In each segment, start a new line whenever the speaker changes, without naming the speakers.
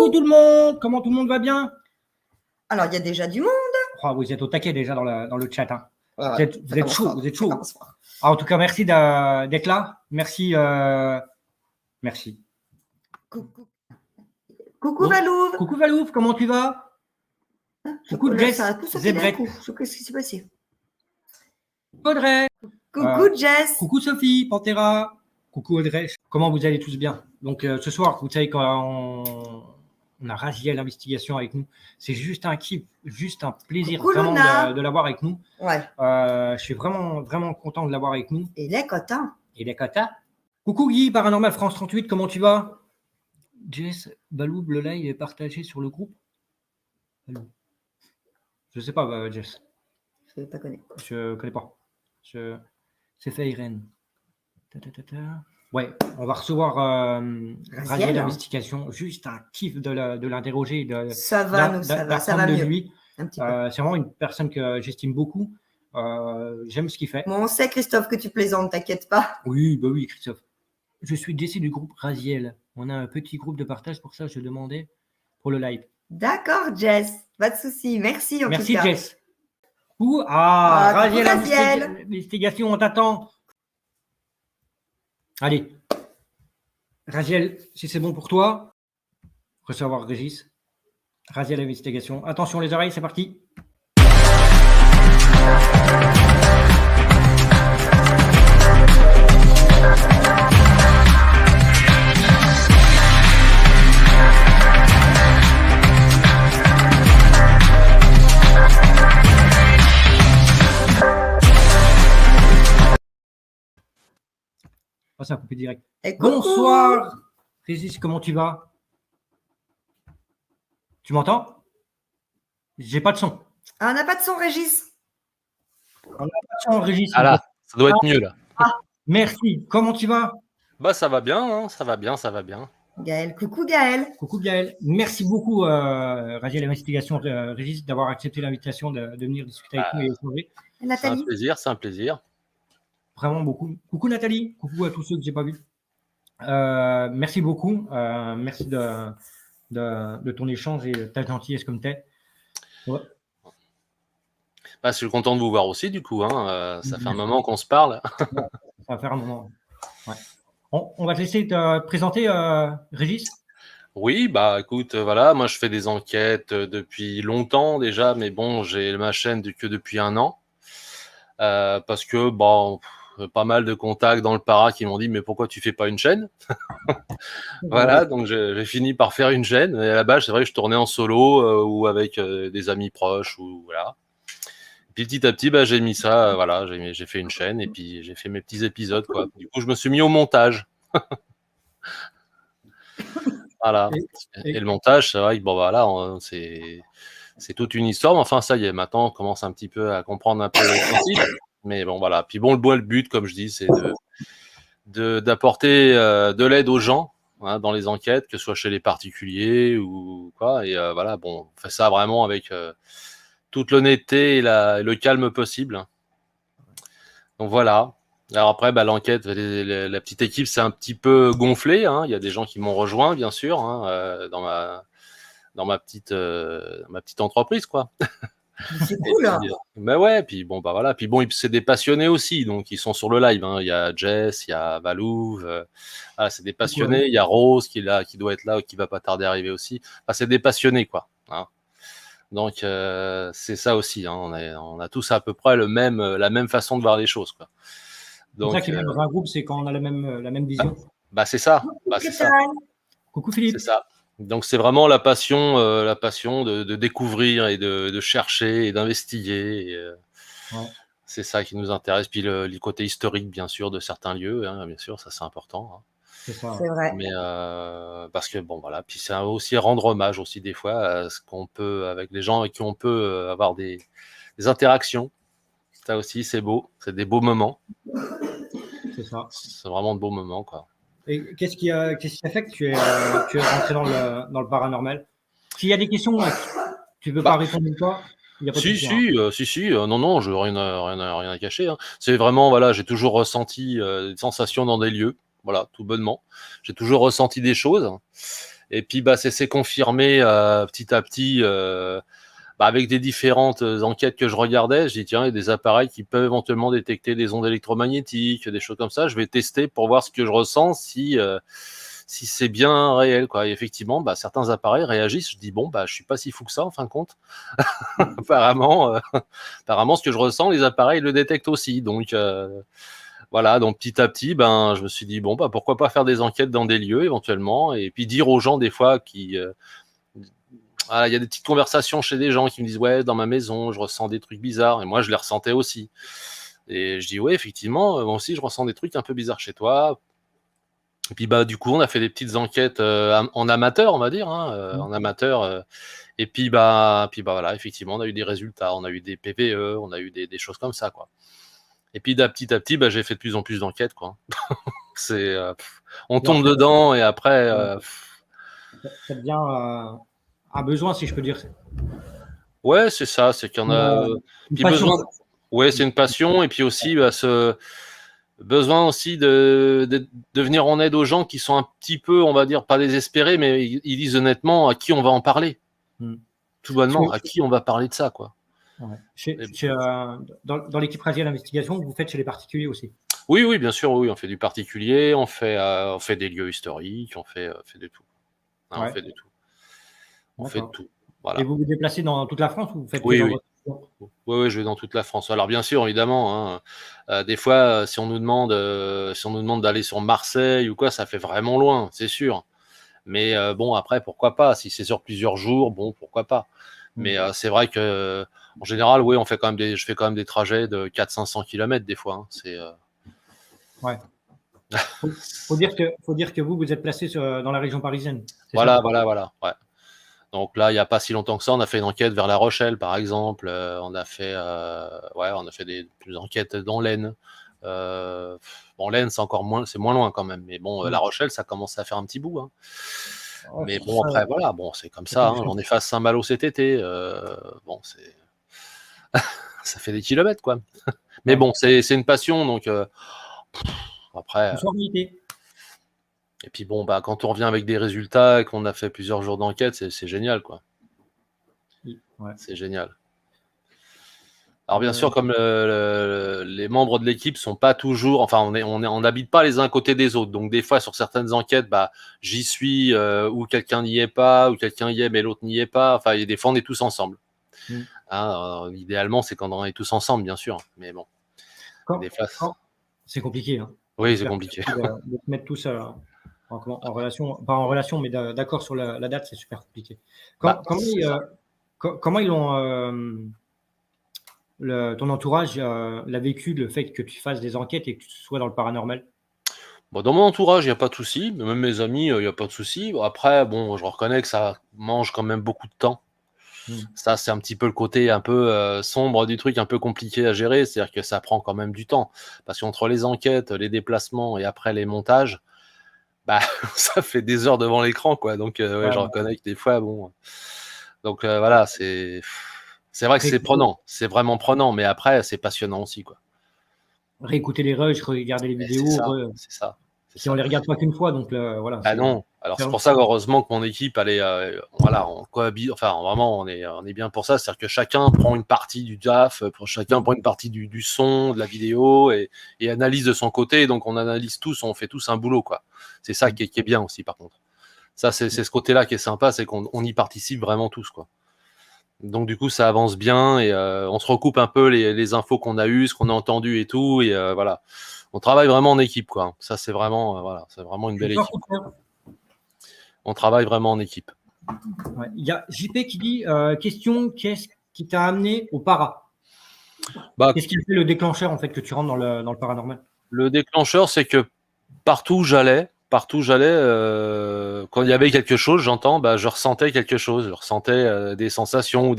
Coucou tout le monde, comment tout le monde va bien?
Alors, il y a déjà du monde.
Oh, vous êtes au taquet déjà dans le chat. Hein.
Ouais,
vous êtes chaud, vous êtes chaud.
fort.
Ah, en tout cas, merci d'être là. Merci. Merci.
Coucou. Coucou
Bon.
Valouve.
Coucou Valouve, comment tu vas? Coucou Jess.
Ça a tout sauté d'un coup. Qu'est-ce qui s'est passé?
Audrey.
Coucou Jess.
Coucou Sophie, Pantera. Coucou Audrey. Comment vous allez tous bien? Donc ce soir, vous savez, quand on a Raziel Investigation avec nous, c'est juste un kiff, juste un plaisir vraiment de l'avoir avec nous.
Ouais.
Je suis vraiment, vraiment content de l'avoir avec nous.
Et les contents.
Et les cotas. Coucou Guy, Paranormal France 38, comment tu vas? Jess, Balou, le live est partagé sur le groupe. Balou. Je sais pas, Jess.
Je ne connais pas.
Je connais pas. C'est fait Irène. Ouais, on va recevoir Raziel Investigation. Juste un kiff de l'interroger.
Ça va mieux.
Lui. C'est vraiment une personne que j'estime beaucoup. J'aime ce qu'il fait.
Bon, on sait, Christophe, que tu plaisantes, t'inquiète pas.
Oui, bah oui, Christophe. Je suis Jessie du groupe Raziel. On a un petit groupe de partage, pour ça je demandais pour le live.
D'accord, Jess. Pas de souci. Merci en tout cas.
Merci, Jess. Raziel Investigation, on t'attend. Allez. Raziel, si c'est bon pour toi, recevoir Régis. Raziel Investigation. Attention les oreilles, c'est parti. Oh, ça a coupé direct. Bonsoir Régis, comment tu vas? Tu m'entends? J'ai pas de son.
Ah, on n'a pas de son, Régis.
On n'a pas de son, Régis.
Ah là, ça doit être mieux là.
Merci. Comment tu vas?
Bah ça va bien, hein, ça va bien.
Gaël, coucou Gaël.
Coucou Gaël. Merci beaucoup Raziel Investigation, Régis, d'avoir accepté l'invitation de venir discuter avec nous et échanger.
Nathalie.
C'est un plaisir.
Vraiment beaucoup. Coucou Nathalie. Coucou à tous ceux que j'ai pas vus. Merci beaucoup. Merci de ton échange et de ta gentillesse comme t'es. Ouais.
Bah, je suis content de vous voir aussi, du coup. Hein. Ça fait un moment qu'on se parle.
Ça va faire un moment. Ouais. On va te laisser te présenter, Régis.
Oui, bah écoute, voilà, moi je fais des enquêtes depuis longtemps déjà, mais bon, j'ai ma chaîne que depuis 1 an. Parce que, bon, pas mal de contacts dans le para qui m'ont dit mais pourquoi tu fais pas une chaîne? Voilà, donc j'ai fini par faire une chaîne. Et à la base, c'est vrai que je tournais en solo ou avec des amis proches ou voilà. Puis petit à petit, bah, j'ai mis ça, voilà, j'ai fait une chaîne et puis j'ai fait mes petits épisodes, quoi. Du coup, je me suis mis au montage. Voilà. Et le montage, c'est vrai que bon, voilà, c'est toute une histoire. Mais enfin, ça y est, maintenant, on commence un petit peu à comprendre un peu les principes. Mais bon, voilà. Puis bon, le but, comme je dis, c'est d'apporter de l'aide aux gens hein, dans les enquêtes, que ce soit chez les particuliers ou quoi. Et voilà, bon, on fait ça vraiment avec toute l'honnêteté et le calme possible. Donc voilà. Alors après, bah, l'enquête, la petite équipe s'est un petit peu gonflée. Hein. Il y a des gens qui m'ont rejoint, bien sûr, hein, dans ma petite entreprise, quoi.
C'est cool.
Puis, bah ouais, puis bon, bah voilà. Puis bon, c'est des passionnés aussi, donc ils sont sur le live. Hein. Il y a Jess, il y a Valouve. Voilà, c'est des passionnés. Ouais. Il y a Rose qui doit être là, qui va pas tarder à arriver aussi. Enfin, c'est des passionnés, quoi. Hein. Donc c'est ça aussi. Hein. On a tous à peu près la même façon de voir les choses, quoi.
C'est ça qui est bien dans un groupe, c'est quand on a la même vision.
Bah c'est ça. Bah, c'est ça.
Coucou Philippe.
C'est ça. Donc c'est vraiment la passion de découvrir et de chercher et d'investiguer. Et, ouais. C'est ça qui nous intéresse. Puis le côté historique, bien sûr, de certains lieux, hein, bien sûr, ça c'est important. Hein.
C'est ça.
C'est vrai.
Mais parce que bon voilà, puis c'est aussi rendre hommage aussi des fois à ce qu'on peut avec les gens avec qui on peut avoir des interactions. Ça aussi c'est beau, c'est des beaux moments.
C'est ça.
C'est vraiment de beaux moments, quoi.
Et qu'est-ce qui a fait que tu es rentré dans le paranormal? S'il y a des questions, tu veux pas répondre ou pas?
Si, non, je rien à cacher. Hein. C'est vraiment voilà, j'ai toujours ressenti des sensations dans des lieux, voilà, tout bonnement. J'ai toujours ressenti des choses. Et puis, bah, c'est confirmé petit à petit avec des différentes enquêtes que je regardais. Je dis, tiens, il y a des appareils qui peuvent éventuellement détecter des ondes électromagnétiques, des choses comme ça. Je vais tester pour voir ce que je ressens, si c'est bien réel, quoi. Et effectivement, bah, certains appareils réagissent. Je dis, bon, bah, je suis pas si fou que ça, en fin de compte. apparemment, ce que je ressens, les appareils le détectent aussi. Donc, voilà, donc petit à petit, ben, je me suis dit, bon, bah, pourquoi pas faire des enquêtes dans des lieux, éventuellement, et puis dire aux gens, des fois, il y a des petites conversations chez des gens qui me disent, ouais, dans ma maison, je ressens des trucs bizarres, et moi, je les ressentais aussi. Et je dis, ouais, effectivement, moi aussi, je ressens des trucs un peu bizarres chez toi. Et puis, bah, du coup, on a fait des petites enquêtes en amateur, on va dire, en amateur. Et puis, voilà, effectivement, on a eu des résultats, on a eu des PPE, on a eu des choses comme ça, quoi. Et puis, petit à petit, bah, j'ai fait de plus en plus d'enquêtes, quoi. On tombe dedans, et après...
ça devient un besoin, si je peux dire.
Ouais, c'est ça, c'est qu'il y en a...
Une passion.
Ouais, c'est une passion, et puis aussi, ce besoin aussi de venir en aide aux gens qui sont un petit peu, on va dire, pas désespérés, mais ils disent honnêtement à qui on va en parler. Tout bonnement, à qui on va parler de ça, quoi.
Ouais. Dans l'équipe Rasiel Investigation, vous faites chez les particuliers aussi?
Oui, bien sûr, oui, on fait du particulier, on fait des lieux historiques, on fait de tout. On fait de tout. On fait de tout. Voilà.
Et vous vous déplacez dans toute la France, ou vous faites
Oui. Oui, je vais dans toute la France. Alors bien sûr, évidemment, des fois, si on nous demande d'aller sur Marseille ou quoi, ça fait vraiment loin, c'est sûr. Mais bon, après, pourquoi pas? Si c'est sur plusieurs jours, bon, pourquoi pas? Mais c'est vrai que en général, oui, je fais quand même des trajets de 400-500 km des fois.
Ouais. Faut dire que vous êtes placé dans la région parisienne.
Voilà. Ouais. Donc là, il n'y a pas si longtemps que ça, on a fait une enquête vers La Rochelle, par exemple. On a fait des enquêtes dans l'Aisne. Bon, l'Aisne, c'est moins loin quand même. Mais bon, La Rochelle, ça commence à faire un petit bout. Ouais, mais bon, après, voilà, bon, c'est comme ça. J'en ai fait à Saint-Malo cet été. Bon, ça fait des kilomètres, quoi. Mais bon, c'est une passion, donc après. Et puis bon, bah, quand on revient avec des résultats et qu'on a fait plusieurs jours d'enquête, c'est génial, quoi. Ouais. C'est génial. Alors bien sûr, comme les membres de l'équipe sont pas toujours, enfin, on n'habite pas les uns à côté des autres. Donc des fois, sur certaines enquêtes, bah, j'y suis ou quelqu'un n'y est pas, ou quelqu'un y est mais l'autre n'y est pas. Enfin, des fois, on est tous ensemble. Idéalement, c'est quand on est tous ensemble, bien sûr. Mais bon, des fois,
c'est compliqué.
Oui, c'est compliqué.
De se mettre tous en relation, pas en relation, mais d'accord sur la date, c'est super compliqué. Comment ils ont ton entourage l'a vécu, le fait que tu fasses des enquêtes et que tu sois dans le paranormal?
Bon, dans mon entourage, il n'y a pas de souci. Même mes amis, il n'y a pas de souci. Après, bon, je reconnais que ça mange quand même beaucoup de temps. Ça, c'est un petit peu le côté un peu sombre du truc, un peu compliqué à gérer. C'est-à-dire que ça prend quand même du temps. Parce qu'entre les enquêtes, les déplacements et après les montages, bah, ça fait des heures devant l'écran, quoi. Donc, je reconnais que des fois, bon. Donc, voilà, c'est vrai que c'est prenant. C'est vraiment prenant. Mais après, c'est passionnant aussi, quoi.
Réécouter les rushs, regarder les vidéos.
C'est ça.
Si on les regarde pas qu'une fois, donc voilà.
Ah non. Alors c'est pour ça qu'heureusement que mon équipe, elle est, on cohabite. Enfin, vraiment, on est bien pour ça. C'est-à-dire que chacun prend une partie du DAF, chacun prend une partie du son, de la vidéo et analyse de son côté. Donc on analyse tous, on fait tous un boulot, quoi. C'est ça qui est bien aussi, par contre. Ça, c'est ce côté-là qui est sympa, c'est qu'on y participe vraiment tous, quoi. Donc du coup, ça avance bien et on se recoupe un peu les infos qu'on a eues, ce qu'on a entendu et tout. Et voilà, on travaille vraiment en équipe, quoi. Ça, c'est vraiment, c'est vraiment une belle équipe. On travaille vraiment en équipe.
Il y a JP qui dit question, qu'est-ce qui t'a amené au para? Qu'est-ce qui fait le déclencheur, en fait, que tu rentres dans le paranormal?
Le déclencheur, c'est que partout où j'allais, quand il y avait quelque chose, je ressentais quelque chose. Je ressentais des sensations ou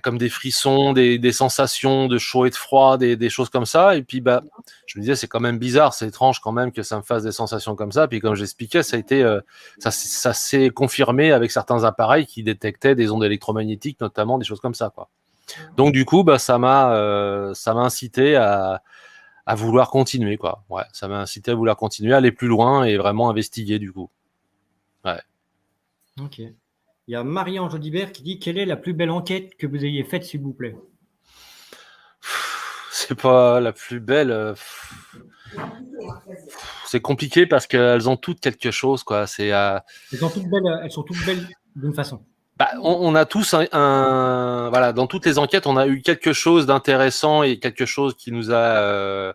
comme des frissons, des sensations de chaud et de froid, des choses comme ça. Et puis, je me disais, c'est quand même bizarre, c'est étrange quand même que ça me fasse des sensations comme ça. Puis, comme j'expliquais, ça s'est confirmé avec certains appareils qui détectaient des ondes électromagnétiques, notamment des choses comme ça, quoi. Donc, du coup, ça m'a incité à vouloir continuer, quoi. Ouais, ça m'a incité à vouloir continuer, aller plus loin et vraiment investiguer, du coup. Ouais.
Ok. Il y a Marie-Ange Audibert qui dit: quelle est la plus belle enquête que vous ayez faite, s'il vous plaît?
C'est pas la plus belle. C'est compliqué parce qu'elles ont toutes quelque chose, quoi. C'est
Elles sont toutes belles d'une façon.
on a tous voilà, dans toutes les enquêtes, on a eu quelque chose d'intéressant et quelque chose qui nous a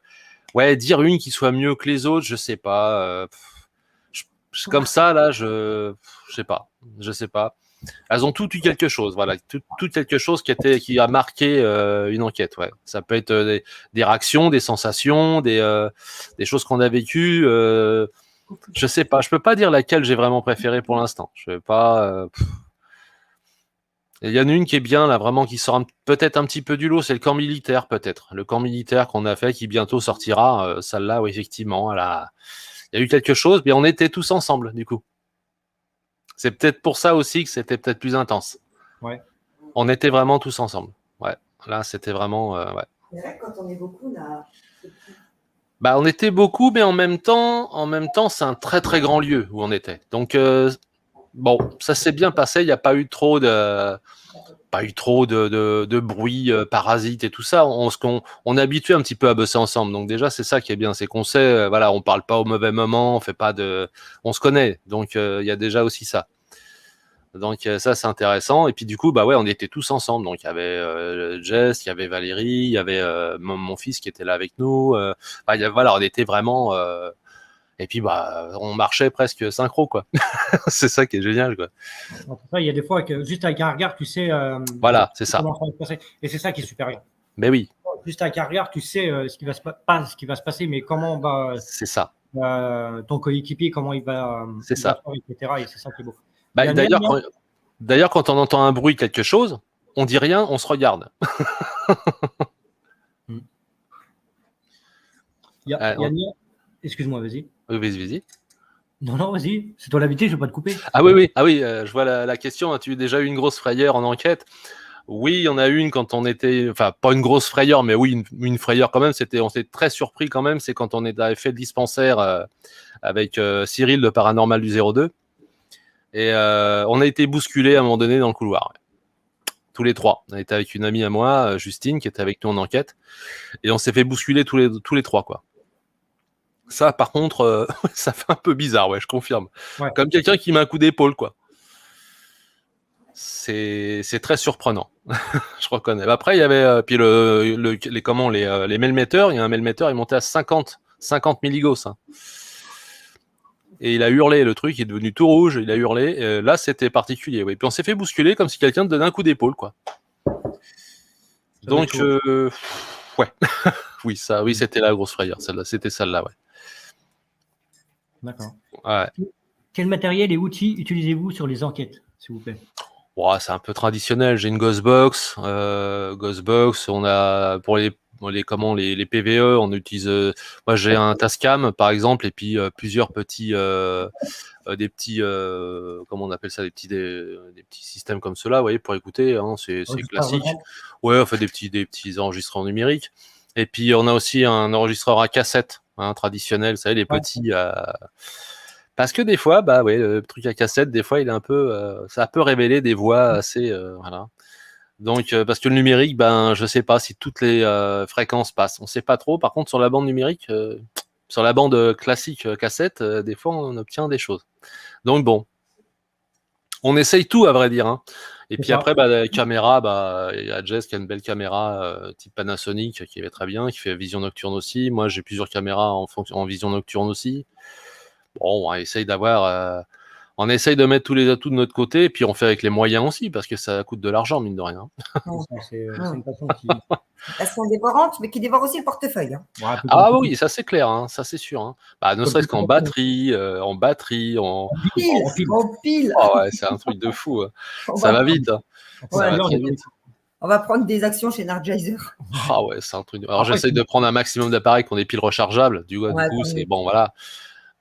dire une qui soit mieux que les autres, je sais pas. Comme ça là, je sais pas. Elles ont toutes eu quelque chose, voilà, tout quelque chose qui a marqué une enquête, ouais. Ça peut être des réactions, des sensations, des choses qu'on a vécues. Je sais pas, je peux pas dire laquelle j'ai vraiment préférée pour l'instant. Je vais pas. Il y en a une qui est bien là, vraiment qui sort peut-être un petit peu du lot, c'est le camp militaire peut-être. Le camp militaire qu'on a fait, qui bientôt sortira. Celle-là, oui, effectivement, il y a eu quelque chose, mais on était tous ensemble du coup. C'est peut-être pour ça aussi que c'était peut-être plus intense.
Ouais.
On était vraiment tous ensemble. Ouais. Là, c'était vraiment. Ouais.
C'est vrai que quand on est beaucoup, là.
On était beaucoup, mais en même temps, c'est un très très grand lieu où on était. Donc bon, ça s'est bien passé. Il n'y a pas eu trop de bruit parasite et tout ça. On est habitué un petit peu à bosser ensemble. Donc déjà, c'est ça qui est bien, c'est qu'on sait, voilà, on parle pas au mauvais moment, on se connaît. Donc il y a déjà aussi ça. Donc ça, c'est intéressant. Et puis du coup, on était tous ensemble. Donc il y avait Jess, il y avait Valérie, il y avait mon fils qui était là avec nous. Voilà, on était vraiment. Et puis on marchait presque synchro, quoi. C'est ça qui est génial, quoi.
Il y a des fois que juste avec un regard, tu sais.
Voilà, c'est ça.
Comment ça va se passer. Et c'est ça qui est supérieur.
Mais oui.
Juste avec un regard, tu sais ce qui va se passer, mais comment va.
C'est ça.
Ton coéquipier, comment il va.
C'est ça.
Etc. Et c'est ça qui est beau.
D'ailleurs, quand on entend un bruit, quelque chose, on dit rien, on se regarde.
Excuse-moi, vas-y.
Vas-y.
Non, vas-y. C'est toi l'invité, je ne vais pas te couper.
Ah oui, je vois la question. As-tu déjà eu une grosse frayeur en enquête? Oui, il y en a une quand on était, enfin pas une grosse frayeur, mais oui, une frayeur quand même. On s'était très surpris quand même. C'est quand on avait fait le dispensaire avec Cyril, le paranormal du 02. Et on a été bousculés à un moment donné dans le couloir. Tous les trois. On était avec une amie à moi, Justine, qui était avec nous en enquête. Et on s'est fait bousculer tous les trois, quoi. Ça, par contre, ça fait un peu bizarre, ouais, je confirme. Ouais. Comme quelqu'un qui met un coup d'épaule, quoi. C'est très surprenant. Je reconnais. Après, il y avait puis les melmetteurs. Il y a un melmetteur, il montait à 50 milligauss. Hein. Et il a hurlé, le truc il est devenu tout rouge, il a hurlé. Là, c'était particulier. Oui. Puis on s'est fait bousculer comme si quelqu'un te donnait un coup d'épaule, quoi. Donc, ouais. Oui, c'était la grosse frayeur. C'était celle-là, ouais.
D'accord.
Ouais.
Quel matériel et outils utilisez-vous sur les enquêtes, s'il vous plaît?
C'est un peu traditionnel. J'ai une Ghostbox. Ghostbox, on a pour les PVE, on utilise. Moi, j'ai un Tascam, par exemple, et puis plusieurs petits, des petits, comment on appelle ça, des petits systèmes comme cela, vous voyez, pour écouter. Hein, c'est classique. Ouais, on fait des petits enregistreurs numériques. Et puis on a aussi un enregistreur à cassette, hein, traditionnel, vous savez, les petits. Parce que des fois, le truc à cassette, des fois, il est un peu, ça peut révéler des voix assez, voilà. Donc, parce que le numérique, je sais pas si toutes les fréquences passent. On sait pas trop. Par contre, sur la bande numérique, sur la bande classique cassette, des fois, on obtient des choses. Donc bon, on essaye tout, à vrai dire. Hein. Et puis après, la caméra, il y a Jess qui a une belle caméra type Panasonic qui va très bien, qui fait vision nocturne aussi. Moi, j'ai plusieurs caméras en vision nocturne aussi. Bon, on essaye on essaye de mettre tous les atouts de notre côté, et puis on fait avec les moyens aussi, parce que ça coûte de l'argent, mine de rien.
C'est une passion qui...
Elles sont dévorantes, mais qui dévorent aussi le portefeuille. Hein.
Ah oui, ça c'est clair, hein, ça c'est sûr. Hein. Ne serait-ce qu'en batterie, en
pile.
Oh ouais, c'est un truc de fou. Hein. Ça va vite. Hein.
Ça va très vite. On va prendre des actions chez Energizer.
Ah ouais, c'est un truc. Alors j'essaye de prendre un maximum d'appareils qui ont des piles rechargeables. Du coup, c'est bon, voilà.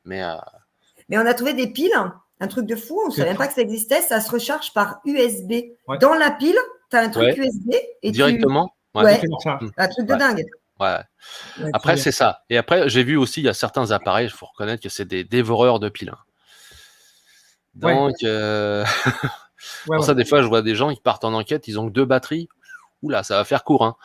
Mais
on a trouvé des piles, un truc de fou. On ne savait même pas que ça existait. Ça se recharge par USB. Ouais. Dans la pile, tu as un truc USB. Et
directement.
Ouais, un truc de dingue.
Ouais.
Ouais,
Après,
puis,
c'est ça. Et après, j'ai vu aussi, il y a certains appareils, il faut reconnaître que c'est des dévoreurs de piles.
Ouais,
Donc,
ouais,
pour
ouais.
ça, des fois, je vois des gens qui partent en enquête, ils ont que 2 batteries. Oula, ça va faire court, hein.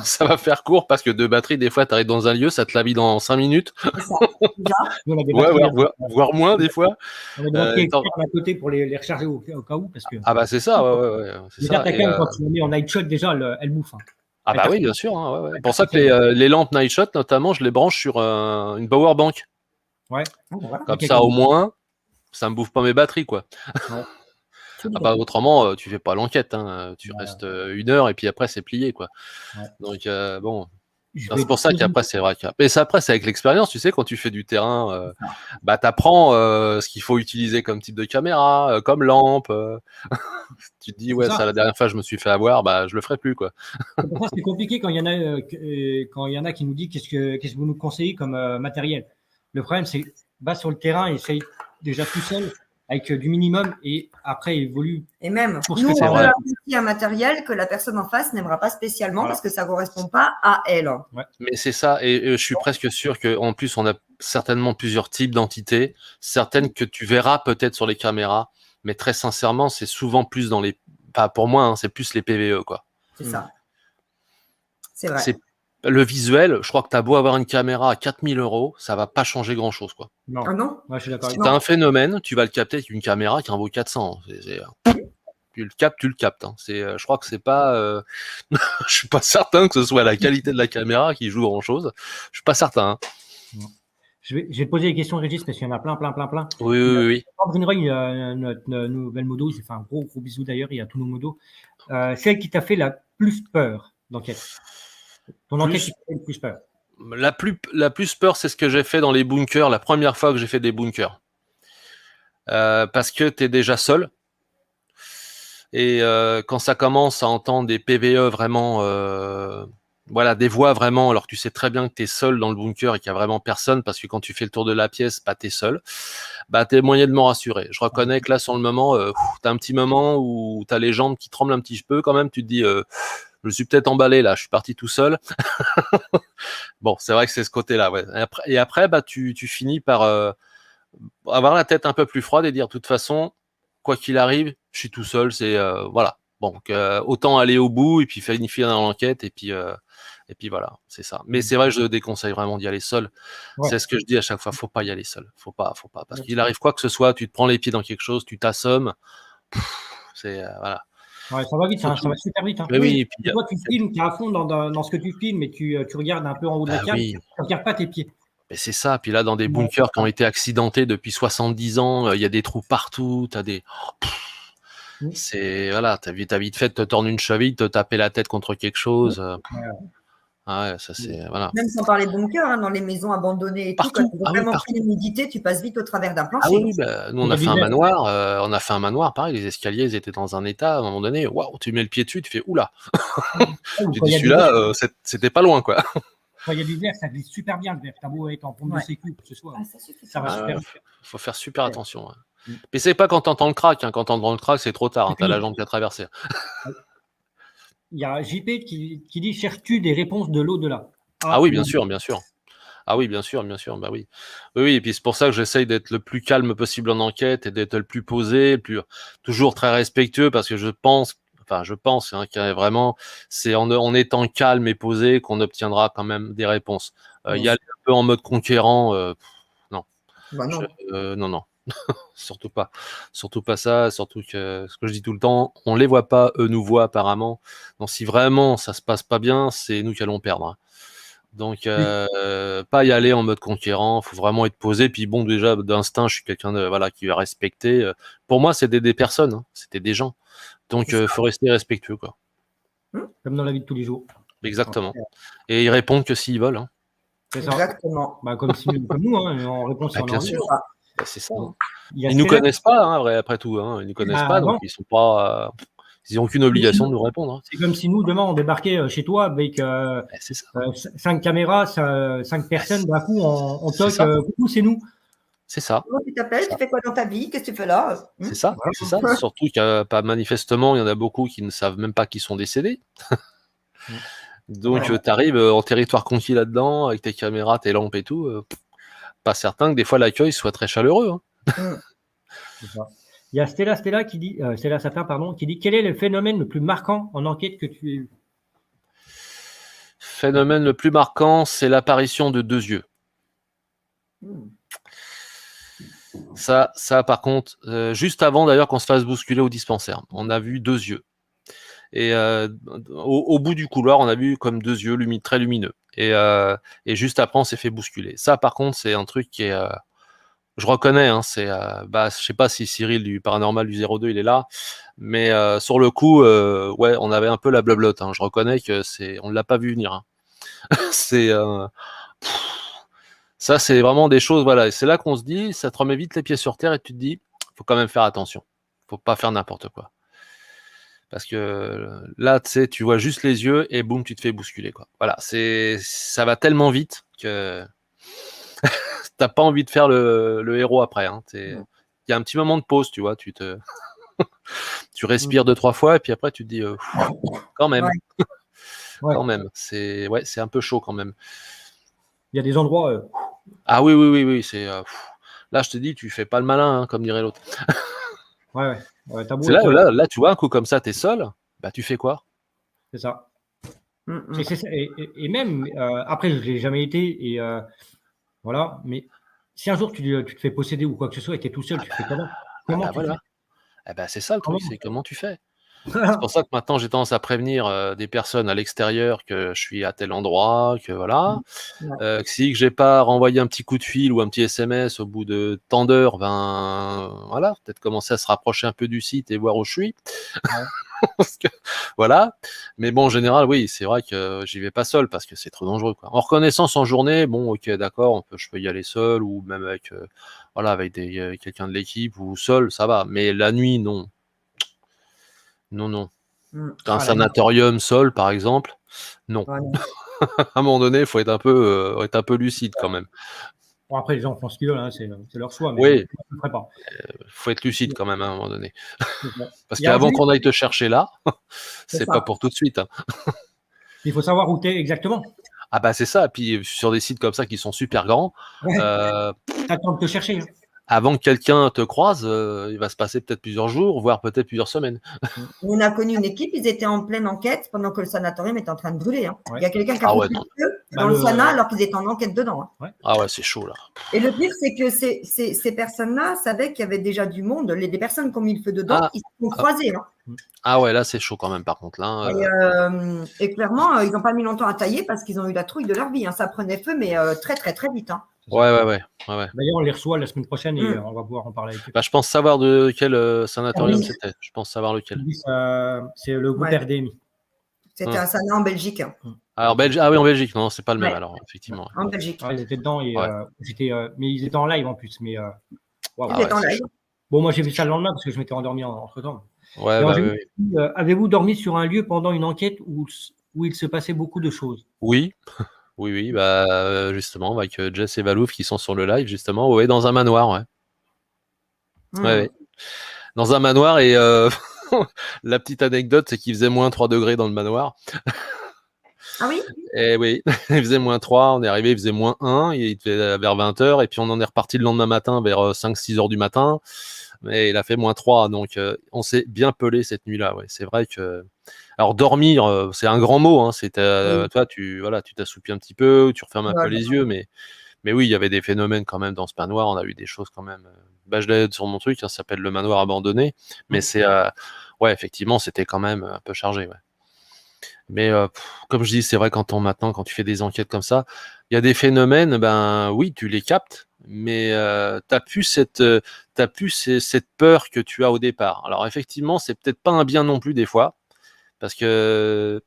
Ça va faire court parce que 2 batteries, des fois, tu arrives dans un lieu, ça te la vide en 5 minutes.
c'est ça. Déjà,
Nous, on a des
Ouais,
batteries,
voire moins, des fois.
on a des batteries
Attends.
externes à côté pour les recharger au cas où, parce que
Ah bah c'est ça, ouais, c'est
déjà,
ça.
t'as quand même, quand tu la mets en night shot, déjà, elle bouffe. Hein.
Ah
Elle
bah oui,
performe,
bien sûr, hein, ouais.
elle
Pour ça que
performe.
les lampes Nightshot, notamment, je les branche sur une power bank.
Ouais.
ah, ben voilà.
Comme
Ok,
ça, au moins, ça me bouffe pas mes batteries, quoi.
Ouais.
Ah
Absolument.
bah autrement, tu fais pas l'enquête, hein. Tu
Ouais.
restes 1 heure et puis après c'est plié, quoi.
Ouais.
Donc bon,
Je
c'est
vais
pour ça
poser-
qu'après c'est vrai que. Mais c'est après c'est avec l'expérience, tu sais, quand tu fais du terrain,
C'est ça.
bah t'apprends ce qu'il faut utiliser comme type de caméra, comme lampe. Tu te dis
C'est
ouais,
ça.
ça la dernière fois je me suis fait avoir, bah je le ferai plus, quoi.
C'est pour ça que c'est compliqué quand il y en a, quand il y en a qui nous disent qu'est-ce que vous nous conseillez comme matériel. Le problème, c'est va sur le terrain, essaye déjà tout seul avec du minimum et après évolue
Et même,
pour ce
nous,
que
on
C'est
ça
peut
vrai.
vaut.
apprécier un matériel que la personne en face n'aimera pas spécialement
Voilà.
parce que ça ne correspond pas à elle.
Mais c'est ça, et je suis presque sûr qu'en plus on a certainement plusieurs types d'entités, certaines que tu verras peut-être sur les caméras, mais très sincèrement, c'est souvent plus dans les. Enfin, pour moi, hein, c'est plus les PVE, quoi.
C'est ça. C'est vrai.
C'est le visuel, je crois que tu as beau avoir une caméra à 4 000 €, ça va pas changer grand-chose, quoi.
Non.
Ah non?
Ouais, je suis d'accord
Si
avec
tu as
Non.
un phénomène, tu vas le capter avec une caméra qui en vaut 400. Tu le captes. Hein. Je crois que c'est pas. Je suis pas certain que ce soit la qualité de la caméra qui joue grand-chose. Je suis pas certain. Hein.
toi. Je vais te poser des questions, Régis, parce qu'il y en a plein.
Oui, oui, oui, oui.
Sandrine Roy, notre nouvelle modo, j'ai fait un gros bisou d'ailleurs, il y a tous nos modos. Celle qui t'a fait la plus peur d'enquête. Ton enquête
Plus-
qui t'a fait le plus peur.
La plus peur, c'est ce que j'ai fait dans les bunkers, la première fois que j'ai fait des bunkers. Parce que tu es déjà seul. Et quand ça commence à entendre des PVE vraiment, voilà, des voix vraiment, alors que tu sais très bien que tu es seul dans le bunker et qu'il n'y a vraiment personne, parce que quand tu fais le tour de la pièce, bah, tu es seul, bah, tu es moyen de me rassurer. Je reconnais que là, sur le moment, tu as un petit moment où tu as les jambes qui tremblent un petit peu quand même, tu te dis, je suis peut-être emballé là, je suis parti tout seul. Bon, c'est vrai que c'est ce côté-là, ouais. Et après bah, tu finis par avoir la tête un peu plus froide et dire, de toute façon, quoi qu'il arrive, je suis tout seul, c'est voilà. Bon, autant aller au bout et puis finir dans l'enquête et puis voilà, c'est ça. Mais c'est vrai, je déconseille vraiment d'y aller seul.
Ouais.
C'est ce que je dis à chaque fois, faut pas y aller seul, faut pas, parce qu'il arrive quoi que ce soit, tu te prends les pieds dans quelque chose, tu t'assommes, c'est voilà.
Ouais, ça va vite, hein, ça va super vite. Hein.
Mais oui, et puis,
Et toi, tu filmes, tu es à fond dans ce que tu filmes et tu regardes un peu en haut de la
bah
cam,
oui.
tu regardes pas tes pieds.
Mais c'est ça. Puis là, dans des bunkers qui ont été accidentés depuis 70 ans, il y a des trous partout. T'as des. C'est voilà, t'as vite fait de te tordre une cheville, de te taper la tête contre quelque chose. Ah ouais, ça c'est voilà.
Même sans parler de bunker, hein, dans les maisons abandonnées et
Partout.
tout, quand tu veux
Ah oui,
vraiment
partout.
pris l'humidité, tu passes vite au travers d'un plancher.
Ah oui, bah, nous on a fait un manoir. On a fait un manoir, pareil. Les escaliers ils étaient dans un état. À un moment donné, waouh, tu mets le pied dessus, tu fais oula. Tu dis celui-là, c'était pas loin quoi.
Quand il y a du verre, ça glisse super bien le verre. T'as beau être en pompe de sécu, que ce soit.
Ah, ça suffit.
Ça va super bien.
Faut faire super attention. Ouais. Mais c'est pas quand t'entends le crack. Hein. Quand t'entends le crack, c'est trop tard. Hein. T'as la jambe qui a traversé.
Il y a JP qui dit cherches-tu des réponses de l'au-delà?
Ah oui, bien sûr. Ah oui, bien sûr, bah oui. Oui, et puis c'est pour ça que j'essaye d'être le plus calme possible en enquête et d'être le plus posé, toujours très respectueux, parce que je pense hein, qu'il y a vraiment, c'est en étant calme et posé qu'on obtiendra quand même des réponses. Y aller un peu en mode conquérant, non.
Bah non.
Non. Surtout pas ça, surtout que ce que je dis tout le temps, on les voit pas, eux nous voient apparemment. Donc si vraiment ça se passe pas bien, c'est nous qui allons perdre. Hein. Donc pas y aller en mode conquérant, faut vraiment être posé. Puis bon, déjà d'instinct, je suis quelqu'un qui va respecter. Pour moi, c'était des personnes, hein, c'était des gens. Donc faut rester respectueux quoi.
Comme dans la vie de tous les jours.
Exactement. Et ils répondent que s'ils veulent. Hein.
C'est ça. Exactement.
Bah, comme nous, hein, on répond si on
bien
a envie.
sûr. Bah, c'est ça. Hein.
Ils
nous connaissent pas, hein, après tout. Hein. Ils nous connaissent pas, donc ils sont pas. Ils n'ont aucune obligation de nous répondre. Hein.
C'est comme si nous, demain, on débarquait chez toi avec 5 caméras, 5 personnes. D'un coup, on toque. Coucou, c'est nous.
C'est ça.
Comment tu t'appelles? Tu fais quoi dans ta vie? Qu'est-ce que tu fais là?
C'est ça. C'est ça. Surtout qu'il y a pas manifestement, il y en a beaucoup qui ne savent même pas qu'ils sont décédés. Donc, tu arrives en territoire conquis là-dedans, avec tes caméras, tes lampes et tout. Pas certain que des fois l'accueil soit très chaleureux. Hein.
C'est ça. Il y a Stella qui dit, Stella Sapin, pardon, qui dit quel est le phénomène le plus marquant en enquête que tu as eu?
Phénomène le plus marquant, c'est l'apparition de 2 yeux. Ça, par contre, juste avant d'ailleurs qu'on se fasse bousculer au dispensaire, on a vu 2 yeux. Et au bout du couloir, on a vu comme 2 yeux très lumineux. Et juste après, on s'est fait bousculer. Ça, par contre, c'est un truc qui est... je reconnais, hein, c'est... je sais pas si Cyril du Paranormal du 02, il est là, mais sur le coup, ouais, on avait un peu la blablote. Hein. Je reconnais que on ne l'a pas vu venir. Hein. C'est... ça, c'est vraiment des choses, voilà. Et c'est là qu'on se dit, ça te remet vite les pieds sur terre et tu te dis, faut quand même faire attention. Faut pas faire n'importe quoi. Parce que là, tu sais, tu vois juste les yeux et boum, tu te fais bousculer, quoi. Voilà, ça va tellement vite que t'as pas envie de faire le héros après. Hein. Il y a un petit moment de pause, tu vois, tu respires 2-3 fois et puis après tu te dis, quand même, quand même, c'est un peu chaud quand même.
Il y a des endroits.
Ah oui, c'est là, je te dis, tu fais pas le malin, hein, comme dirait l'autre.
Ouais,
c'est là, tu vois, un coup comme ça, t'es seul, bah tu fais quoi?
C'est ça. C'est ça. Et même, après, je l'ai jamais été, et voilà, mais si un jour tu te fais posséder ou quoi que ce soit et tu es tout seul, tu fais comment? Comment tu
voilà. C'est ça le truc, c'est comment tu fais? C'est pour ça que maintenant j'ai tendance à prévenir des personnes à l'extérieur que je suis à tel endroit, que voilà. Que si j'ai pas renvoyé un petit coup de fil ou un petit SMS au bout de tant d'heures, voilà, peut-être commencer à se rapprocher un peu du site et voir où je suis. Parce que, voilà. Mais bon, en général, oui, c'est vrai que j'y vais pas seul parce que c'est trop dangereux, quoi. En reconnaissance en journée, bon, ok, d'accord, je peux y aller seul ou même avec, voilà, avec quelqu'un de l'équipe ou seul, ça va. Mais la nuit, non. Non. Un sanatorium seul, par exemple, non.
Ouais, non.
À un moment donné, il faut être un peu lucide quand même.
Bon, après, les gens font ce qu'ils veulent, hein, c'est leur choix, mais
oui.
je ne le ferai pas.
Faut être lucide quand même à un moment donné.
Bon.
Parce qu'avant qu'on aille te chercher là, c'est pas pour tout de suite. Hein.
Il faut savoir où tu es exactement.
Ah bah c'est ça, puis sur des sites comme ça qui sont super grands,
t'attends de te chercher. Hein.
Avant que quelqu'un te croise, il va se passer peut-être plusieurs jours, voire peut-être plusieurs semaines.
On a connu une équipe, ils étaient en pleine enquête pendant que le sanatorium était en train de brûler. Hein. Il y a quelqu'un qui a foutu le feu dans le sana alors qu'ils étaient en enquête dedans. Hein.
Ah ouais, c'est chaud là.
Et le pire, c'est que ces personnes-là savaient qu'il y avait déjà du monde. Les personnes qui ont mis le feu dedans, ils se sont croisés. Hein.
Ah ouais, là c'est chaud quand même par contre. Là,
et clairement, ils n'ont pas mis longtemps à tailler parce qu'ils ont eu la trouille de leur vie. Hein. Ça prenait feu, mais très très très vite. Hein.
Ouais.
D'ailleurs, on les reçoit la semaine prochaine et on va pouvoir en parler avec eux.
Je pense savoir de quel sanatorium c'était. Je pense savoir lequel.
C'est le groupe RDMI.
C'était un sana en Belgique.
Alors, ah oui, en Belgique, non, c'est pas le même alors, effectivement.
En Belgique.
Ils étaient dedans et mais ils étaient en live en plus. Mais,
ils étaient en live.
Bon, moi j'ai vu ça le lendemain parce que je m'étais endormi entre-temps.
Oui.
Avez-vous dormi sur un lieu pendant une enquête où il se passait beaucoup de choses?
Oui. Oui, justement, avec Jess et Valouf qui sont sur le live, justement, dans un manoir, ouais. Dans un manoir, et la petite anecdote, c'est qu'il faisait moins 3 degrés dans le manoir.
Ah oui?
Et oui, il faisait moins 3, on est arrivé, il faisait moins 1, il était vers 20h, et puis on en est reparti le lendemain matin vers 5-6 heures du matin, mais il a fait moins 3, donc on s'est bien pelé cette nuit-là, ouais. C'est vrai que... Alors dormir, c'est un grand mot, hein. Toi, tu t'assoupis un petit peu, tu refermes un peu les yeux, mais oui, il y avait des phénomènes quand même dans ce manoir, on a eu des choses quand même... je l'ai sur mon truc, ça s'appelle le manoir abandonné, mais c'est... effectivement, c'était quand même un peu chargé, ouais. Mais comme je dis, c'est vrai, maintenant, quand tu fais des enquêtes comme ça, il y a des phénomènes, oui, tu les captes, mais t'as plus cette peur que tu as au départ. Alors effectivement, c'est peut-être pas un bien non plus des fois, parce que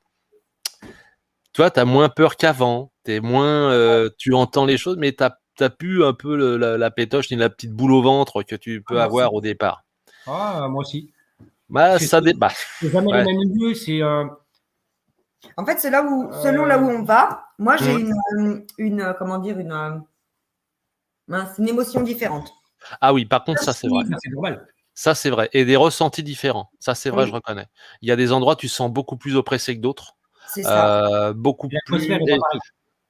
toi, t'as moins peur qu'avant, t'es moins, tu entends les choses, mais t'as plus un peu la pétoche ni la petite boule au ventre que tu peux avoir au départ.
Ah, moi aussi.
Ça débat.
C'est jamais le même lieu, c'est...
En fait, c'est selon là où on va. Moi, j'ai une émotion différente.
Ah oui, par contre, ça c'est vrai.
C'est normal.
Ça c'est vrai. Et des ressentis différents. Ça c'est vrai, je reconnais. Il y a des endroits, tu sens beaucoup plus oppressé que d'autres.
C'est ça.
Beaucoup plus.
L'atmosphère est pas pareille.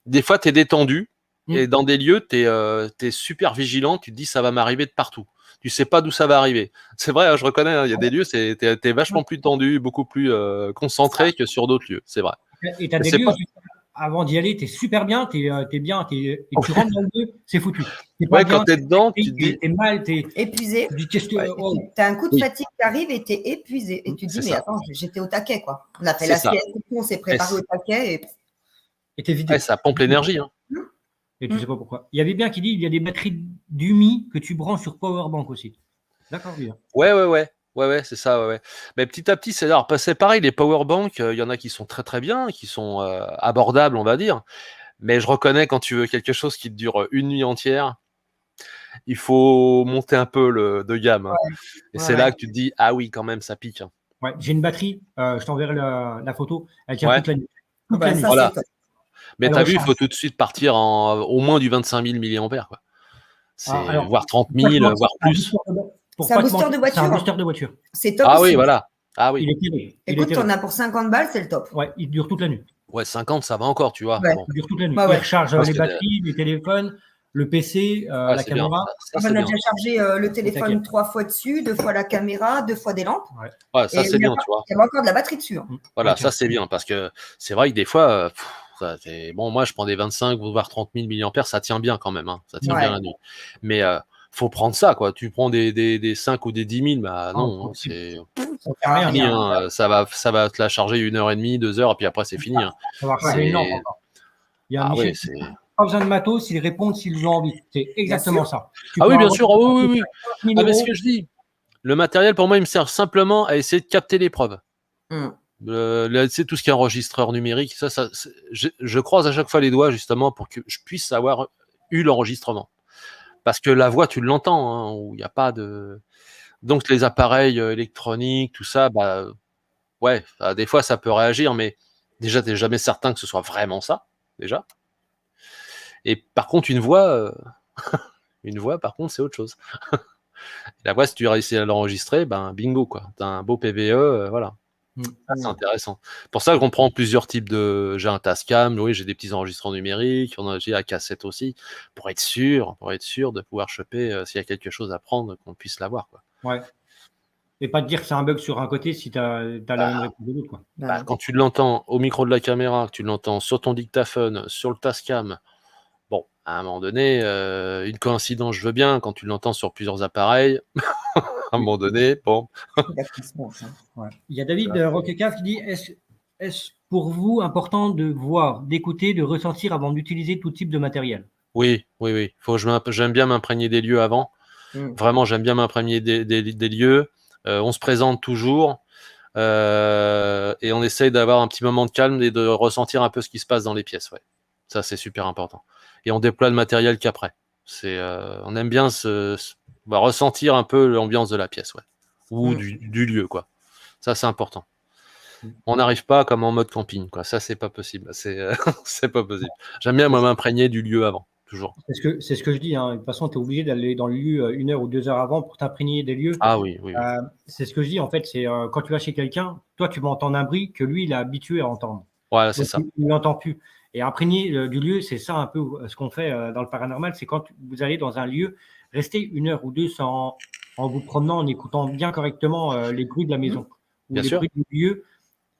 Des fois, tu es détendu et dans des lieux, tu es super vigilant. Tu te dis, ça va m'arriver de partout. Tu sais pas d'où ça va arriver. C'est vrai, hein, je reconnais, hein, il y a des lieux, tu es vachement plus tendu, beaucoup plus concentré que sur d'autres lieux. C'est vrai.
Et tu as des lieux, avant d'y aller, tu es super bien, tu es bien, et tu rentres dans le lieu, c'est foutu.
Ouais, quand tu es dedans, tu te dis.
Tu es mal, tu es
épuisé.
Tu
as un coup de fatigue qui arrive et tu es épuisé. Et tu te dis, mais attends, j'étais au taquet, quoi. On a fait la sieste, on s'est préparé au taquet.
Et tu es vidé.
Ouais, ça pompe l'énergie. Hein.
Et tu sais pas pourquoi. Il y avait bien qui dit il y a des batteries d'UMI que tu branches sur Powerbank aussi. D'accord, bien.
Ouais, c'est ça, ouais. Mais petit à petit, c'est pareil, les powerbanks, il y en a qui sont très très bien, qui sont abordables, on va dire. Mais je reconnais, quand tu veux quelque chose qui te dure une nuit entière, il faut monter un peu de gamme. Hein. Et c'est là que tu te dis, ah oui, quand même, ça pique. Hein.
Ouais, j'ai une batterie, je t'enverrai la photo, elle tient toute la nuit.
Voilà. Mais t'as vu, il faut tout de suite partir au moins du 25 000 mAh, quoi. Voire 30 000, voire plus.
C'est un booster de voiture.
C'est un booster de voiture.
C'est top.
Ah oui, voilà. Ah oui.
Il est terrible.
Écoute, t'en as pour 50 balles, c'est le top.
Ouais, il dure toute la nuit.
Ouais, 50, ça va encore, tu vois.
Ouais.
Bon.
Il dure toute la nuit.
Ouais.
Il recharge les batteries, les téléphones, le PC, la caméra.
On a déjà chargé le téléphone 3 fois dessus, 2 fois la caméra, 2 fois des lampes.
Ouais, ça c'est bien, tu vois.
Il y a encore de la batterie dessus. Hein.
Voilà, ça c'est bien, parce que c'est vrai que des fois, moi je prends des 25 voire 30 000 mAh, ça tient bien quand même, hein. Ça tient bien la nuit. Mais faut prendre ça, quoi. Tu prends des 5 ou des 10 000, bah non, c'est fini, hein. Ça va te la charger 1h30, 2 heures, et puis après c'est fini. Hein.
Ça va recharger une lampe encore. Il y a un pas besoin de matos, ils répondent s'ils ont envie. C'est exactement ça.
Oui, bien sûr. Oui. Mais ce que je dis, le matériel, pour moi, il me sert simplement à essayer de capter l'épreuve. C'est tout ce qui est enregistreur numérique. Je croise à chaque fois les doigts, justement, pour que je puisse avoir eu l'enregistrement. Parce que la voix, tu l'entends, hein, où il n'y a pas de... Donc, les appareils électroniques, tout ça, des fois, ça peut réagir, mais déjà, tu n'es jamais certain que ce soit vraiment ça, déjà. Et par contre, une voix, par contre, c'est autre chose. La voix, si tu réussis à l'enregistrer, bingo, quoi. Tu as un beau PVE, voilà. C'est intéressant. Pour ça qu'on prend plusieurs types de... J'ai un Tascam, oui, j'ai des petits enregistreurs numériques, j'ai la cassette aussi, pour être sûr de pouvoir choper s'il y a quelque chose à prendre, qu'on puisse l'avoir, quoi.
Ouais. Et pas te dire que c'est un bug sur un côté si tu as la même réponse de l'autre, quoi.
Quand tu l'entends au micro de la caméra, que tu l'entends sur ton dictaphone, sur le Tascam, bon, à un moment donné, une coïncidence, je veux bien, quand tu l'entends sur plusieurs appareils, à un moment donné, bon.
Il y a David Roquecaf qui dit est-ce pour vous important de voir, d'écouter, de ressentir avant d'utiliser tout type de matériel?
Oui. J'aime bien m'imprégner des lieux avant. Vraiment, j'aime bien m'imprégner des lieux. On se présente toujours et on essaye d'avoir un petit moment de calme et de ressentir un peu ce qui se passe dans les pièces. Ouais. Ça, c'est super important. Et on déploie le matériel qu'après. On aime bien ressentir un peu l'ambiance de la pièce, ou du lieu, quoi. Ça, c'est important. On n'arrive pas comme en mode camping, quoi. Ça, c'est pas possible. C'est pas possible. J'aime bien m'imprégner du lieu avant, toujours.
C'est ce que je dis. Hein. De toute façon, tu es obligé d'aller dans le lieu 1 heure ou 2 heures avant pour t'imprégner des lieux.
Ah oui.
C'est ce que je dis. En fait, c'est quand tu vas chez quelqu'un, toi, tu vas entendre un bruit que lui, il est habitué à entendre.
Ouais, c'est ça.
Il ne l'entend plus. Et imprégner du lieu, c'est ça un peu ce qu'on fait dans le paranormal. C'est quand vous allez dans un lieu, rester 1 heure ou 2 en vous promenant, en écoutant bien correctement les bruits de la maison ou les bruits du lieu.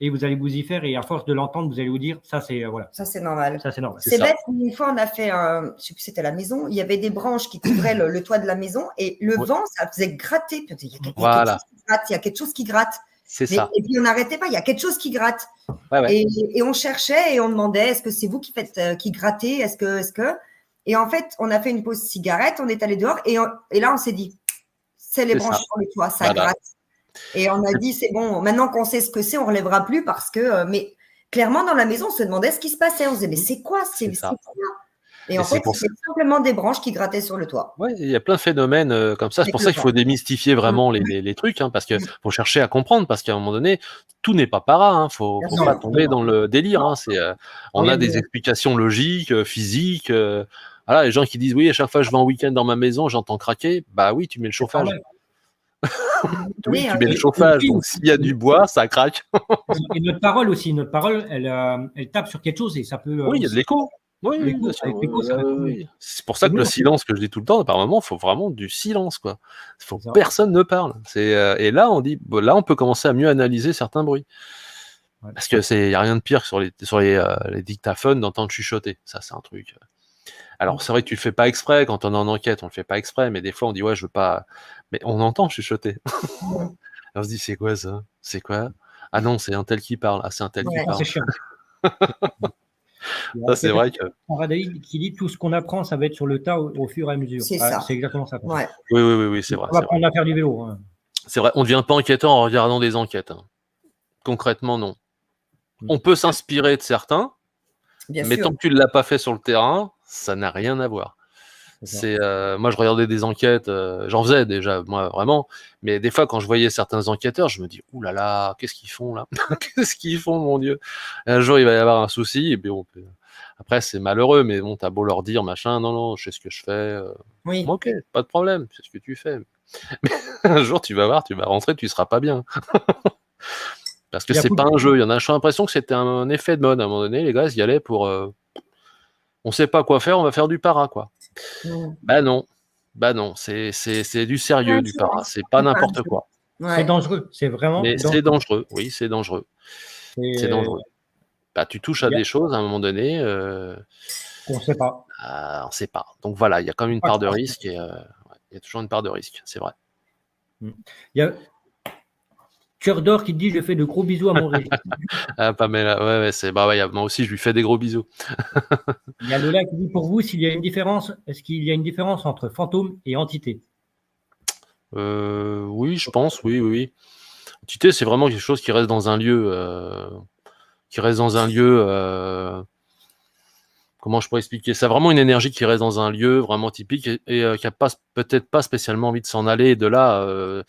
Et vous allez vous y faire, et à force de l'entendre, vous allez vous dire, ça c'est voilà.
Ça c'est normal.
Ça c'est normal.
C'est bête. Une fois, on a fait, je sais plus, c'était à la maison. Il y avait des branches qui couvraient le toit de la maison, et le vent, ça faisait gratter. Il y a quelque chose qui gratte.
C'est ça.
Et puis on n'arrêtait pas. Il y a quelque chose qui gratte.
Ouais.
Et on cherchait et on demandait, est-ce que c'est vous qui grattez, est-ce que. Et en fait, on a fait une pause cigarette. On est allé dehors, et là, on s'est dit, c'est les branches sur le toit, ça gratte. Et on a dit, c'est bon, maintenant qu'on sait ce que c'est, on ne relèvera plus parce que. Mais clairement, dans la maison, on se demandait ce qui se passait. On se disait, mais c'est quoi c'est ça. Et en fait, c'est simplement des branches qui grattaient sur le toit.
Oui, il y a plein de phénomènes comme ça. C'est pour ça qu'il faut démystifier vraiment les trucs, hein, parce qu'il faut chercher à comprendre, parce qu'à un moment donné, tout n'est pas para. Il ne faut pas tomber dans le délire. Hein. On a des explications logiques, physiques. Voilà, les gens qui disent, oui, à chaque fois que je vais en week-end dans ma maison, j'entends craquer. Bah oui, tu mets le chauffage. Oui, tu mets le chauffage, donc s'il y a du bois, ça craque.
Et notre parole aussi, elle tape sur quelque chose et ça peut.
Oui, il y a de l'écho. Oui, bien sûr. C'est pour ça que le silence que je dis tout le temps, par moment, il faut vraiment du silence, quoi. Il faut que personne ne parle. Et là, on dit, là, on peut commencer à mieux analyser certains bruits. Ouais. Parce que il n'y a rien de pire que sur les dictaphones d'entendre chuchoter. Ça, c'est un truc. Alors, c'est vrai que tu le fais pas exprès, quand on est en enquête, on le fait pas exprès, mais des fois, on dit, ouais, je veux pas. Mais on entend chuchoter. On se dit, c'est quoi ça? C'est quoi? Ah non, c'est un tel qui parle. Ah, c'est un tel qui parle.
C'est chiant.
Ça, c'est vrai que.
Radhaï qui dit tout ce qu'on apprend, ça va être sur le tas au fur et à mesure.
C'est ça.
C'est exactement ça.
Ouais.
Oui, c'est vrai.
On va apprendre à faire du vélo. Hein.
C'est vrai, on ne devient pas enquêteur en regardant des enquêtes. Hein. Concrètement, non. On peut s'inspirer de certains, mais tant que tu ne l'as pas fait sur le terrain, ça n'a rien à voir. Moi, je regardais des enquêtes, j'en faisais déjà, moi, vraiment, mais des fois, quand je voyais certains enquêteurs, je me dis, ouh là là, qu'est-ce qu'ils font là? Qu'est-ce qu'ils font, mon Dieu? Et un jour, il va y avoir un souci, et puis après, c'est malheureux, mais bon, t'as beau leur dire, machin, non, je sais ce que je fais.
Oui.
Ok, pas de problème, c'est ce que tu fais. Mais un jour, tu vas voir, tu vas rentrer, tu seras pas bien. Parce que c'est pas un jeu. J'ai l'impression que c'était un effet de mode. À un moment donné, les gars, ils y allaient pour. On sait pas quoi faire, on va faire du para, quoi. Bah non, c'est du sérieux, du para. C'est pas n'importe quoi.
C'est dangereux, c'est vraiment.
Mais c'est dangereux, oui, c'est dangereux. C'est dangereux. Bah, tu touches à des choses à un moment donné.
On sait pas.
On sait pas. Donc voilà, il y a quand même une part de risque. Il y a toujours une part de risque, c'est vrai.
Il y a Cœur d'or qui te dit je fais de gros bisous à mon régime.
Ah, Pamela, moi aussi je lui fais des gros bisous.
Il y a Lola qui dit pour vous s'il y a une différence, est-ce qu'il y a une différence entre fantôme et entité?
Oui, je pense, oui. Entité, c'est vraiment quelque chose qui reste dans un lieu, comment je pourrais expliquer ça? Vraiment une énergie qui reste dans un lieu vraiment typique et qui a peut-être pas spécialement envie de s'en aller. Et de là,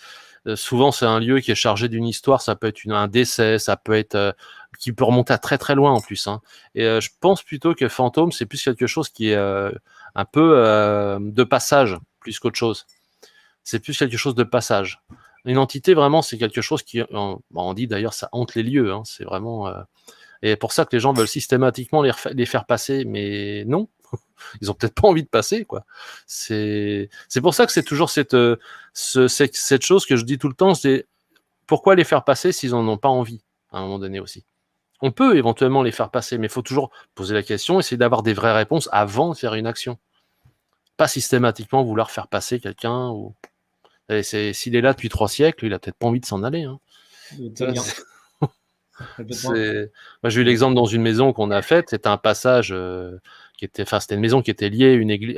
souvent c'est un lieu qui est chargé d'une histoire. Ça peut être un décès, ça peut être qui peut remonter à très très loin en plus. Hein. Et je pense plutôt que fantôme, c'est plus quelque chose qui est un peu de passage plus qu'autre chose. C'est plus quelque chose de passage. Une entité vraiment, c'est quelque chose qui, on dit d'ailleurs, ça hante les lieux. Hein. C'est vraiment et pour ça que les gens veulent systématiquement les faire passer, mais non, ils ont peut-être pas envie de passer, quoi. C'est pour ça que c'est toujours cette chose que je dis tout le temps, c'est pourquoi les faire passer s'ils en ont pas envie, à un moment donné aussi. On peut éventuellement les faire passer, mais il faut toujours poser la question, essayer d'avoir des vraies réponses avant de faire une action. Pas systématiquement vouloir faire passer quelqu'un. S'il est là depuis 3 siècles, il a peut-être pas envie de s'en aller. Hein. Moi, j'ai eu l'exemple dans une maison qu'on a faite. C'était un passage c'était une maison qui était liée à une église,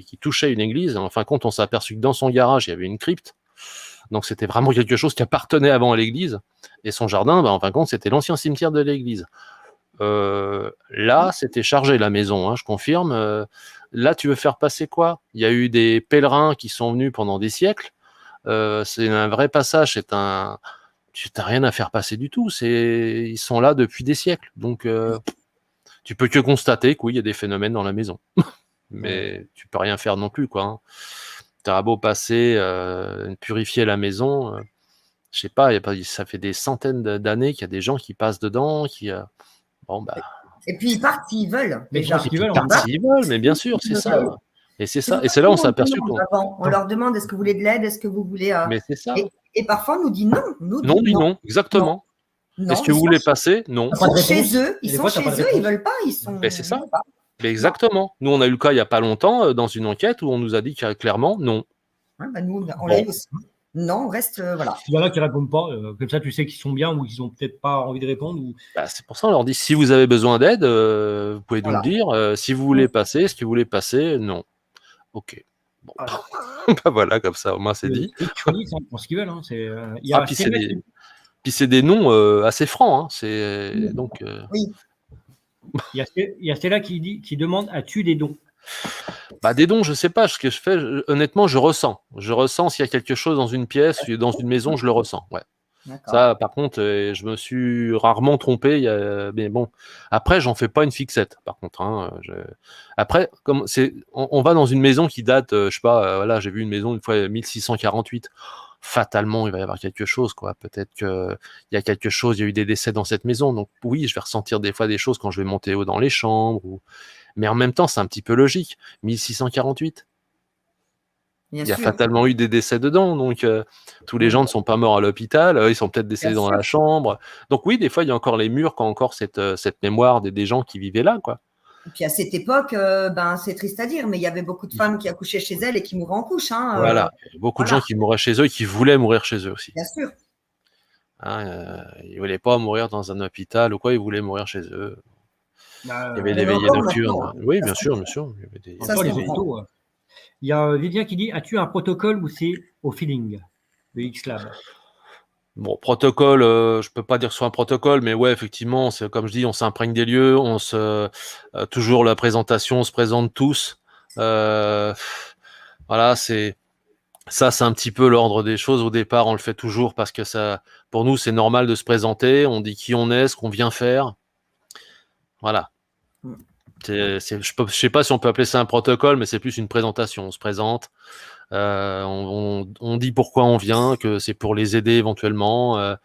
qui touchait une église. En fin de compte, on s'est aperçu que dans son garage, il y avait une crypte. Donc, c'était vraiment quelque chose qui appartenait avant à l'église. Et son jardin, en fin de compte, c'était l'ancien cimetière de l'église. Là, c'était chargé la maison, hein, je confirme. Là, tu veux faire passer quoi? Il y a eu des pèlerins qui sont venus pendant des siècles. C'est un vrai passage. Tu n'as rien à faire passer du tout. Ils sont là depuis des siècles. Donc, tu peux que constater qu'il y a des phénomènes dans la maison. Mais tu peux rien faire non plus, quoi. Hein. Tu as beau passer, purifier la maison. Je sais pas, ça fait des centaines d'années qu'il y a des gens qui passent dedans,
Et puis ils partent s'ils veulent.
Mais
déjà.
Ils partent s'ils veulent, mais bien sûr, c'est ça. Et c'est ça. Et c'est là où on s'est aperçu
On leur demande est-ce que vous voulez de l'aide, est-ce que vous voulez.
Mais c'est ça.
Et parfois on nous dit non.
Non, exactement.
Non,
est-ce que vous voulez passer? Non.
Ils sont chez eux, ils veulent pas, ils sont.
Mais c'est ça. Mais exactement. Nous, on a eu le cas il n'y a pas longtemps dans une enquête où on nous a dit clairement non.
Ouais, nous, on l'a eu aussi. Non, on reste. Voilà.
Il y en a qui ne répondent pas. Comme ça, tu sais qu'ils sont bien ou qu'ils n'ont peut-être pas envie de répondre.
C'est pour ça qu'on leur dit si vous avez besoin d'aide, vous pouvez nous le dire. Si vous voulez passer, est-ce que vous voulez passer? Non. Ok. Bon. Voilà, comme ça, au moins c'est dit.
Ils choisissent ce qu'ils veulent. Hein.
Puis c'est des noms assez francs. Hein. Donc.
Oui.
Il y a Stella qui demande as-tu des dons?
Des dons, je sais pas. Ce que je fais, honnêtement, je ressens. Je ressens s'il y a quelque chose dans une pièce, dans une maison, je le ressens. Ouais. Ça, par contre, je me suis rarement trompé. Mais bon, après, j'en fais pas une fixette. Par contre, hein, après, on va dans une maison qui date, je sais pas. Voilà, j'ai vu une maison une fois 1648. fatalement, il va y avoir quelque chose, quoi. Peut-être qu'il y a quelque chose, il y a eu des décès dans cette maison. Donc oui, je vais ressentir des fois des choses quand je vais monter haut dans les chambres. Mais en même temps, c'est un petit peu logique. 1648.
Bien
Il y a
sûr.
fatalement eu des décès dedans, donc tous les gens ne sont pas morts à l'hôpital, ils sont peut-être décédés dans la chambre. Donc oui, des fois, il y a encore les murs qui ont encore cette mémoire des gens qui vivaient là, quoi.
Et puis à cette époque, c'est triste à dire, mais il y avait beaucoup de femmes qui accouchaient chez elles et qui mouraient en couche.
Voilà, beaucoup de gens qui mouraient chez eux et qui voulaient mourir chez eux aussi.
Bien sûr.
Ils ne voulaient pas mourir dans un hôpital ou quoi, ils voulaient mourir chez eux. Il y avait des veillées nocturnes. Oui, bien sûr, bien sûr. Il y avait des...
Ça, les hôpitaux. Il y a Vivien qui dit, as-tu un protocole ou c'est au feeling de X-Lab?
Bon, protocole, je peux pas dire sur un protocole, mais ouais, effectivement, c'est comme je dis, on s'imprègne des lieux, toujours la présentation, on se présente tous. Voilà, c'est un petit peu l'ordre des choses. Au départ, on le fait toujours parce que pour nous, c'est normal de se présenter. On dit qui on est, ce qu'on vient faire. Voilà. Je sais pas si on peut appeler ça un protocole, mais c'est plus une présentation. On se présente. On dit pourquoi on vient, que c'est pour les aider éventuellement.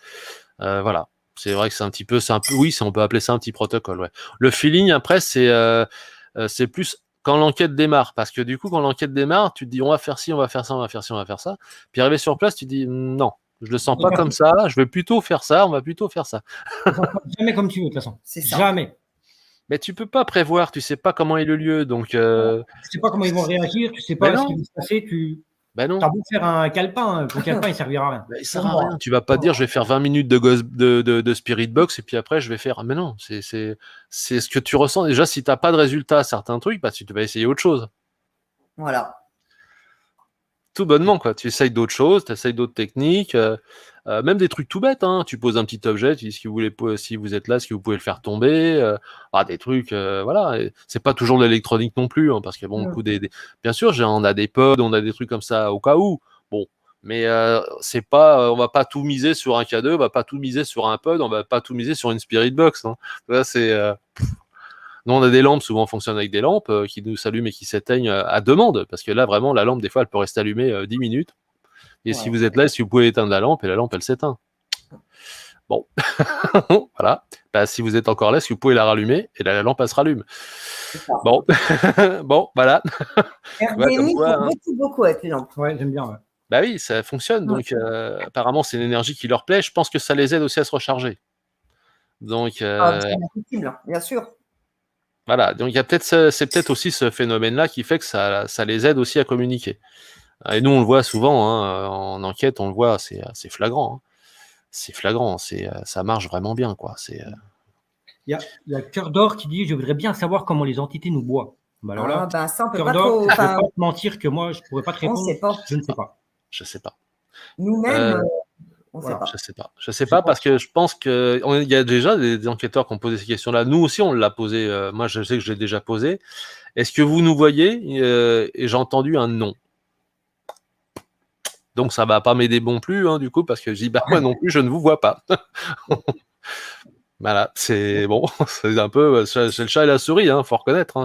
Voilà. C'est vrai que c'est un peu, oui, on peut appeler ça un petit protocole. Ouais. Le feeling, après, c'est plus quand l'enquête démarre. Parce que du coup, quand l'enquête démarre, tu te dis on va faire ci, on va faire ça, on va faire ci, on va faire ça. Puis arrivé sur place, tu te dis non, je le sens pas comme ça, je vais plutôt faire ça, on va plutôt faire ça.
Jamais comme tu veux, de toute façon.
C'est ça.
Jamais.
Mais tu peux pas prévoir, tu sais pas comment est le lieu, donc.
Tu sais pas comment ils vont réagir, tu sais pas ce qui va se passer,
Ben non.
T'as beau faire un calepin, ton calepin il servira à rien.
Ben, il sert à rien. Tu vas pas dire je vais faire 20 minutes de Spirit Box et puis après je vais faire. Mais non, c'est ce que tu ressens. Déjà, si t'as pas de résultat à certains trucs, bah tu vas essayer autre chose.
Voilà.
Tout bonnement, quoi. Tu essayes d'autres choses, tu essayes d'autres techniques, même des trucs tout bêtes. Hein. Tu poses un petit objet, tu dis si vous êtes là, si vous pouvez le faire tomber. Des trucs, voilà. Et c'est pas toujours de l'électronique non plus, hein, parce que bon, bien sûr, on a des pods, on a des trucs comme ça au cas où. Bon, mais c'est pas, on va pas tout miser sur un K2, on va pas tout miser sur un pod, on va pas tout miser sur une Spirit Box. Hein. Là, c'est nous, on a des lampes, souvent on fonctionne avec des lampes qui nous s'allument et qui s'éteignent à demande, parce que là, vraiment, la lampe, des fois, elle peut rester allumée 10 minutes. Et si vous êtes là, si vous pouvez éteindre la lampe, et la lampe, elle s'éteint. Bon, voilà. Bah, si vous êtes encore là, si vous pouvez la rallumer, et là, la lampe, elle se rallume. Bon, bon, voilà.
RDMI, beaucoup avec les lampes.
Ouais, j'aime bien. Ouais.
Bah oui, ça fonctionne. Donc, apparemment, c'est une énergie qui leur plaît. Je pense que ça les aide aussi à se recharger. Donc,
c'est impossible, bien sûr.
Voilà, donc c'est peut-être aussi ce phénomène-là qui fait que ça les aide aussi à communiquer. Et nous, on le voit souvent, hein, en enquête, on le voit, c'est flagrant. Hein. C'est flagrant, ça marche vraiment bien, quoi.
Il y a Cœur d'Or qui dit « Je voudrais bien savoir comment les entités nous voient ». Bah alors là,
ça, on peut
Cœur
pas
d'Or,
trop...
je ne peux pas te mentir que moi, je ne pourrais pas te répondre.
On sait pas.
Je ne sais pas.
Je sais pas.
Nous-mêmes, on
voilà,
sait pas.
Je sais pas parce que je pense qu'il y a déjà des enquêteurs qui ont posé ces questions-là. Nous aussi, on l'a posé. Moi, je sais que je l'ai déjà posé. Est-ce que vous nous voyez? Et j'ai entendu un non. Donc, ça va pas m'aider non plus, hein, du coup, parce que je dis, bah, moi non plus, je ne vous vois pas. Voilà, c'est bon, c'est un peu, c'est le chat et la souris, hein, faut reconnaître, hein,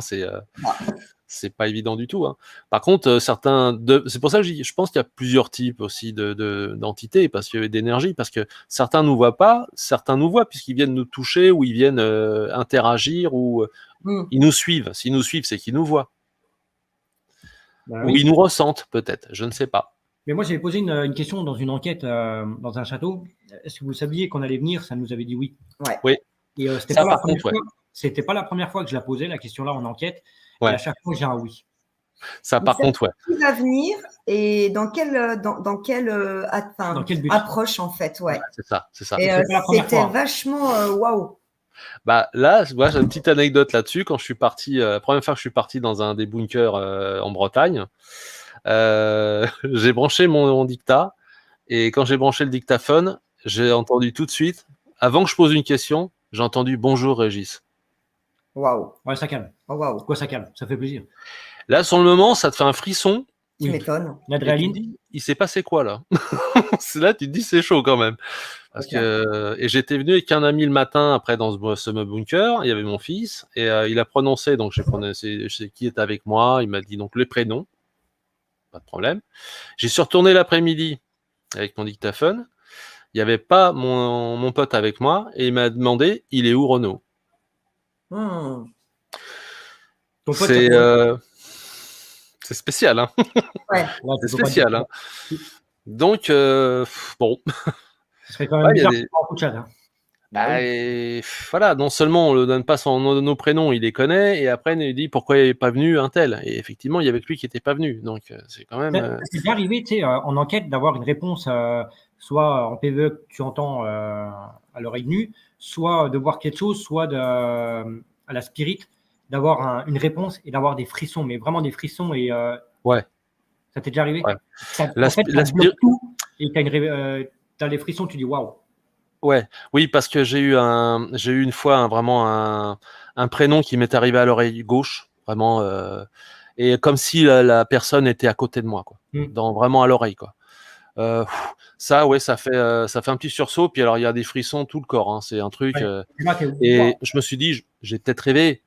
c'est pas évident du tout. Hein. Par contre, c'est pour ça que je pense qu'il y a plusieurs types aussi d'entités, parce que d'énergie, parce que certains nous voient pas, certains nous voient puisqu'ils viennent nous toucher ou ils viennent interagir ou ils nous suivent. S'ils nous suivent, c'est qu'ils nous voient. Ou ils nous ressentent peut-être, je ne sais pas.
Mais moi, j'avais posé une question dans une enquête dans un château. Est-ce que vous saviez qu'on allait venir? Ça nous avait dit oui.
Ouais.
Oui.
Et c'était pas la première fois que je la posais, la question-là, en enquête. Ouais. Et à chaque fois, j'ai un oui.
Ça, par contre, ouais.
Qui va venir et dans quelle but approche, en fait, ouais.
C'est ça, c'est ça.
Et c'était vachement waouh.
Bah là, j'ai une petite anecdote là-dessus. Quand je suis parti, la première fois que je suis parti dans un des bunkers en Bretagne, j'ai branché mon dictat et quand j'ai branché le dictaphone, j'ai entendu tout de suite, avant que je pose une question, j'ai entendu bonjour Régis.
Waouh.
Ouais, ça calme.
Oh, waouh.
Quoi, ça calme, ça fait plaisir.
Là, sur le moment, ça te fait un frisson.
Tu m'étonnes.
L'adrénaline.
Il s'est passé quoi là? Là, tu te dis c'est chaud quand même. Parce que et j'étais venu avec un ami le matin après dans ce bunker, il y avait mon fils et il a prononcé, donc j'ai prononcé, je sais qui est avec moi, il m'a dit donc les prénoms, pas de problème. J'y suis retourné l'après-midi avec mon dictaphone. Il n'y avait pas mon pote avec moi et il m'a demandé il est où Renaud.
Hmm.
Ton pote,
C'est spécial, hein.
Ouais.
C'est spécial, hein. Donc, bon.
Ce serait quand même bizarre
des...
en coup de chat, hein.
Bah, et, voilà, non seulement on ne donne pas nos prénoms, il les connaît, et après il nous dit pourquoi il n'est pas venu un tel. Et effectivement, il y avait que lui qui n'était pas venu. Donc, c'est quand même.
C'est bien arrivé, tu sais, en enquête, d'avoir une réponse, soit en PVE que tu entends à l'oreille nue, soit de voir quelque chose, soit à la spirit, d'avoir une réponse et d'avoir des frissons, mais vraiment des frissons. Et
ouais.
Ça t'est déjà arrivé?
Ouais.
En fait, ça bloque tout et t'as les frissons, tu dis waouh.
Ouais, oui, parce que j'ai eu une fois vraiment un prénom qui m'est arrivé à l'oreille gauche, vraiment, et comme si la personne était à côté de moi, quoi, vraiment à l'oreille, quoi. Ça, ouais, ça fait un petit sursaut. Puis alors, il y a des frissons tout le corps, hein, c'est un truc. Et je me suis dit, j'ai peut-être rêvé.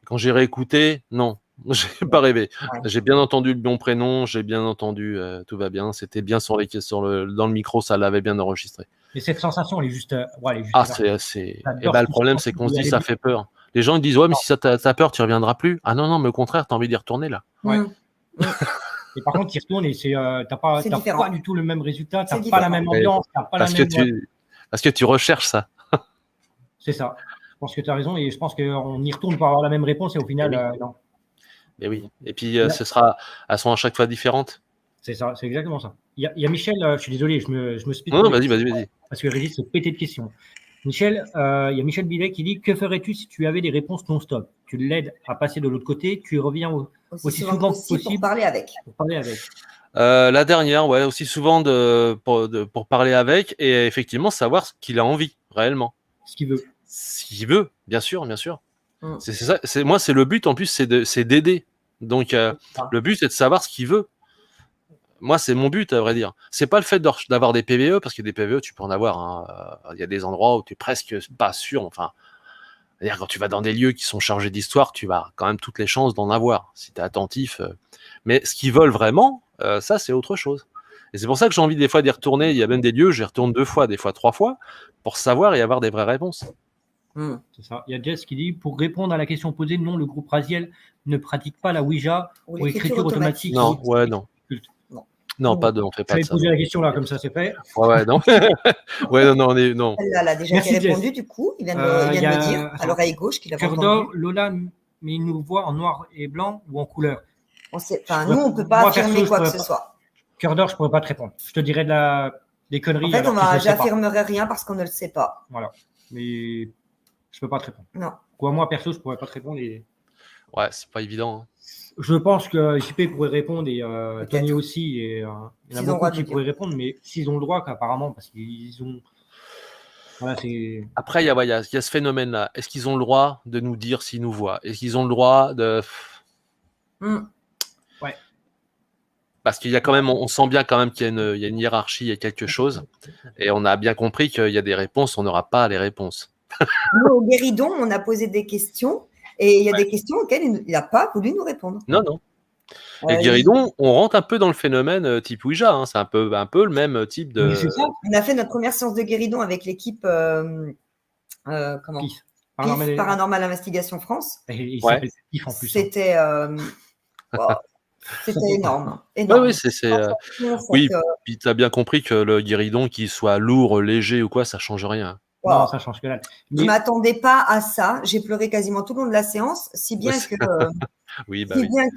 Quand j'ai réécouté, non, j'ai pas rêvé. J'ai bien entendu le bon prénom, j'ai bien entendu, tout va bien. C'était bien dans le micro, ça l'avait bien enregistré.
Mais cette sensation, elle est juste.
Et bah, le problème, c'est qu'on se dit, ça fait peur. Les gens ils disent, ouais, mais si ça t'a peur, tu reviendras plus. Ah non, mais au contraire, t'as envie d'y retourner là.
Ouais. Et par contre, tu y retournes et t'as pas du tout le même résultat, t'as pas la même ambiance, t'as pas la même.
Parce que tu recherches ça.
C'est ça. Je pense que tu as raison et je pense qu'on y retourne pour avoir la même réponse et au final, non.
Mais oui. Et puis, elles seront à chaque fois différentes.
C'est ça, c'est exactement ça. Il y a Michel, je suis désolé, je me speed.
Non, vas-y.
Parce que Régis se pété de questions. Michel, il y a Michel Bilet qui dit: que ferais-tu si tu avais des réponses non-stop? Tu l'aides à passer de l'autre côté, tu reviens aussi souvent possible
pour parler avec.
La dernière, ouais, aussi souvent pour parler avec et effectivement savoir ce qu'il a envie réellement.
Ce qu'il veut.
Ce qu'il veut, bien sûr. C'est ça. Moi, c'est le but en plus, c'est d'aider. Donc, le but, c'est de savoir ce qu'il veut. Moi, c'est mon but, à vrai dire. C'est pas le fait d'avoir des PVE, parce que des PVE, tu peux en avoir. Hein. Il y a des endroits où tu es presque pas sûr. Enfin, c'est-à-dire quand tu vas dans des lieux qui sont chargés d'histoire, tu vas quand même toutes les chances d'en avoir, si tu es attentif. Mais ce qu'ils veulent vraiment, ça, c'est autre chose. Et c'est pour ça que j'ai envie des fois d'y retourner. Il y a même des lieux, j'y retourne 2 fois, des fois 3 fois, pour savoir et avoir des vraies réponses.
C'est ça. Il y a Jess qui dit: pour répondre à la question posée, non, le groupe Raziel ne pratique pas la Ouija ou l'écriture automatique.
Non, ouais, non. Non, on fait pas de ça.
Je vais poser la question là, comme ça c'est fait.
Ouais, non. Ouais, non.
Elle a déjà répondu, du coup. Il vient de me dire à l'oreille gauche qu'il a
entendu. Cœur d'or, Lola, mais il nous voit en noir et blanc ou en couleur.
Nous, on ne peut pas affirmer quoi que ce soit.
Cœur d'or, je ne pourrais pas te répondre. Je te dirais des conneries.
En fait, j'affirmerai rien parce qu'on ne le sait pas.
Voilà. Mais je ne peux pas te répondre.
Non.
Quoi, moi, perso, je ne pourrais pas te répondre.
Ouais, c'est pas évident. Hein.
Je pense que JP pourrait répondre et Tony aussi. Et il y en a beaucoup qui pourraient répondre, mais s'ils ont le droit, apparemment, parce qu'ils ont. Voilà, c'est.
Après, il y a ce phénomène-là. Est-ce qu'ils ont le droit de nous dire s'ils nous voient? Est-ce qu'ils ont le droit de.
Ouais.
Parce qu'il y a quand même, on sent bien quand même qu'il y a une hiérarchie, il y a quelque chose. Et on a bien compris qu'il y a des réponses, on n'aura pas les réponses.
Nous, au Guéridon, on a posé des questions. Et il y a des questions auxquelles il n'a pas voulu nous répondre.
Non. Et Guéridon, on rentre un peu dans le phénomène type Ouija. Hein. C'est un peu le même type de.
C'est ça. On a fait notre première séance de Guéridon avec l'équipe Paranormal Investigation France.
Et il s'appelle PIF en plus.
C'était énorme.
Oui, oui, puis tu as bien compris que le Guéridon, qu'il soit lourd, léger ou quoi, ça ne change rien.
Wow. Non, ça change que dalle.
Je ne m'attendais pas à ça. J'ai pleuré quasiment tout le long de la séance, si bien que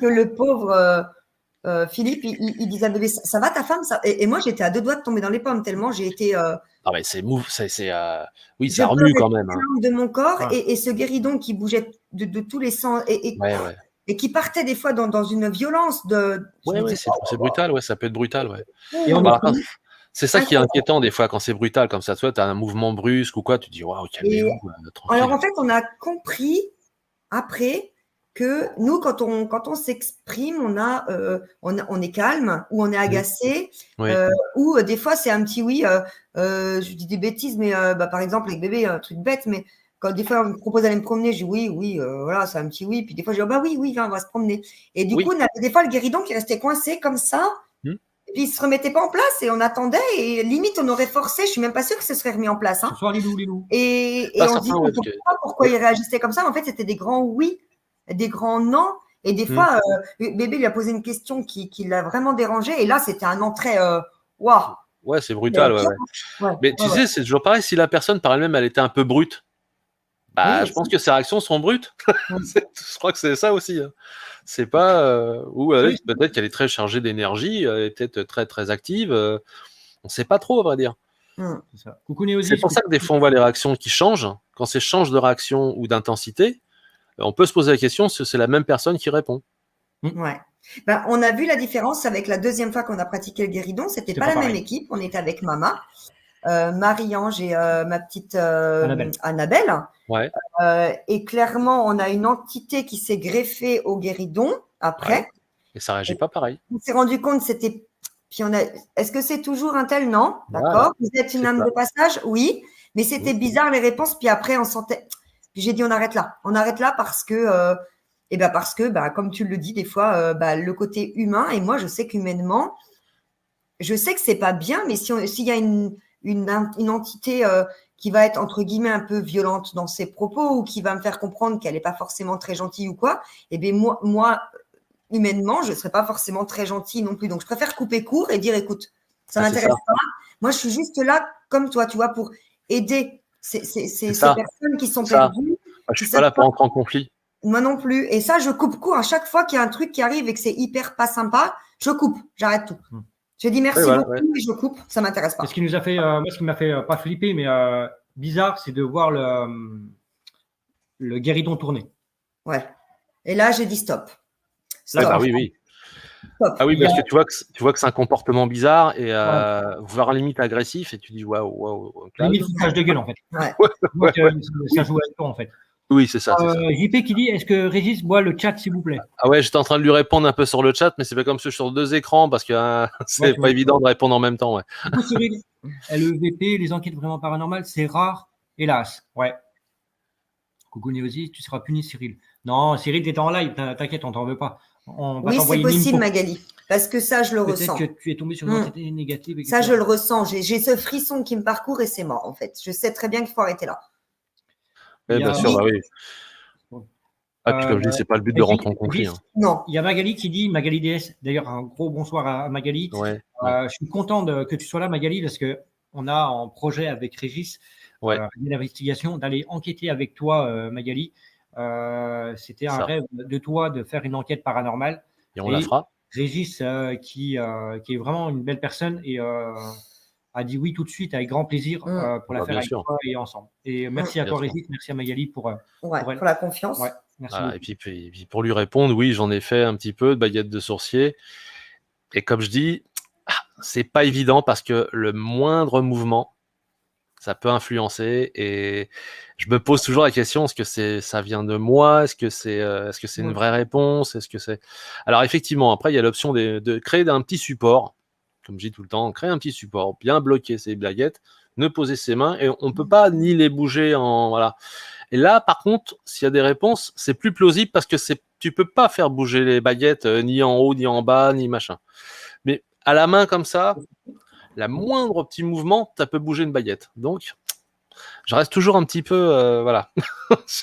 le pauvre Philippe, il disait à bébé, ça va ta femme ça? Et moi, j'étais à 2 doigts de tomber dans les pommes tellement j'ai été.
Ah mais c'est oui, ça remue quand même.
De mon corps et ce Guéridon qui bougeait de tous les sens et qui partait des fois dans une violence de.
Ouais, c'est brutal, ça peut être brutal, ouais.
Et
c'est ça qui est inquiétant des fois quand c'est brutal comme ça. Tu as un mouvement brusque ou quoi, tu te dis waouh, calmez-vous.
Alors en fait, on a compris après que nous, quand on s'exprime, on est calme ou on est agacé ou des fois c'est un petit oui. Je dis des bêtises, mais par exemple avec bébé, un truc bête, mais quand des fois on me propose d'aller me promener, je dis oui, voilà, c'est un petit oui. Puis des fois je dis oui, viens, on va se promener. Et du coup, on avait des fois le Guéridon qui restait coincé comme ça. puis il se remettait pas en place et on attendait et limite on aurait forcé. Je suis même pas sûre que ce serait remis en place.
Ce soir, Lilou.
Et on dit pourquoi il réagissait comme ça. Mais en fait, c'était des grands oui, des grands non. Et des fois, bébé lui a posé une question qui l'a vraiment dérangé. Et là, c'était un entrée. Waouh.
Ouais, c'est brutal. Mais tu sais, c'est toujours pareil. Si la personne par elle-même, elle était un peu brute, je pense que ses réactions sont brutes. Je crois que c'est ça aussi. Hein. C'est pas peut-être qu'elle est très chargée d'énergie, elle est peut-être très très active. On ne sait pas trop, à vrai dire.
C'est ça. Coucou Néosis.
C'est pour ça que des fois on voit les réactions qui changent. Quand c'est change de réaction ou d'intensité, on peut se poser la question si c'est la même personne qui répond.
Ouais. On a vu la différence avec la deuxième fois qu'on a pratiqué le guéridon. C'était pas la même équipe. On était avec Mama, Marie-Ange et ma petite Annabelle.
Ouais.
Et clairement, on a une entité qui s'est greffée au guéridon après.
Ouais. Et ça réagit pas pareil.
On s'est rendu compte que c'était. Puis est-ce que c'est toujours un tel? Non. D'accord. Vous êtes une âme de passage? Oui. Mais c'était bizarre les réponses. Puis après, on sentait. Puis j'ai dit on arrête là. On arrête là parce que comme tu le dis des fois, le côté humain. Et moi, je sais qu'humainement, je sais que c'est pas bien. Mais s'il y a une entité qui va être entre guillemets un peu violente dans ses propos ou qui va me faire comprendre qu'elle n'est pas forcément très gentille ou quoi, moi humainement, je ne serais pas forcément très gentille non plus. Donc, je préfère couper court et dire, écoute, ça ne m'intéresse pas. Moi, je suis juste là, comme toi, tu vois, pour aider ces personnes qui sont perdues.
Je ne suis pas là pour entrer en conflit.
Moi non plus. Et ça, je coupe court. À chaque fois qu'il y a un truc qui arrive et que c'est hyper pas sympa, je coupe. J'arrête tout. Je dis merci beaucoup et je coupe. Ça ne m'intéresse pas.
Ce qui nous a fait, moi, ce qui m'a fait pas flipper, mais bizarre, c'est de voir le guéridon tourner.
Ouais. Et là, j'ai dit stop.
Oui. Stop. Ah oui, parce que tu vois que c'est un comportement bizarre et voire limite agressif et tu dis waouh.
Limite foutage de gueule en fait. Ça joue avec toi en fait.
Oui, c'est ça.
JP qui dit est-ce que Régis voit le chat s'il vous plaît?
Ah ouais, j'étais en train de lui répondre un peu sur le chat, mais c'est pas comme si je suis sur 2 écrans parce que c'est pas évident de répondre en même temps.
Cyril, LEVP, les enquêtes vraiment paranormales, c'est rare, hélas. Ouais. Coucou Néosis, tu seras puni Cyril. Non, Cyril, t'es en live, t'inquiète, on t'en veut pas.
Oui, c'est possible, Magali, parce que ça, je le ressens.
Peut-être que tu es tombé sur une entité négative.
Ça, je le ressens. J'ai ce frisson qui me parcourt et c'est mort, en fait. Je sais très bien qu'il faut arrêter là.
Oui, bien sûr, oui. Puis comme je dis, c'est pas le but de rentrer en conflit.
Non.
Il y a Magali qui dit, Magali DS, d'ailleurs, un gros bonsoir à Magali. Je suis content que tu sois là, Magali, parce qu'on a en projet avec Régis, l'investigation, d'aller enquêter avec toi, Magali. C'était un rêve de toi de faire une enquête paranormale.
Et on la fera.
Régis, qui est vraiment une belle personne et a dit oui tout de suite avec grand plaisir pour la faire avec toi et ensemble. Et merci à toi, Régis, merci à Magali pour
la confiance.
Merci
et puis pour lui répondre, oui, j'en ai fait un petit peu de baguette de sourcier. Et comme je dis, c'est pas évident parce que le moindre mouvement, ça peut influencer et je me pose toujours la question, est-ce que ça vient de moi? Est-ce que c'est une vraie réponse? Est-ce que c'est... Alors effectivement, après, il y a l'option de créer un petit support, comme je dis tout le temps, créer un petit support, bien bloquer ses baguettes, ne poser ses mains et on ne peut pas ni les bouger voilà. Et là, par contre, s'il y a des réponses, c'est plus plausible parce que tu peux pas faire bouger les baguettes ni en haut, ni en bas, ni machin. Mais à la main comme ça, la moindre petit mouvement, ça peut bouger une baguette. Donc, je reste toujours un petit peu, voilà.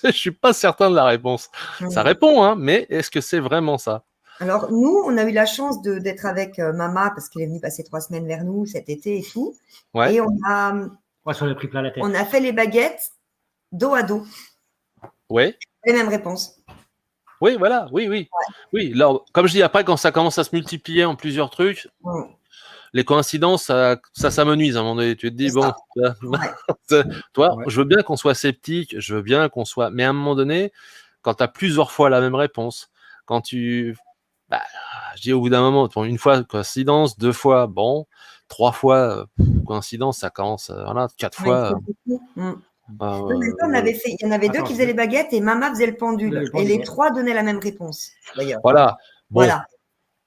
Je suis pas certain de la réponse. Ça répond, mais est-ce que c'est vraiment ça?
Alors, nous, on a eu la chance d'être avec Mama parce qu'elle est venue passer 3 semaines vers nous cet été et tout.
Ouais.
Et on a
pris plein la tête.
On a fait les baguettes dos à dos.
Ouais.
Les mêmes réponses.
Oui, voilà, oui. Oui, là, comme je dis, après, quand ça commence à se multiplier en plusieurs trucs, les coïncidences, ça s'amenuise à un moment donné. Tu te dis, bon, toi, je veux bien qu'on soit sceptique, je veux bien qu'on soit... Mais à un moment donné, quand tu as plusieurs fois la même réponse, quand tu... je dis au bout d'un moment, une fois, coïncidence, 2 fois, bon, 3 fois, coïncidence, ça commence, 4 fois...
il y en avait 2 qui faisaient les baguettes et Mama faisait le pendule. Et les 3 donnaient la même réponse, d'ailleurs.
Voilà. Bon.
Voilà.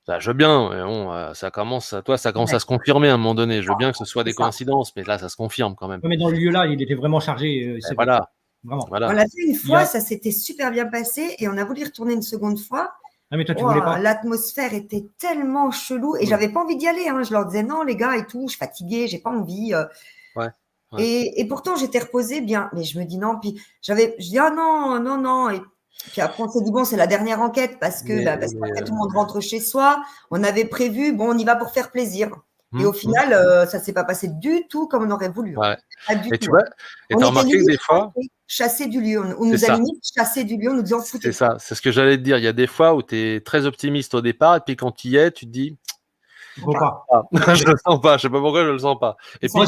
Je veux bien, mais bon, ça commence à se confirmer à un moment donné. Je veux bien que ce soit des coïncidences, mais là, ça se confirme quand même.
Mais dans le lieu-là, il était vraiment chargé.
Voilà.
Vraiment.
On l'a fait une fois, ça s'était super bien passé et on a voulu y retourner une seconde fois.
Ah, mais toi, tu voulais pas.
L'atmosphère était tellement chelou et j'avais pas envie d'y aller. Je leur disais non, les gars et tout, je suis fatiguée, j'ai pas envie.
Ouais.
Et pourtant, j'étais reposée bien. Mais je me dis non. Puis je dis ah non, non, non. Et puis après, on s'est dit bon, c'est la dernière enquête parce qu'après, tout le monde rentre chez soi. On avait prévu, bon, on y va pour faire plaisir. Et au final, ça s'est pas passé du tout comme on aurait voulu.
Ouais.
Pas du
Et
tout.
tu vois, et t'as remarqué que des fois,
chassé du lieu. On nous a limite chassé du lieu en nous disant foutez.
C'est ça, c'est ce que j'allais te dire. Il y a des fois où tu es très optimiste au départ, et puis quand tu y es, tu te dis
Faut pas.
ah, je le sens pas, je sais pas pourquoi je le sens pas. Et puis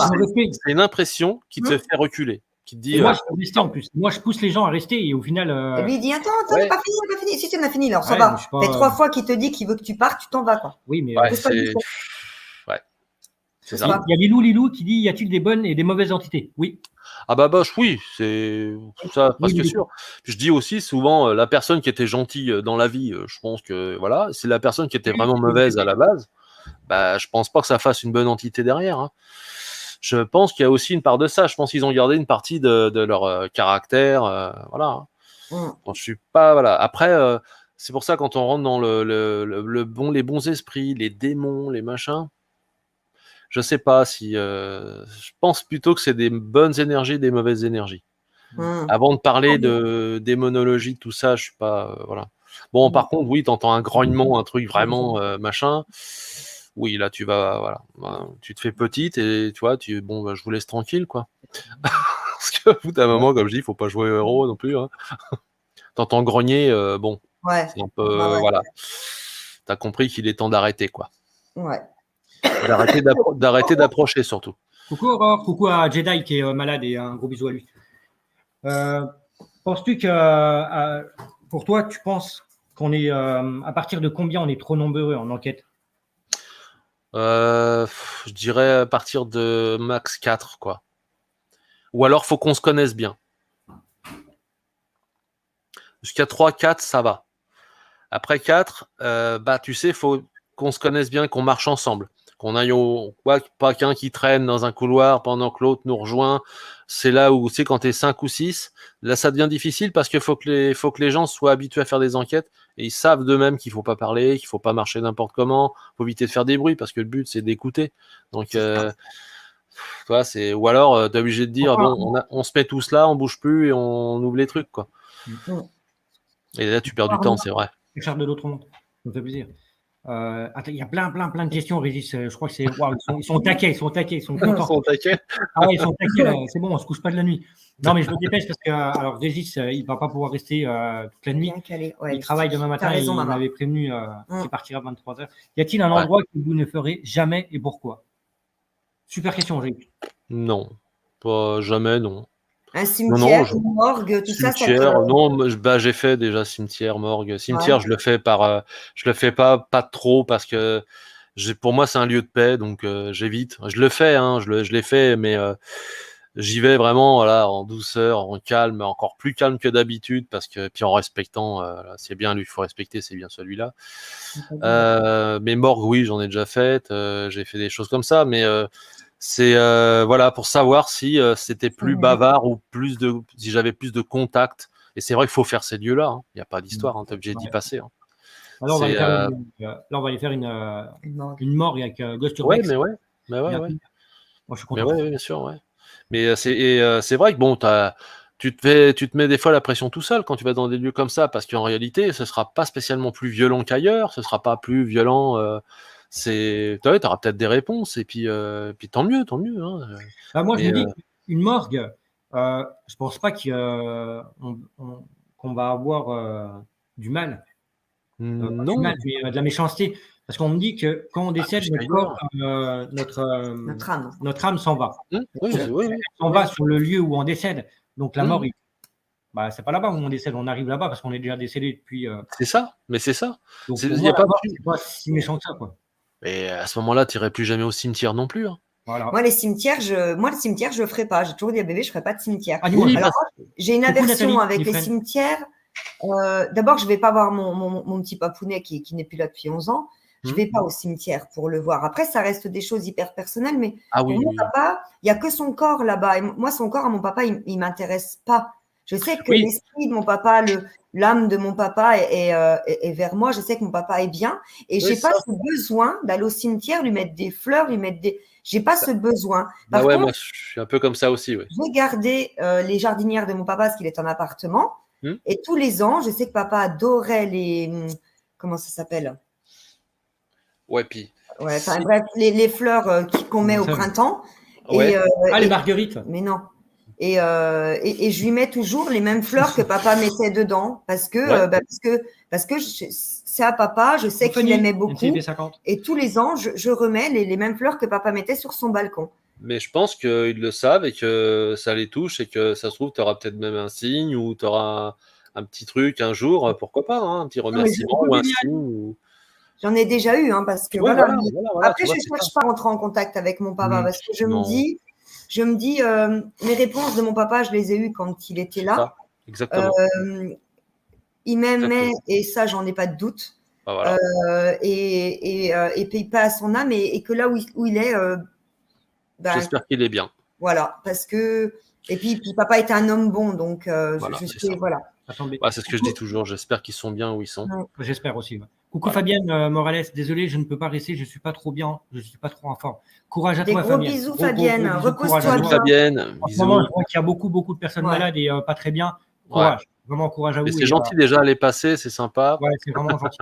c'est une impression qui te fait reculer, qui te dit
moi je peux rester en plus. Moi je pousse les gens à rester et au final
Et lui il dit attends, on n'a pas fini. Si tu en as fini là, on s'en va. Ça fait 3 fois qu'il te dit qu'il veut que tu partes, tu t'en vas quoi.
Oui, mais
c'est ça.
Il y a Lilou qui dit y a-t-il des bonnes et des mauvaises entités? Oui.
Ah bah oui, c'est ça, parce que sûr. Puis je dis aussi souvent, la personne qui était gentille dans la vie, je pense que voilà, c'est la personne qui était vraiment mauvaise à la base. Bah, je pense pas que ça fasse une bonne entité derrière. Hein. Je pense qu'il y a aussi une part de ça. Je pense qu'ils ont gardé une partie de leur caractère, voilà. Bon, je suis pas voilà. Après, c'est pour ça quand on rentre dans les bons esprits, les démons, les machins. Je sais pas si. Je pense plutôt que c'est des bonnes énergies, des mauvaises énergies. Avant de parler de démonologie, tout ça, je suis pas. Voilà. Bon, par contre, oui, t'entends un grognement, un truc vraiment machin. Oui, là, tu vas. Voilà. Tu te fais petite et tu vois, bon, je vous laisse tranquille, quoi. Parce que, au bout d'un moment, comme je dis, il faut pas jouer au héros non plus. Hein. T'entends grogner, bon.
Ouais.
C'est un peu. Voilà. T'as compris qu'il est temps d'arrêter, quoi.
Ouais.
D'arrêter d'approcher surtout.
Coucou Aurore, coucou à Jedi qui est malade et un gros bisou à lui. Penses-tu que pour toi, tu penses qu'on est à partir de combien on est trop nombreux en enquête?
Je dirais à partir de max 4 quoi. Ou alors faut qu'on se connaisse bien. Jusqu'à 3-4 ça va. Après 4 tu sais faut qu'on se connaisse bien, qu'on marche ensemble. Qu'on aille pas qu'un qui traîne dans un couloir pendant que l'autre nous rejoint. C'est là où, tu sais, quand t'es 5 ou 6, là, ça devient difficile parce qu'il faut que les gens soient habitués à faire des enquêtes et ils savent d'eux-mêmes qu'il faut pas parler, qu'il faut pas marcher n'importe comment, faut éviter de faire des bruits parce que le but, c'est d'écouter. Donc, ou alors, t'es obligé de dire, on se met tous là, on bouge plus et on ouvre les trucs, quoi. Et là, tu perds du temps, c'est vrai.
Richard de l'autre monde, ça me fait plaisir. Attends, il y a plein de questions, Régis. Je crois que c'est. Wow, ils sont taqués, ils sont contents.
Ils sont taqués.
Ah ouais, ils sont taqués, là. C'est bon, on se couche pas de la nuit. Non, mais je me dépêche parce que alors Régis, il va pas pouvoir rester toute la nuit. Il travaille demain matin et il m'avait prévenu qu'il partira à 23h. Y a-t-il un endroit que vous ne ferez jamais et pourquoi? Super question, Régis.
Non, pas jamais, non.
Un cimetière, une morgue, tout ça.
Non, j'ai fait déjà cimetière, morgue. Cimetière, je le fais je le fais pas trop parce que pour moi c'est un lieu de paix, donc j'évite. Je le fais, hein, je l'ai fait, mais j'y vais vraiment, voilà, en douceur, en calme, encore plus calme que d'habitude, parce que puis en respectant, c'est bien lui, il faut respecter, c'est bien celui-là. Mais morgue, oui, j'en ai déjà fait. J'ai fait des choses comme ça, mais c'est voilà pour savoir si c'était plus bavard ou si j'avais plus de contact. Et c'est vrai qu'il faut faire ces lieux-là. Hein. Il n'y a pas d'histoire. Hein. T'es obligé d'y passer. Hein.
Alors, là, on va aller faire une morgue avec Ghost Urbex.
Ouais. Moi,
je suis content.
Mais ouais, bien sûr, ouais. Mais c'est vrai que bon, tu te mets des fois la pression tout seul quand tu vas dans des lieux comme ça, parce qu'en réalité, ce sera pas spécialement plus violent qu'ailleurs. Ce sera pas plus violent. Tu auras peut-être des réponses et puis tant mieux. Hein.
Moi, je me dis une morgue, je pense pas qu'on va avoir du mal.
Non.
Du mal, mais de la méchanceté. Parce qu'on me dit que quand on décède, notre âme s'en va.
Oui.
On va sur le lieu où on décède. Donc la mort, c'est pas là-bas où on décède. On arrive là-bas parce qu'on est déjà décédé depuis.
C'est ça, mais c'est ça.
Donc, c'est pas si méchant que ça, quoi.
Et à ce moment-là, tu n'irais plus jamais au cimetière non plus. Hein.
Voilà. Moi, le cimetière, je le ferai pas. J'ai toujours dit à bébé, je ferai pas de cimetière.
Alors,
j'ai une aversion avec les cimetières. D'abord, je vais pas voir mon petit papounet qui n'est plus là depuis 11 ans. Je vais pas au cimetière pour le voir. Après, ça reste des choses hyper personnelles, mais pour mon papa, il y a que son corps là-bas. Et moi, son corps à mon papa, il m'intéresse pas. Je sais que
Oui.
l'esprit de mon papa, l'âme de mon papa est vers moi. Je sais que mon papa est bien. Et j'ai pas ce besoin d'aller au cimetière, lui mettre des fleurs, j'ai pas ce besoin.
Bah
Par
ouais,
contre,
moi, je suis un peu comme ça aussi, ouais.
j'ai gardé les jardinières de mon papa parce qu'il est en appartement. Et tous les ans, je sais que papa adorait comment ça s'appelle?
Ouais, puis.
Ouais, enfin bref, les fleurs qu'on met au printemps.
Ouais.
Les marguerites.
Mais non. Et je lui mets toujours les mêmes fleurs que papa mettait dedans parce que c'est à papa, je sais qu'il aimait beaucoup. Et tous les ans, je remets les mêmes fleurs que papa mettait sur son balcon.
Mais je pense qu'ils le savent et que ça les touche et que ça se trouve, tu auras peut-être même un signe ou tu auras un petit truc un jour, pourquoi pas, hein, un petit remerciement ou un signe.
J'en ai déjà eu, parce que voilà. Après, je ne cherche pas à rentrer en contact avec mon papa parce que je me dis, mes réponses de mon papa, je les ai eues quand il était là.
Exactement.
Il m'aimait et ça, j'en ai pas de doute.
Bah, voilà.
Et puis pas à son âme et que là où il est.
J'espère qu'il est bien.
Voilà, parce que. Et puis papa était un homme bon, donc voilà.
C'est ce que je dis toujours. J'espère qu'ils sont bien où ils sont.
J'espère aussi. Coucou Fabienne Morales, désolé, je ne peux pas rester, je suis pas trop bien, je suis pas trop en forme. Courage à toi, Fabienne.
Des gros bisous, Fabienne. Repose-toi bien.
Fabienne,
en ce moment, je vois qu'il y a beaucoup de personnes malades et pas très bien. Courage, vraiment courage à vous.
C'est gentil déjà à les passer, c'est sympa.
Ouais, c'est vraiment gentil.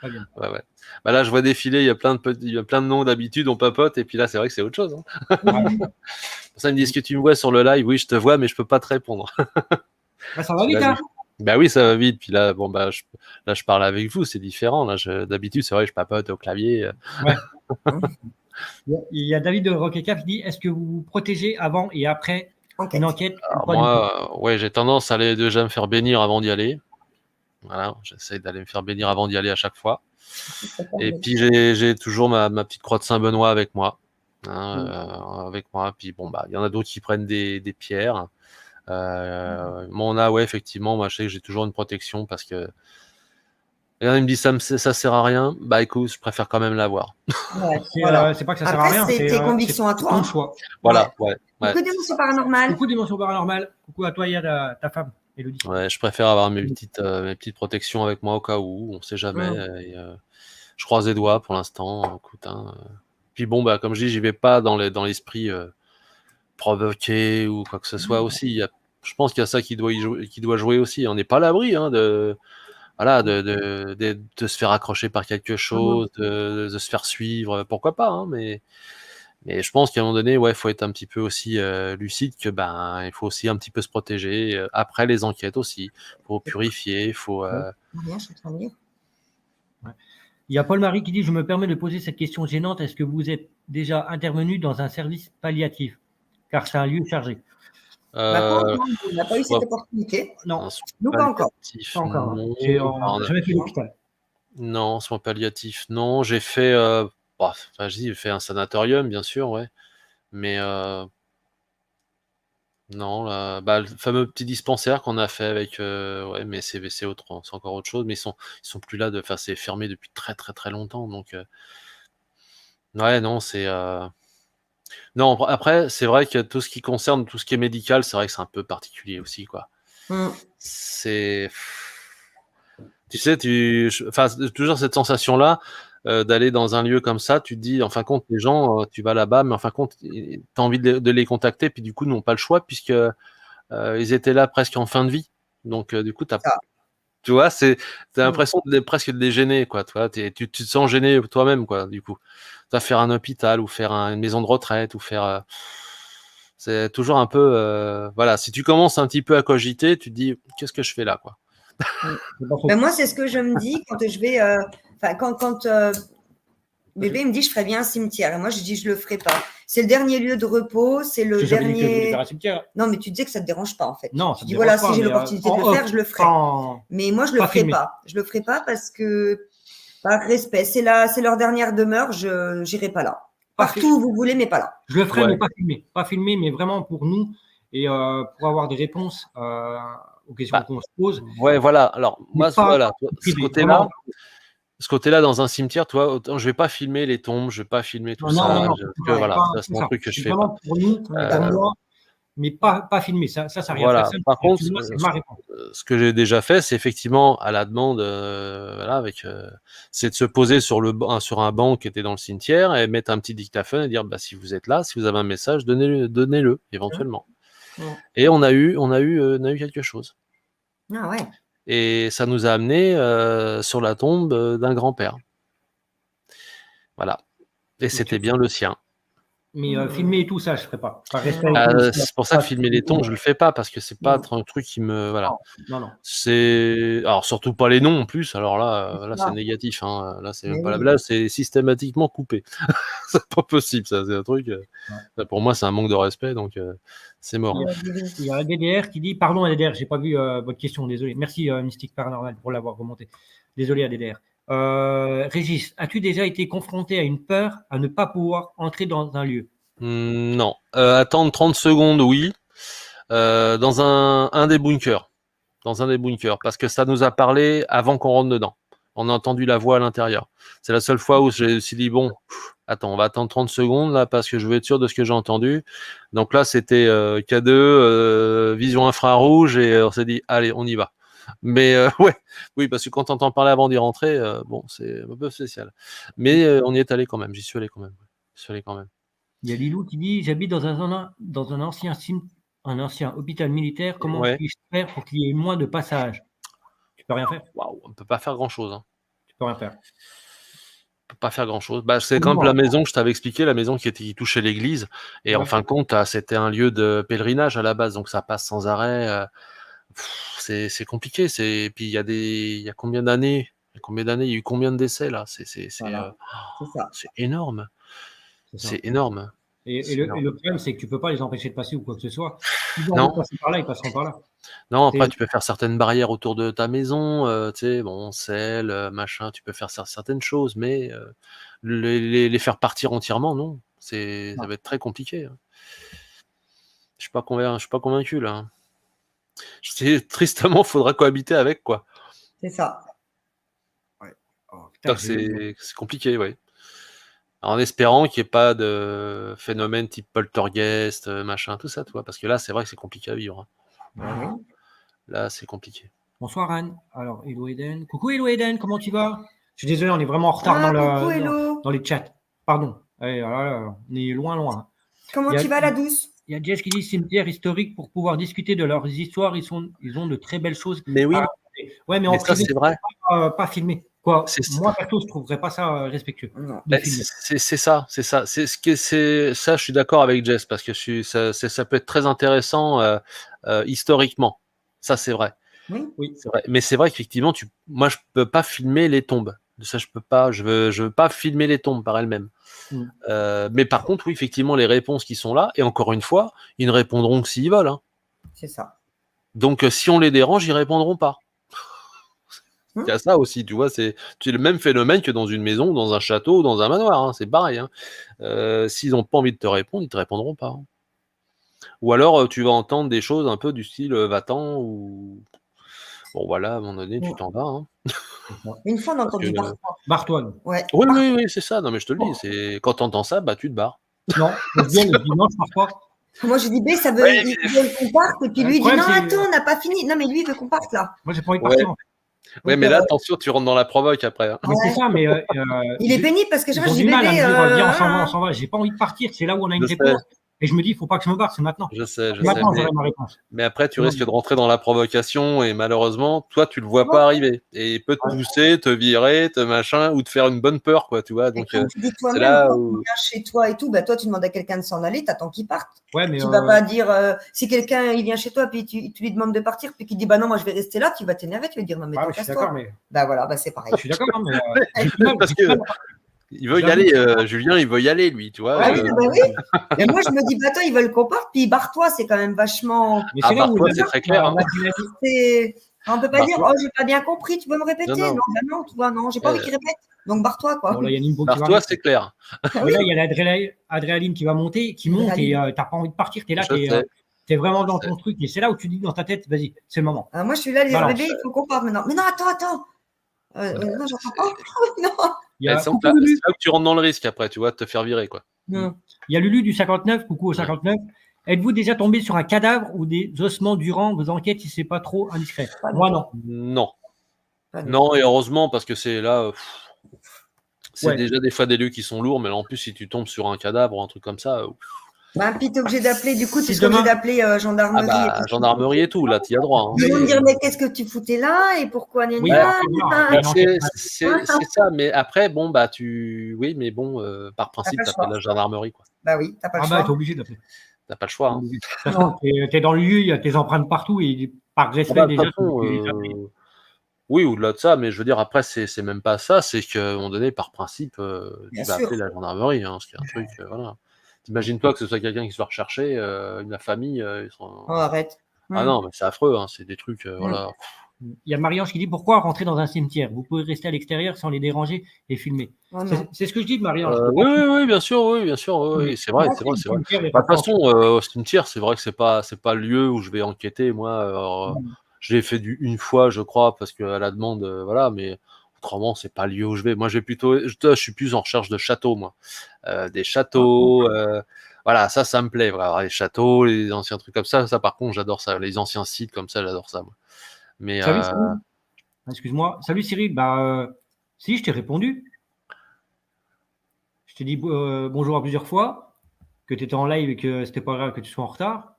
Fabienne.
Ouais. Bah là, je vois défiler, il y a plein de noms d'habitude, on papote, et puis là, c'est vrai que c'est autre chose. Pour ça, ils me disent que tu me vois sur le live, oui, je te vois, mais je peux pas te répondre.
Ça va vite, hein?
Bah oui, ça va vite. Puis là, je parle avec vous, c'est différent. Là, d'habitude, c'est vrai que je papote au clavier.
Ouais. Il y a David de Roqueca qui dit: est-ce que vous vous protégez avant et après une enquête?
Alors moi, j'ai tendance à aller déjà me faire bénir avant d'y aller. Voilà, j'essaie d'aller me faire bénir avant d'y aller à chaque fois. Et puis j'ai toujours ma petite croix de Saint-Benoît avec moi. Avec moi. Puis il y en a d'autres qui prennent des pierres. Effectivement, moi je sais que j'ai toujours une protection parce que il me dit ça sert à rien. Bah écoute, je préfère quand même l'avoir.
C'est pas que ça sert à rien.
C'est tes convictions à toi.
Ton choix.
Voilà.
Coucou Dimension Paranormale.
Coucou Dimension Paranormale. Coucou à toi et à ta femme, Élodie.
Ouais, je préfère avoir mes petites protections avec moi au cas où, on sait jamais. Et, je croise les doigts pour l'instant. Écoute, Puis comme je dis, j'y vais pas dans l'esprit provoquer ou quoi que ce soit aussi. Je pense qu'il y a ça qui doit jouer aussi. On n'est pas à l'abri de se faire accrocher par quelque chose, de se faire suivre, pourquoi pas, mais je pense qu'à un moment donné, il faut être un petit peu aussi lucide que il faut aussi un petit peu se protéger après les enquêtes aussi. Il faut purifier, il faut.
Il y a Paul-Marie qui dit: je me permets de poser cette question gênante, est-ce que vous êtes déjà intervenu dans un service palliatif? Car c'est un lieu chargé.
On n'a pas eu cette opportunité.
Non,
nous pas encore.
Pas encore. J'ai jamais fait l'hôpital.
Non, soins palliatifs, non. J'ai fait, j'ai fait un sanatorium, bien sûr, ouais. Mais non, le fameux petit dispensaire qu'on a fait avec, mais c'est encore autre chose. Mais ils sont plus là. C'est fermé depuis très très très longtemps. Donc, non, c'est. Non, après, c'est vrai que tout ce qui concerne tout ce qui est médical, c'est vrai que c'est un peu particulier aussi, quoi. C'est. Tu sais, toujours cette sensation-là d'aller dans un lieu comme ça, tu te dis, en fin de compte, les gens, tu vas là-bas, mais en fin de compte, tu as envie de les contacter, puis du coup, ils n'ont pas le choix, puisque ils étaient là presque en fin de vie. Donc, du coup, tu vois, t'as l'impression presque de les gêner, quoi. Tu te sens gêné toi-même, quoi, du coup. Tu vas faire un hôpital, ou faire une maison de retraite, ou faire... c'est toujours un peu... si tu commences un petit peu à cogiter, tu te dis, qu'est-ce que je fais là, quoi.
Moi, c'est ce que je me dis quand je vais. Quand bébé me dit je ferais bien un cimetière. Et moi, je dis je le ferai pas. C'est le dernier lieu de repos. C'est le dernier. Non, mais tu disais que ça te dérange pas en fait.
Non,
tu dis voilà, si j'ai l'opportunité de le faire, je le ferai. Mais moi, je le ferai pas. Je le ferai pas parce que par respect, c'est leur dernière demeure. Je n'irai pas là. Partout où vous voulez, mais pas là.
Je le ferai, mais pas filmé, mais vraiment pour nous et pour avoir des réponses. Aux questions qu'on se pose.
Ouais, voilà. Alors, moi, ce côté-là, dans un cimetière, toi, autant, je vais pas filmer les tombes, je vais pas filmer tout ça. C'est un truc que je fais pas.
Pour nous, pour moi, mais pas filmer. Ça rien.
Voilà.
Personne.
Par contre,
Moi, c'est ma réponse.
ce que j'ai déjà fait, c'est effectivement à la demande, voilà, c'est de se poser sur un banc qui était dans le cimetière et mettre un petit dictaphone et dire, bah, si vous êtes là, si vous avez un message, donnez-le éventuellement.
Ouais.
Et on a eu quelque chose.
Ah ouais.
Et ça nous a amené sur la tombe d'un grand-père. Voilà. Et c'était bien le sien.
Mais filmer et tout ça, je ferai pas. Par respect.
C'est pour ça que filmer les tombes, je le fais pas parce que c'est pas un truc qui me, voilà.
Non.
Alors surtout pas les noms en plus. Alors là c'est négatif. Hein. Là c'est même pas la blague, c'est systématiquement coupé. C'est pas possible ça. C'est un truc. Pour moi c'est un manque de respect, donc c'est mort.
Il y a un DDR qui dit, pardon DDR, j'ai pas vu votre question, désolé. Merci Mystique Paranormal pour l'avoir remonté. Désolé DDR. Régis, as-tu déjà été confronté à une peur à ne pas pouvoir entrer dans un lieu?
Non. Attendre 30 secondes, oui. Dans un des bunkers. Parce que ça nous a parlé avant qu'on rentre dedans. On a entendu la voix à l'intérieur. C'est la seule fois où je me suis dit, bon, attends, on va attendre 30 secondes là parce que je veux être sûr de ce que j'ai entendu. Donc là, c'était K2, vision infrarouge, et on s'est dit, allez, on y va. Mais oui, parce que quand on entend parler avant d'y rentrer, bon, c'est un peu spécial. Mais on y est allé quand même, j'y suis allé quand même.
Il y a Lilou qui dit, j'habite dans un ancien hôpital militaire, comment puis-je faire pour qu'il y ait moins de passages? Tu peux rien faire.
Waouh, on peut pas faire grand-chose. Hein.
Tu peux rien faire.
On peut pas faire grand-chose. Bah, c'est comme la maison que je t'avais expliqué, la maison qui touchait l'église. Et en fin de compte, c'était un lieu de pèlerinage à la base, donc ça passe sans arrêt. C'est compliqué. Puis il y a combien d'années? Il y a eu combien de décès là? C'est énorme. C'est énorme.
Et le problème, c'est que tu peux pas les empêcher de passer ou quoi que ce soit. Ils
vont
passer par là, ils passeront par là.
Non, après tu peux faire certaines barrières autour de ta maison, tu sais, bon, sel, machin, tu peux faire certaines choses, mais les faire partir entièrement, non. Ça va être très compliqué. Hein. Je suis pas convaincu là. Hein. Tristement, faudra cohabiter avec, quoi.
C'est ça.
Ouais. Oh,
putain, c'est compliqué, oui. En espérant qu'il n'y ait pas de phénomène type poltergeist, machin, tout ça, tu vois, parce que là, c'est vrai que c'est compliqué à vivre. Hein. Là, c'est compliqué.
Bonsoir Anne. Alors, Hello Eden. Coucou Hello Eden, comment tu vas? Je suis désolé, on est vraiment en retard dans les chats. Pardon. Allez, on est loin.
Comment tu vas, la douce?
Il y a Jess qui dit cimetière historique pour pouvoir discuter de leurs histoires. Ils ont de très belles choses.
Mais oui.
Ouais, mais en
ça, c'est vrai.
Pas filmé. Quoi. Moi, perso, je ne trouverais pas ça respectueux.
C'est ça. Ça, je suis d'accord avec Jess parce que ça peut être très intéressant historiquement. Ça, c'est vrai.
Oui.
C'est vrai. Mais c'est vrai qu'effectivement, moi, je peux pas filmer les tombes. Ça, je peux pas. Je veux pas filmer les tombes par elles-mêmes. Mais par contre, oui, effectivement, les réponses qui sont là, et encore une fois, ils ne répondront que s'ils veulent. Hein.
C'est ça.
Donc, si on les dérange, ils répondront pas. Il y a ça aussi, tu vois, c'est le même phénomène que dans une maison, dans un château, dans un manoir, hein, c'est pareil. Hein. S'ils n'ont pas envie de te répondre, ils te répondront pas. Hein. Ou alors, tu vas entendre des choses un peu du style va-t'en, ou bon, voilà, à un moment donné, tu t'en vas. Hein.
Une fois, on a entendu
barre-toi.
Ouais.
Oui, c'est ça. Non, mais je te le dis, c'est quand tu entends ça, bah, tu te barres.
Non, je dis non, je pars pas.
Moi, je dis B, ça veut il veut qu'on parte, et puis lui, il dit non, attends, on n'a pas fini. Non, mais lui, il veut qu'on parte là.
Moi, j'ai pas envie de partir.
Oui, mais là, attention, tu rentres dans la provoque après. Hein.
C'est ça, mais.
Il est pénible parce que je dis
mal à me dire, viens, on s'en va. J'ai pas envie de partir. C'est là où on a une réponse. Et je me dis, il faut pas que je me barre, c'est maintenant.
Je sais.
Maintenant, j'aurai ma réponse.
Mais après, tu risques de rentrer dans la provocation et malheureusement, toi, tu le vois pas arriver. Et il peut te pousser, te virer, te machin, ou te faire une bonne peur, quoi, tu vois. Donc,
tu dis toi-même, quand tu viens chez toi et tout, bah, toi, tu demandes à quelqu'un de s'en aller, t'attends qu'il parte.
Ouais, mais
tu vas pas dire, si quelqu'un il vient chez toi, puis tu lui demandes de partir, puis qu'il dit, bah non, moi, je vais rester là, tu vas t'énerver, tu vas dire, non, mais casse-toi. Bah voilà, bah c'est pareil.
Je suis d'accord, mais.
Parce que. Il veut y aller, Julien, il veut y aller, lui, tu vois.
Ah oui, oui. Mais moi, je me dis, bah toi, ils veulent qu'on parte, puis barre-toi, c'est quand même vachement.
Barre-toi, c'est très clair. Hein.
On peut pas dire, oh, j'ai pas bien compris, tu peux me répéter? Non, tu vois, non, j'ai pas envie qu'il répète. Donc, barre-toi, quoi.
Bon,
barre-toi, c'est clair.
Là, il y a l'adrénaline qui monte, et t'as pas envie de partir, t'es là, t'es vraiment dans ton truc, et c'est là où tu dis dans ta tête, vas-y, c'est le moment.
Moi, je suis là, les bébés, il faut qu'on parte maintenant. Mais non, attends. Non, j'entends pas. Non.
C'est là où tu rentres dans le risque après, tu vois, de te faire virer, quoi.
Il y a Lulu du 59, coucou au 59, Êtes-vous déjà tombé sur un cadavre ou des ossements durant vos enquêtes si c'est pas trop indiscret? Moi, non.
Non.
Pas du
Non, et heureusement, parce que c'est là, c'est
Ouais.
déjà des fois des lieux qui sont lourds, mais là, en plus, si tu tombes sur un cadavre ou un truc comme ça,
Bah, puis t'es obligé d'appeler, du coup,
Si
tu serais obligé
demain-
d'appeler gendarmerie. et tout ça.
gendarmerie et tout, là, tu y as droit. Hein.
Ils vont me dire, mais qu'est-ce que tu foutais là et pourquoi gna
Oui,
gna,
après, voilà,
gna.
il y a une enquête.
C'est ça, mais après, bon, bah, oui, mais bon, par principe,
pas le
t'appelles
choix.
la gendarmerie, quoi.
Bah oui, t'as pas le
Ah bah, t'es
choix.
obligé d'appeler.
T'as pas le choix. Hein.
De toute façon, t'es dans le lieu, il y a tes empreintes partout et par respect
Ah bah, de
déjà.
toute façon, oui, au-delà de ça, mais je veux dire, après, c'est même pas ça, c'est qu'à un moment donné, par principe, tu
Bien
vas
sûr.
appeler la gendarmerie, hein, ce qui est un truc, voilà. T'imagines-toi que ce soit quelqu'un qui se fait rechercher, la famille, ils sont...
Oh, arrête.
Ah non, mais c'est affreux, hein, c'est des trucs, voilà.
Il y a Marie-Ange qui dit pourquoi rentrer dans un cimetière? Vous pouvez rester à l'extérieur sans les déranger et filmer.
Oh non.
C'est ce que je dis de Marie-Ange.
Oui, bien sûr, oui, c'est vrai,
Moi,
c'est vrai, c'est vrai.
cimetière, il y a
Bah, de
pas
toute
de
façon, au cimetière, c'est vrai que c'est pas le lieu où je vais enquêter, moi. Alors, je l'ai fait une fois, je crois, parce qu'à la demande, voilà, mais autrement, c'est pas le lieu où je vais. Moi, je suis plus en recherche de châteaux, moi. Des châteaux, voilà, ça me plaît, vraiment. Les châteaux, les anciens trucs comme ça, par contre, j'adore ça. Les anciens sites comme ça, j'adore ça, moi. Mais,
Salut, Cyril. Excuse-moi. Salut Cyril. Bah, si, je t'ai répondu. Je t'ai dit bonjour à plusieurs fois, que tu étais en live et que c'était pas grave que tu sois en retard.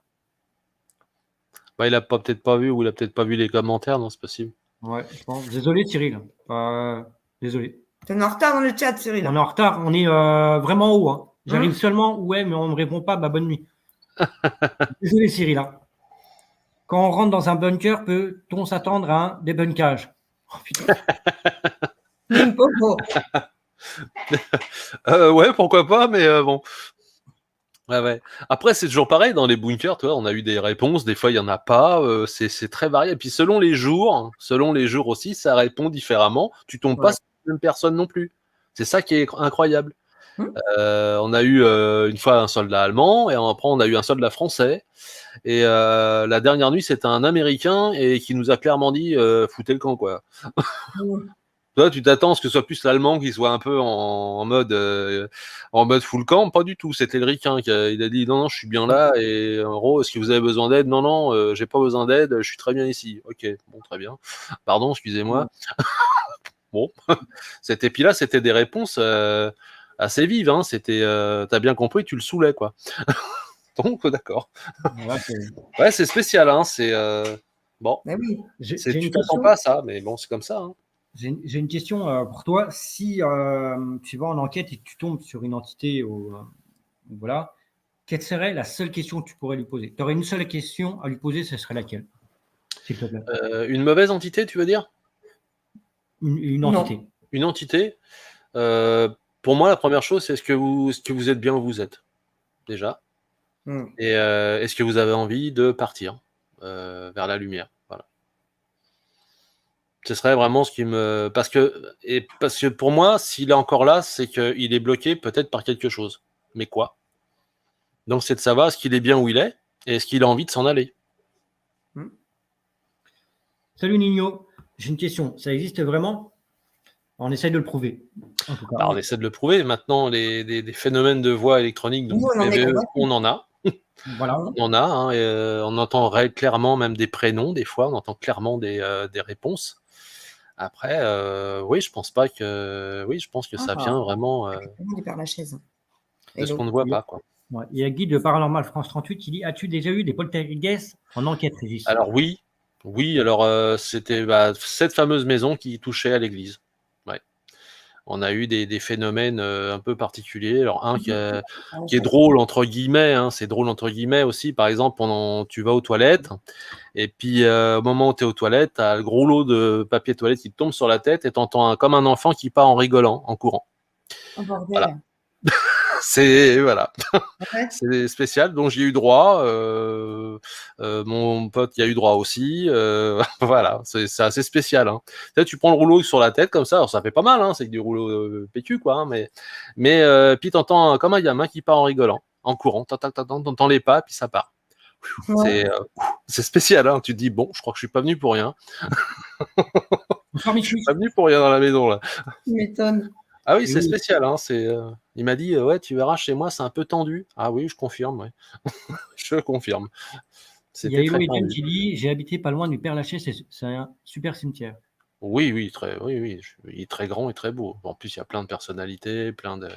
bah, il a peut-être pas vu, ou il a peut-être pas vu les commentaires, non, c'est possible.
Ouais, je pense. Désolé Cyril. Désolé.
T'es en retard dans le chat, Cyril.
On est en retard. On est vraiment haut. Hein. J'arrive seulement. Ouais, mais on me répond pas. Bah, bonne nuit. Désolé Cyril. Hein. Quand on rentre dans un bunker, peut-on s'attendre à un débunkage? Oh, putain.
Limpopo.
Ouais, pourquoi pas, mais bon. Ouais. Après, c'est toujours pareil dans les bunkers, toi, on a eu des réponses, des fois il y en a pas, c'est très varié. Et puis selon les jours aussi, ça répond différemment. Tu tombes pas sur la même personne non plus. C'est ça qui est incroyable. On a eu une fois un soldat allemand, et après on a eu un soldat français. Et la dernière nuit, c'était un Américain et qui nous a clairement dit foutez le camp, quoi. Toi, tu t'attends à ce que ce soit plus l'Allemand qui soit un peu en mode full camp. Pas du tout. C'était le Ricain il a dit non, je suis bien là. Et en gros, est-ce que vous avez besoin d'aide? Non, j'ai pas besoin d'aide. Je suis très bien ici. Ok, bon, très bien. Pardon, excusez-moi. Bon, et puis là, c'était des réponses assez vives. Hein. C'était, t'as bien compris, tu le saoulais, quoi. Donc, d'accord. Ouais, c'est spécial. Hein. C'est bon.
Mais oui.
Tu t'attends pas à ça, mais bon, c'est comme ça. Hein.
J'ai une question pour toi. Si tu vas en enquête et que tu tombes sur une entité, voilà, quelle serait la seule question que tu pourrais lui poser? Tu aurais une seule question à lui poser, ce serait laquelle? S'il te plaît.
Une mauvaise entité, tu veux dire?
Une entité.
Non. Une entité. Pour moi, la première chose, c'est est-ce que vous êtes bien où vous êtes, déjà. Et est-ce que vous avez envie de partir vers la lumière? Voilà. Ce serait vraiment ce qui me... Parce que pour moi, s'il est encore là, c'est qu'il est bloqué peut-être par quelque chose. Mais quoi? Donc c'est de savoir est-ce qu'il est bien où il est et est-ce qu'il a envie de s'en aller.
Salut Nino, j'ai une question. Ça existe vraiment? On essaye de le prouver. En tout cas.
Alors, on essaie de le prouver. Maintenant, des phénomènes de voix électronique, donc on en a.
Voilà.
On en a. Hein, et, on entend clairement même des prénoms, des fois. On entend clairement des réponses. Après, oui, je pense que ça vient vraiment de ce qu'on ne voit pas, quoi.
Ouais. Il y a Guy de Paranormal France 38 qui dit: as-tu déjà eu des poltergeists en enquête, Régis?
Alors oui. Alors c'était cette fameuse maison qui touchait à l'église. Ouais. On a eu des phénomènes un peu particuliers. Alors un qui est drôle entre guillemets, hein, c'est drôle entre guillemets aussi. Par exemple, tu vas aux toilettes et puis au moment où tu es aux toilettes, tu as le gros lot de papier toilette qui te tombe sur la tête et tu entends comme un enfant qui part en rigolant, en courant.
Oh, bordel.
Voilà. C'est c'est spécial, donc j'y ai eu droit. Mon pote y a eu droit aussi. Voilà, c'est assez spécial. Hein. Tu prends le rouleau sur la tête comme ça, alors ça fait pas mal, hein, c'est que du rouleau PQ, quoi. Hein, mais puis t'entends comme un gamin qui part en rigolant, en courant. T'entends les pas, puis ça part. C'est spécial. Hein. Tu te dis bon, je crois que je suis pas venu pour rien. Je suis pas venu pour rien dans la maison là.
Tu m'étonnes.
Ah oui,
Et
c'est
oui,
spécial. Hein, il m'a dit, ouais, tu verras, chez moi, c'est un peu tendu. Ah oui, je confirme. Ouais. Je confirme.
il y a
C'était
Hello
très
Etienne
tendu.
qui dit: «J'ai habité pas loin du Père-Lachaise, c'est un super cimetière».
Oui, oui, oui, oui. Il est très grand et très beau. En plus, il y a plein de personnalités, plein de.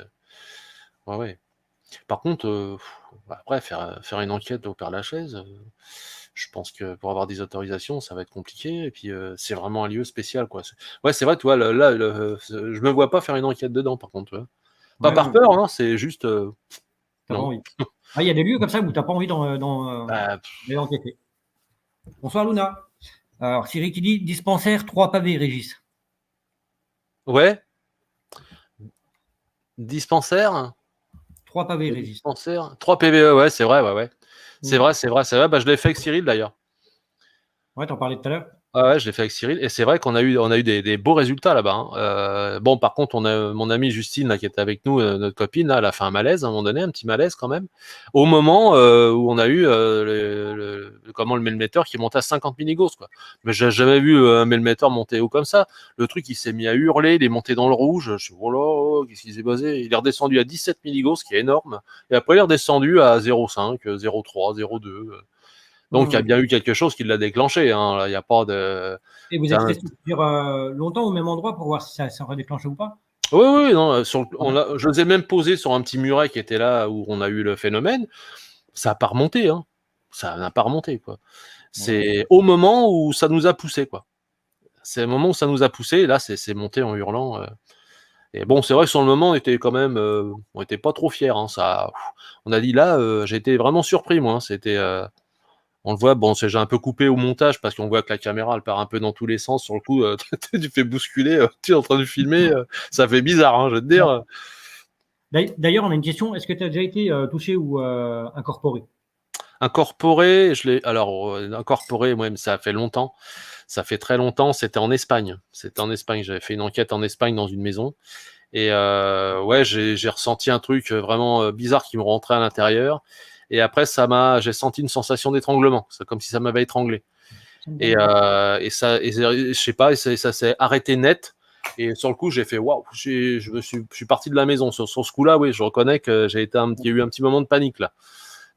Ouais, ouais. Par contre, après, faire une enquête au Père-Lachaise, je pense que pour avoir des autorisations, ça va être compliqué. Et puis, c'est vraiment un lieu spécial, quoi. Ouais, c'est vrai, tu vois, là, je me vois pas faire une enquête dedans, par contre. Tu vois. Pas
Ouais,
par
ouais,
peur, hein, c'est juste.
tu pas
Non.
envie. Ah, il y a des lieux comme ça où tu pas envie
Bah,
d'aller enquêter. Bonsoir Luna. Alors Cyril qui dit: «Dispensaire 3 pavés Régis».
ouais, dispensaire.
3 pavés
Le
Régis.
dispensaire. 3 PVE, ouais, c'est vrai, ouais, ouais. C'est
Mmh.
vrai, c'est vrai, c'est vrai. Bah, je l'ai fait avec Cyril d'ailleurs.
Ouais, tu en parlais tout à l'heure.
Ah ouais, je l'ai fait avec Cyril et c'est vrai qu'on a eu des beaux résultats là-bas. Hein. Bon, par contre, on a mon amie Justine là, qui était avec nous, notre copine, là, elle a fait un malaise à un moment donné, un petit malaise quand même, au moment où on a eu comment le mellmetteur qui montait à 50 milligauss quoi. Mais j'ai jamais vu un mellmetteur monter haut comme ça. Le truc, il s'est mis à hurler, il est monté dans le rouge. Je suis oh là, qu'est-ce qui s'est passé? Il est redescendu à 17 milligauss, ce qui est énorme, et après il est redescendu à 0,5, 0,3, 0,2. Donc, il y a
Mmh.
bien eu quelque chose qui l'a déclenché. Hein. Il n'y a pas de.
Et vous êtes
T'as un-
restés longtemps au même endroit pour voir si ça aurait déclenché ou pas?
Oui, oui, non.
Ouais.
Je les ai même posés sur un petit muret qui était là où on a eu le phénomène. Ça n'a pas remonté. Hein. Ça n'a pas remonté. Quoi.
Ouais.
C'est au moment où ça nous a poussé. Quoi. C'est le moment où ça nous a poussé. Et là, c'est monté en hurlant. Et bon, c'est vrai que sur le moment, on était quand même. On n'était pas trop fiers. Hein. On a dit là, j'ai été vraiment surpris, moi. Hein. C'était. On le voit, bon, j'ai un peu coupé au montage parce qu'on voit que la caméra elle part un peu dans tous les sens. Sur le coup, tu fais bousculer, tu es en train de filmer, ça fait bizarre, hein, je vais te dire.
D'ailleurs, on a une question. Est-ce que tu as déjà été touché ou incorporé?
Incorporé, alors incorporé, moi, ça fait longtemps, ça fait très longtemps. C'était en Espagne. J'avais fait une enquête en Espagne dans une maison et ouais, j'ai ressenti un truc vraiment bizarre qui me rentrait à l'intérieur. Et après, j'ai senti une sensation d'étranglement. C'est comme si ça m'avait étranglé. Et ça, je sais pas, et ça s'est arrêté net. Et sur le coup, j'ai fait waouh, je suis parti de la maison. Sur ce coup-là, oui, je reconnais que qu'il y a eu un petit moment de panique là,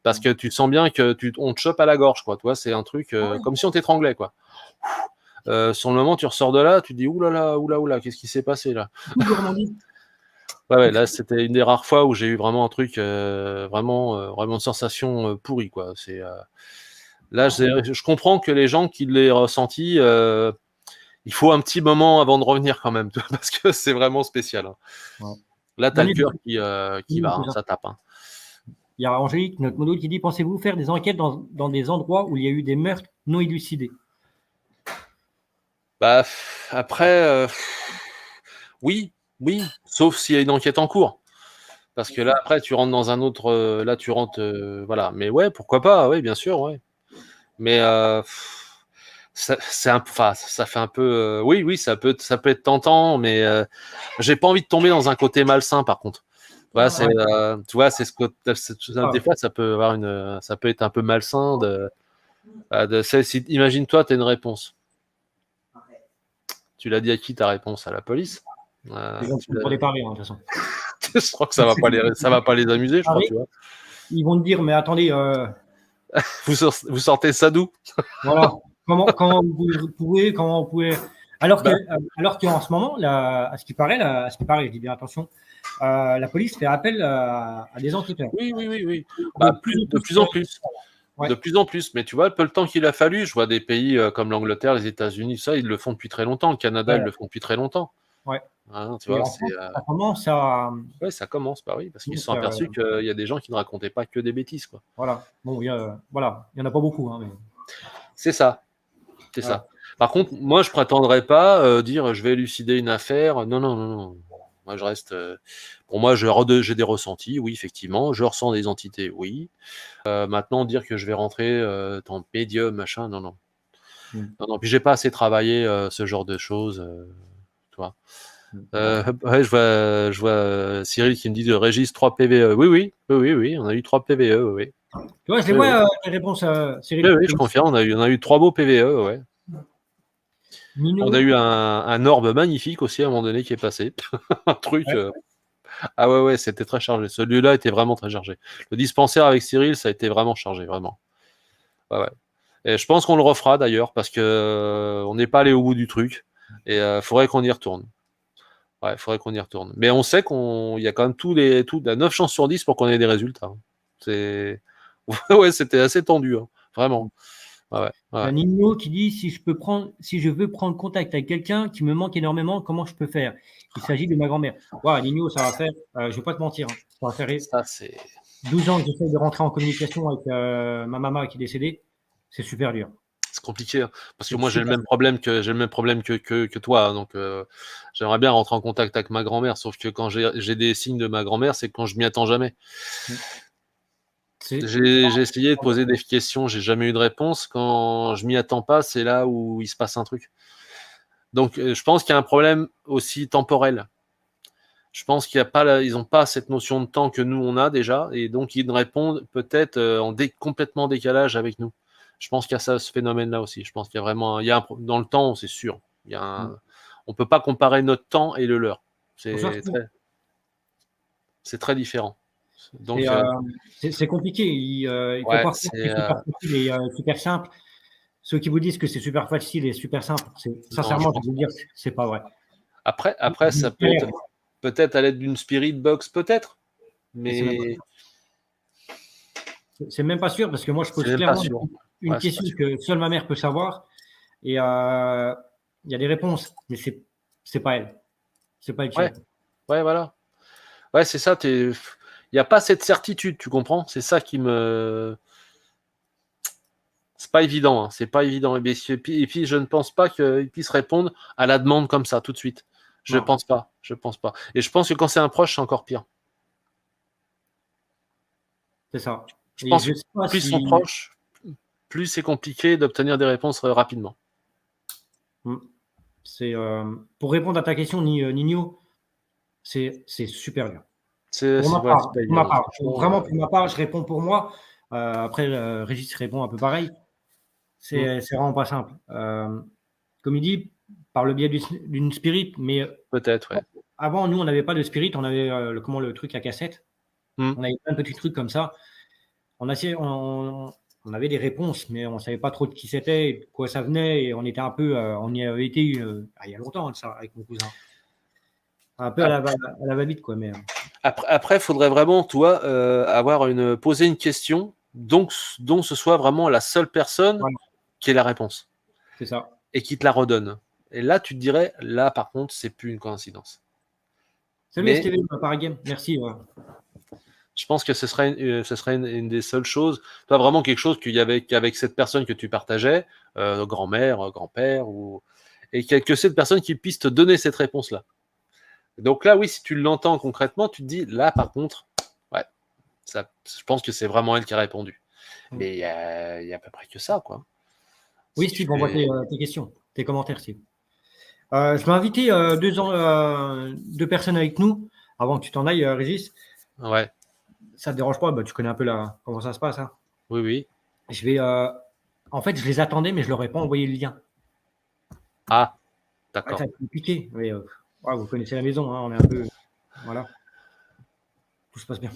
parce que tu sens bien que on te chope à la gorge, quoi. Toi, c'est un truc comme si on t'étranglait, quoi. Sur le moment, tu ressors de là, tu te dis oulala, oulala, qu'est-ce qui s'est passé là? Ouais, ouais, là, c'était une des rares fois où j'ai eu vraiment un truc, vraiment une sensation pourrie, quoi. Là, je comprends que les gens qui l'aient ressenti, il faut un petit moment avant de revenir quand même, parce que c'est vraiment spécial. Hein.
Ouais.
Là, tu as le cœur qui va,
C'est
hein,
ça.
ça tape. Hein.
Il y a Angélique, notre module, qui dit: pensez-vous faire des enquêtes dans des endroits où il y a eu des meurtres non élucidés?
Bah, après, oui, oui, sauf s'il y a une enquête en cours. Parce que là, après, tu rentres dans un autre. Là, tu rentres. Voilà. Mais ouais, pourquoi pas, oui, bien sûr, ouais. Mais ça fait un peu. Oui, oui, ça peut être tentant, mais j'ai pas envie de tomber dans un côté malsain, par contre. Voilà, tu vois, c'est des fois, ça peut être un peu malsain imagine-toi, tu as une réponse. Tu l'as dit à qui ta réponse? À la police?
Les gens
Tu
ne pourraient parler, hein, de toute façon.
Je crois que ça va pas les amuser, je crois, tu vois.
Ils vont te dire: mais attendez,
Vous sortez ça d'où?
voilà, comment vous pouvez. Alors
Bah,
qu'en ce moment, à ce qui paraît, je dis bien attention, la police fait appel à des enquêteurs.
oui, oui, oui, oui.
De
Bah,
plus en
de
plus,
plus en plus.
ouais.
De plus en plus. Mais tu vois, peu le temps qu'il a fallu, je vois des pays comme l'Angleterre, les États-Unis, ça, ils le font depuis très longtemps. Le Canada, ils
Ouais.
le font depuis très longtemps.
Ouais.
Hein, tu
Et
vois,
en France, ça commence à.
ouais, ça commence, bah oui, parce qu'ils se
Donc,
sont aperçus qu'il y a des gens qui ne racontaient pas que des bêtises, quoi.
voilà. Bon, voilà, il y en a pas beaucoup, hein, mais
C'est ça. C'est
voilà.
ça. Par contre, moi, je prétendrais pas dire je vais élucider une affaire. Non, non, non, non. Moi, je reste. Pour moi, j'ai des ressentis, oui, effectivement. Je ressens des entités, oui. Maintenant, dire que je vais rentrer dans médium, machin, non, non. Non, non. Puis, j'ai pas assez travaillé ce genre de choses, tu vois. Ouais, je vois Cyril qui me dit de Régis 3 PVE. Oui, oui, oui, oui, oui, on a eu 3 PVE, oui.
Tu vois, je les
Oui, oui.
vois, tes réponses,
Oui,
Cyril.
oui, je confirme, on a eu 3 beaux PVE, ouais.
Nino,
On a eu un orbe magnifique aussi à un moment donné qui est passé. Un truc. Ah ouais, c'était très chargé. Celui-là était vraiment très chargé. Le dispensaire avec Cyril, ça a été vraiment chargé, vraiment. Ouais. Et je pense qu'on le refera d'ailleurs parce que on n'est pas allé au bout du truc et faudrait qu'on y retourne. Ouais, faudrait qu'on y retourne. Mais on sait qu'il y a quand même 9 chances sur 10 pour qu'on ait des résultats. C'est ouais, c'était assez tendu, hein, vraiment. Ouais.
il y a Nino qui dit si je veux prendre contact avec quelqu'un qui me manque énormément, comment je peux faire? Il s'agit de ma grand-mère. Ouais, Nino, ça va faire, je vais pas te mentir, hein, ça va faire
Ça, c'est
12 ans que j'essaie de rentrer en communication avec ma maman qui est décédée. C'est super dur.
compliqué, hein, parce que
C'est
moi j'ai le
super
même problème que toi, hein, donc j'aimerais bien rentrer en contact avec ma grand-mère, sauf que quand j'ai des signes de ma grand-mère, c'est quand je m'y attends jamais. J'ai essayé de poser des questions, j'ai jamais eu de réponse. Quand je m'y attends pas, c'est là où il se passe un truc. Donc je pense qu'il y a un problème aussi temporel. Je pense qu'il y a pas, ils n'ont pas cette notion de temps que nous on a déjà, et donc ils répondent peut-être complètement décalage avec nous. Je pense qu'il y a ça, ce phénomène-là aussi. Je pense qu'il y a vraiment, dans le temps, c'est sûr. On peut pas comparer notre temps et le leur. C'est très différent. Donc,
c'est compliqué. Il faut
ouais,
pas croire que c'est super facile et super simple. Ceux qui vous disent que c'est super facile et super simple, sincèrement, je vais vous dire, c'est pas vrai.
Après, ça peut être peut-être à l'aide d'une spirit box, peut-être, mais
c'est même pas sûr parce que moi, je pose clairement une question que seule ma mère peut savoir et il y a des réponses, mais c'est pas elle. C'est pas elle qui répond.
Ouais, voilà. Ouais, c'est ça. Il n'y a pas cette certitude, tu comprends? C'est ça qui me. C'est pas évident, hein. C'est pas évident. Et puis, je ne pense pas qu'ils puissent répondre à la demande comme ça tout de suite. Je pense pas. Et je pense que quand c'est un proche, c'est encore pire.
C'est ça.
Je pense que plus ils sont proches, plus c'est compliqué d'obtenir des réponses rapidement.
C'est pour répondre à ta question, Nino, c'est super dur. Pour ma part, vraiment pour ma part, je réponds pour moi. Après, Régis répond un peu pareil. C'est vraiment pas simple. Comme il dit, par le biais d'une spirit, mais
peut-être, ouais.
Avant, nous, on n'avait pas de spirit, on avait le truc à cassette. On avait plein de petits trucs comme ça. On avait des réponses, mais on ne savait pas trop de qui c'était, de quoi ça venait, et on était un peu, on y avait été il y a longtemps, ça, avec mon cousin. Un peu à la va-vite, quoi. Mais
après, il faudrait vraiment, toi, poser une question, dont ce soit vraiment la seule personne qui ait la réponse.
C'est ça.
Et qui te la redonne. Et là, tu te dirais, là, par contre, c'est plus une coïncidence.
Salut Steven, Paragame, merci.
Je pense que ce serait une des seules choses. Toi, vraiment quelque chose qu'il y avait avec cette personne que tu partageais, grand-mère, grand-père, et que cette personne qui puisse te donner cette réponse-là. Donc là, oui, si tu l'entends concrètement, tu te dis, là, par contre, ouais, je pense que c'est vraiment elle qui a répondu. Mais il y a à peu près que ça, quoi.
Oui, Steve, envoie tes questions, tes commentaires, Steve. Je vais inviter deux personnes avec nous, avant que tu t'en ailles, Régis.
Ouais.
Ça ne te dérange pas, tu connais un peu comment ça se passe. Hein.
Oui.
Je vais, en fait, je les attendais, mais je ne leur ai pas envoyé le lien.
Ah, d'accord.
Ça a été compliqué. Mais, vous connaissez la maison, hein, on est un peu... Voilà. Tout se passe bien.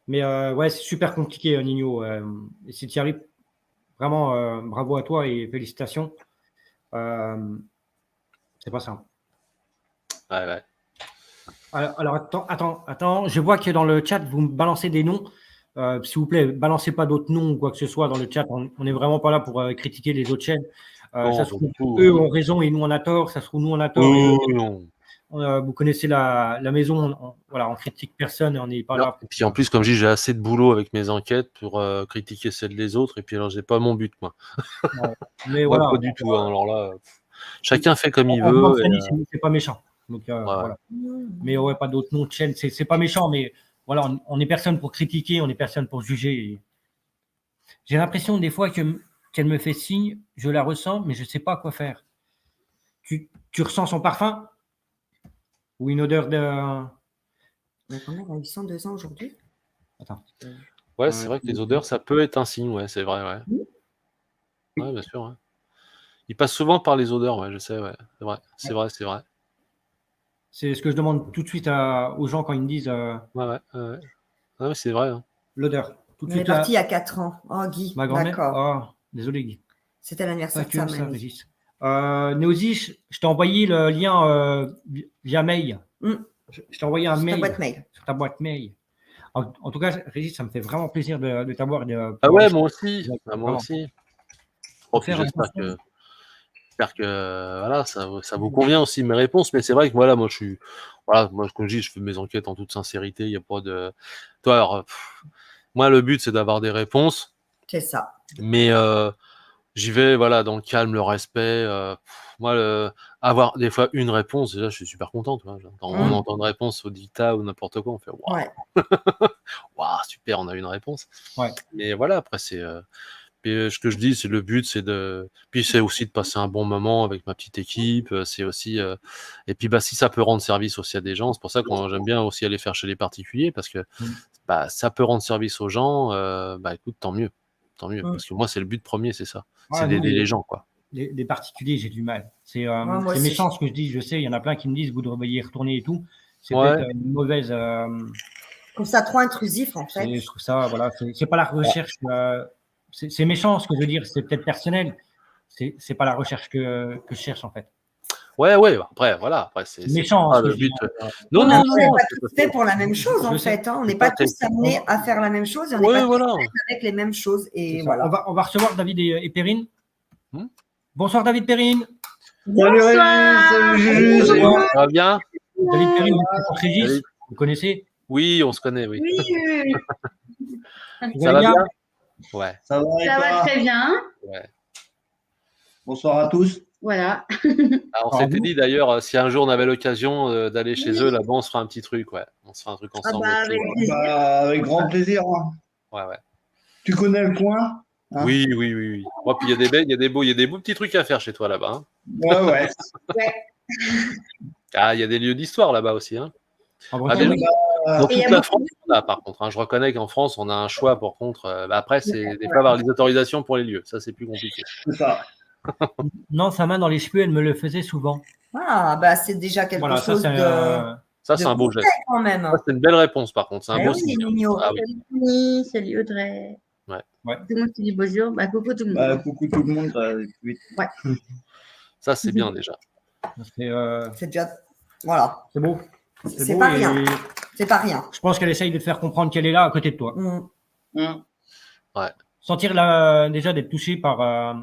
Mais c'est super compliqué, Nino. Et si tu y arrives, vraiment, bravo à toi et félicitations. C'est pas simple.
Ouais.
Alors, attends. Je vois que dans le chat, vous me balancez des noms. S'il vous plaît, balancez pas d'autres noms ou quoi que ce soit dans le chat. On n'est vraiment pas là pour critiquer les autres chaînes. Ça se trouve, eux ont raison et nous on a tort. Ça se trouve, nous on a tort. Vous connaissez la maison. On critique personne et on n'est pas là.
Et puis en plus, comme je dis, j'ai assez de boulot avec mes enquêtes pour critiquer celles des autres. Et puis alors, j'ai pas mon but, moi.
Mais
moi, pas du tout. Hein. Alors là, chacun fait comme il veut.
C'est pas méchant. Donc, voilà. Mais pas d'autres noms de chaîne. C'est pas méchant, mais voilà, on n'est personne pour critiquer, on n'est personne pour juger. J'ai l'impression des fois qu'elle me fait signe, je la ressens, mais je ne sais pas quoi faire. Tu ressens son parfum? Ou une odeur de...
Ma grand-mère a eu 102 ans aujourd'hui.
Attends.
Ouais, c'est vrai que les odeurs, ça peut être un signe, ouais, c'est vrai, ouais. Ouais, bien sûr, ouais. Il passe souvent par les odeurs, ouais, je sais, ouais. C'est vrai.
C'est ce que je demande tout de suite aux gens quand ils me disent
Ouais, c'est vrai. Hein.
l'odeur. Tout de
On est
suite,
parti il y a 4 ans. Oh, Guy,
ma grand-mère.
d'accord.
Oh, désolé, Guy.
C'était l'anniversaire
Pas
de sa
que ça,
mamie.
Régis. Néosis, je t'ai envoyé le lien via mail. Je t'ai envoyé un
Sur ta
mail.
boîte mail.
Sur ta boîte mail. En tout cas, Régis, ça me fait vraiment plaisir de t'avoir.
Ah ouais, moi aussi. Moi aussi. J'espère que voilà, ça vous convient aussi mes réponses, mais c'est vrai que voilà, moi comme je dis, je fais mes enquêtes en toute sincérité, il y a pas de toi alors, moi le but c'est d'avoir des réponses.
C'est ça.
Mais j'y vais voilà dans le calme, le respect, moi avoir des fois une réponse, déjà je suis super content, tu vois. On entend une réponse au dictat ou n'importe quoi, on fait waouh.
Ouais.
Waouh, super, on a une réponse.
Ouais.
Mais voilà, après c'est puis ce que je dis, c'est le but, puis c'est aussi de passer un bon moment avec ma petite équipe. C'est aussi et puis si ça peut rendre service aussi à des gens, c'est pour ça que j'aime bien aussi aller faire chez les particuliers parce que ça peut rendre service aux gens. Écoute, tant mieux, parce que moi c'est le but premier, c'est ça, c'est d'aider les gens quoi.
Les particuliers, j'ai du mal. C'est
aussi.
méchant ce que je dis. Je sais, il y en a plein qui me disent vous devriez y retourner et tout. C'est peut-être une mauvaise.
Je trouve ça trop intrusif en fait.
Je trouve ça, voilà, c'est pas la recherche. C'est méchant ce que je veux dire, c'est peut-être personnel. C'est pas la recherche que je cherche en fait.
Ouais, après, voilà. Après, c'est
méchant
pas
ce que
le
je
but.
dis.
Non, on n'est pas tous faits pour la même chose en fait. On n'est pas tous amenés à faire la même chose. On n'est pas tous faits avec les mêmes choses. Et voilà.
On va recevoir David et Perrine. Bonsoir David Perrine.
Bonsoir.
Ça va bien?
David Perrine, Régis, vous connaissez?
Oui, on se connaît, oui.
Ça va bien?
Ouais.
Ça va
très bien.
Ouais.
Bonsoir à tous.
Voilà.
Alors, on s'était dit d'ailleurs, si un jour on avait l'occasion d'aller chez eux, là-bas, on se fera un petit truc, ouais. On se fera un truc ensemble.
Avec grand plaisir. Hein.
Ouais.
Tu connais le coin?
Hein? Oui. Oh, puis il y a des beaux petits trucs à faire chez toi là-bas. Hein.
Ouais.
Ah, il y a des lieux d'histoire là-bas aussi. Hein. Dans toute la France, on a par contre. Hein, je reconnais qu'en France, on a un choix par contre. Après, c'est des fois avoir les autorisations pour les lieux. Ça, c'est plus compliqué.
C'est ça.
Non, sa main dans les cheveux, elle me le faisait souvent.
Ah, c'est déjà quelque chose
Ça, c'est un beau geste.
Quand même.
Ça, c'est une belle réponse par contre. C'est un beau signe.
Oui, salut Audrey.
Ouais.
Tout le monde qui dit bonjour. Coucou tout le monde.
Coucou tout le monde.
Ouais.
Ça, c'est bien déjà.
C'est déjà. Voilà.
C'est beau.
C'est pas rien. C'est pas rien.
Je pense qu'elle essaye de te faire comprendre qu'elle est là à côté de toi.
Ouais.
Sentir déjà d'être touché par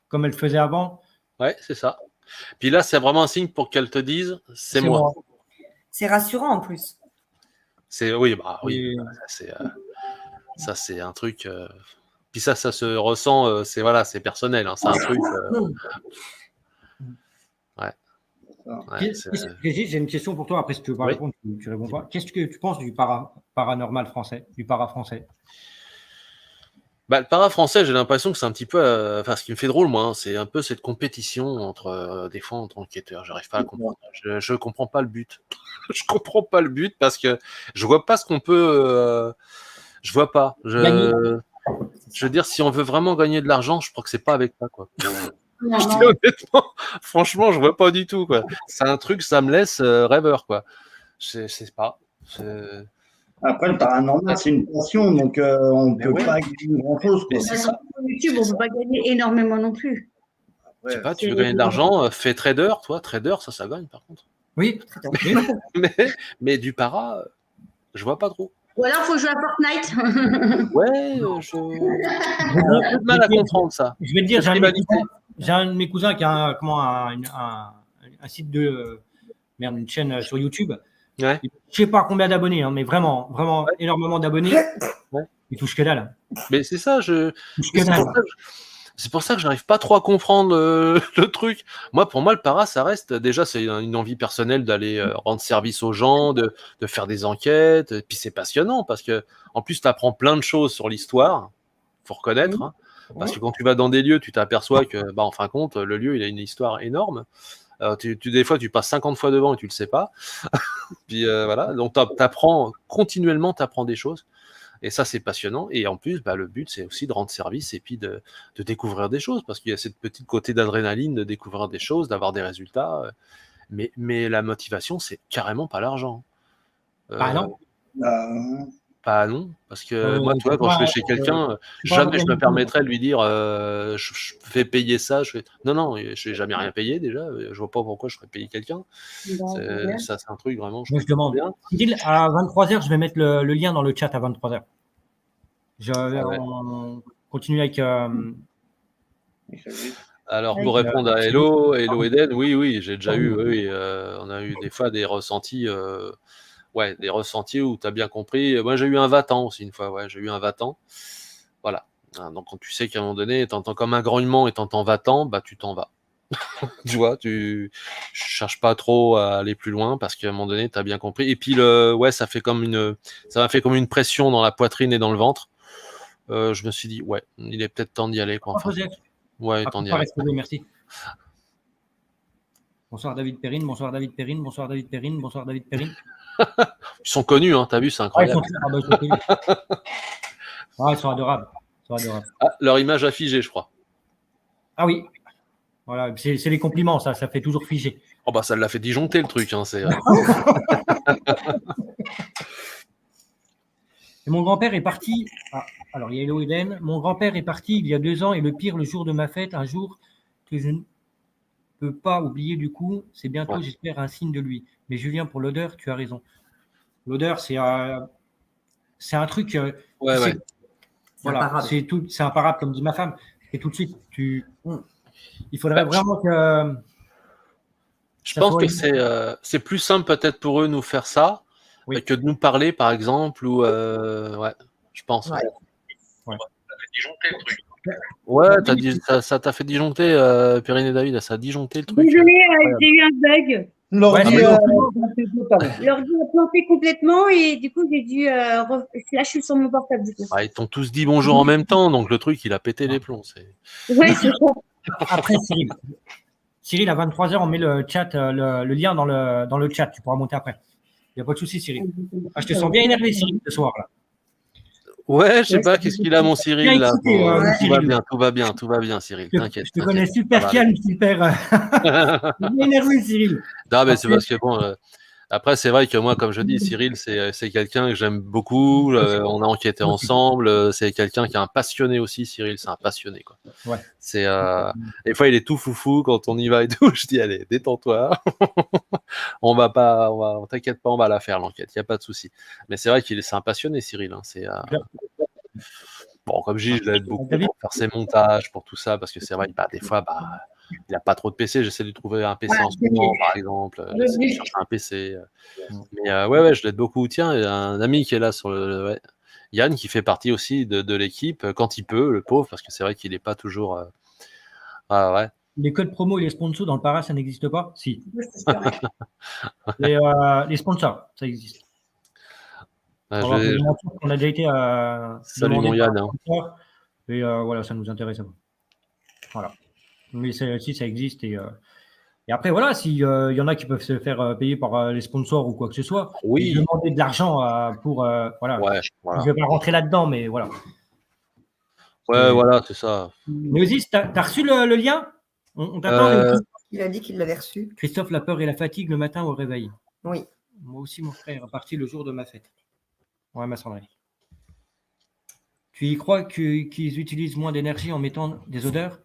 comme elle faisait avant.
Ouais, c'est ça. Puis là, c'est vraiment un signe pour qu'elle te dise c'est moi.
C'est rassurant en plus.
Oui. Ça, c'est un truc. Puis ça se ressent. C'est personnel. Hein, c'est un truc.
Régis, j'ai une question pour toi. Après, si tu veux pas répondre, tu réponds pas. Qu'est-ce que tu penses du paranormal français, du para-français?
Le para-français, j'ai l'impression que c'est un petit peu. Ce qui me fait drôle, moi, c'est un peu cette compétition entre des fois entre enquêteurs. J'arrive pas à comprendre. Je comprends pas le but. Je comprends pas le but parce que je vois pas ce qu'on peut. Je vois pas. Je veux dire, si on veut vraiment gagner de l'argent, je crois que c'est pas avec ça, quoi. Honnêtement, franchement, je vois pas du tout, quoi. C'est un truc, ça me laisse rêveur, quoi. Je sais pas.
Après, le paranormal, c'est une passion, donc on peut pas gagner grand-chose.
Sur YouTube, on peut pas gagner énormément non plus.
Je sais pas, tu veux gagner de l'argent, fais trader, toi. Trader, ça gagne, par contre.
Oui.
mais du para, je vois pas trop.
Ou alors, il faut jouer à Fortnite.
Ouais, j'ai un peu de mal à comprendre ça.
Je vais te dire, j'ai un de mes cousins qui a un site une chaîne sur YouTube.
Ouais.
Je sais pas combien d'abonnés, hein, mais vraiment énormément d'abonnés.
Ouais.
Il touche que dalle.
Mais c'est ça, c'est pour ça que j'arrive pas trop à comprendre le truc. Pour moi, le para, ça reste déjà, c'est une envie personnelle d'aller rendre service aux gens, de faire des enquêtes. Et puis c'est passionnant parce que en plus, tu apprends plein de choses sur l'histoire. Faut reconnaître, hein, parce que quand tu vas dans des lieux, tu t'aperçois que, en fin de compte, le lieu, il a une histoire énorme. Des fois, tu passes 50 fois devant et tu le sais pas. Puis voilà, donc t'apprends continuellement, t'apprends des choses. Et ça, c'est passionnant. Et en plus, le but, c'est aussi de rendre service et puis de découvrir des choses, parce qu'il y a cette petite côté d'adrénaline de découvrir des choses, d'avoir des résultats. Mais la motivation, c'est carrément pas l'argent.
Non.
Pas non, parce que moi, tu vois, quand je vais chez quelqu'un, jamais je me permettrais de lui dire je fais payer ça. Non, je n'ai jamais rien payé déjà. Je vois pas pourquoi je ferais payer quelqu'un. Ça, c'est un truc vraiment.
Moi, je demande. Cyril, à 23h, je vais mettre le lien dans le chat à 23h. On continue avec.
Alors, pour répondre à Hello Eden, oui, j'ai déjà eu. On a eu des fois des ressentis. Des ressentis où tu as bien compris. Moi, j'ai eu un va-t'en aussi une fois. J'ai eu un va-t'en. Voilà. Donc, quand tu sais qu'à un moment donné, tu entends comme un grognement et tu entends va-t'en, tu t'en vas. Tu vois, tu cherches pas trop à aller plus loin parce qu'à un moment donné, tu as bien compris. Et puis, ça m'a fait comme une pression dans la poitrine et dans le ventre. Je me suis dit, il est peut-être temps d'y aller. Quoi, enfin. Temps d'y aller.
Merci. Bonsoir David Perrine, bonsoir David Perrine, bonsoir David Perrine, bonsoir David Perrine.
Ils sont connus, t'as vu, c'est incroyable.
Ils sont adorables.
Leur image a figé, je crois.
Ah oui. Voilà, c'est les compliments, ça fait toujours figer.
Ça l'a fait disjoncter le truc.
Et mon grand-père est parti. Alors il y a Hello Eden. Mon grand-père est parti il y a 2 ans et le pire, le jour de ma fête, un jour que je ne peux pas oublier du coup, c'est bientôt, j'espère, un signe de lui. Mais Julien, pour l'odeur, tu as raison. L'odeur, c'est un truc. Voilà, c'est imparable, comme dit ma femme. Et tout de suite, il faudrait vraiment que.
Je pense que c'est plus simple peut-être pour eux nous faire ça que de nous parler, par exemple, ou je pense.
Ouais.
Ça t'a fait disjoncter, Perrine et David, ça a disjoncté le truc.
Désolée, j'ai eu un bug.
L'ordi
a planté complètement et du coup, j'ai dû. Là, je suis sur mon portable. Du coup.
Ils t'ont tous dit bonjour en même temps, donc le truc, il a pété les plombs.
C'est ça.
Après, Cyril, à 23h, on met le chat, le lien dans le chat. Tu pourras monter après. Il n'y a pas de souci, Cyril. Je te sens bien énervé, Cyril, ce soir. Là.
Je sais pas, qu'est-ce qu'il a, mon Cyril, là. Tout va bien, Cyril, t'inquiète.
Je te connais super calme, super bien énervé, Cyril.
Non, mais c'est parce que après, c'est vrai que moi, comme je dis, Cyril, c'est quelqu'un que j'aime beaucoup. On a enquêté ensemble. C'est quelqu'un qui est un passionné aussi. Cyril, c'est un passionné, quoi. Des fois, il est tout foufou quand on y va et tout. Je dis, allez, détends-toi. T'inquiète pas, on va la faire, l'enquête. Il n'y a pas de souci. Mais c'est vrai c'est un passionné, Cyril. Bon, comme je dis, je l'aide beaucoup pour faire ses montages, pour tout ça, parce que c'est vrai que des fois, il n'a pas trop de PC. J'essaie de trouver un PC en ce moment, par exemple. J'essaie de chercher un PC. Mais je l'aide beaucoup. Tiens, il y a un ami qui est là sur le. Yann, qui fait partie aussi de l'équipe quand il peut, le pauvre, parce que c'est vrai qu'il n'est pas toujours.
Les codes promo et les sponsors dans le para, ça n'existe pas? Si. Les sponsors, ça existe. On a déjà été
Salut mon Yann.
Et voilà, ça nous intéresse. Voilà. Mais si ça existe. Et après, voilà, s'il y en a qui peuvent se faire payer par les sponsors ou quoi que ce soit, demander de l'argent pour. Voilà. Je ne vais pas rentrer là-dedans, mais voilà.
Voilà, c'est ça.
Néosis, tu as reçu le lien? On t'attend.
Il a dit qu'il l'avait reçu.
Christophe, la peur et la fatigue le matin au réveil.
Oui.
Moi aussi, mon frère est parti le jour de ma fête. Ouais, ma Sandrine. Tu y crois qu'ils utilisent moins d'énergie en mettant des odeurs?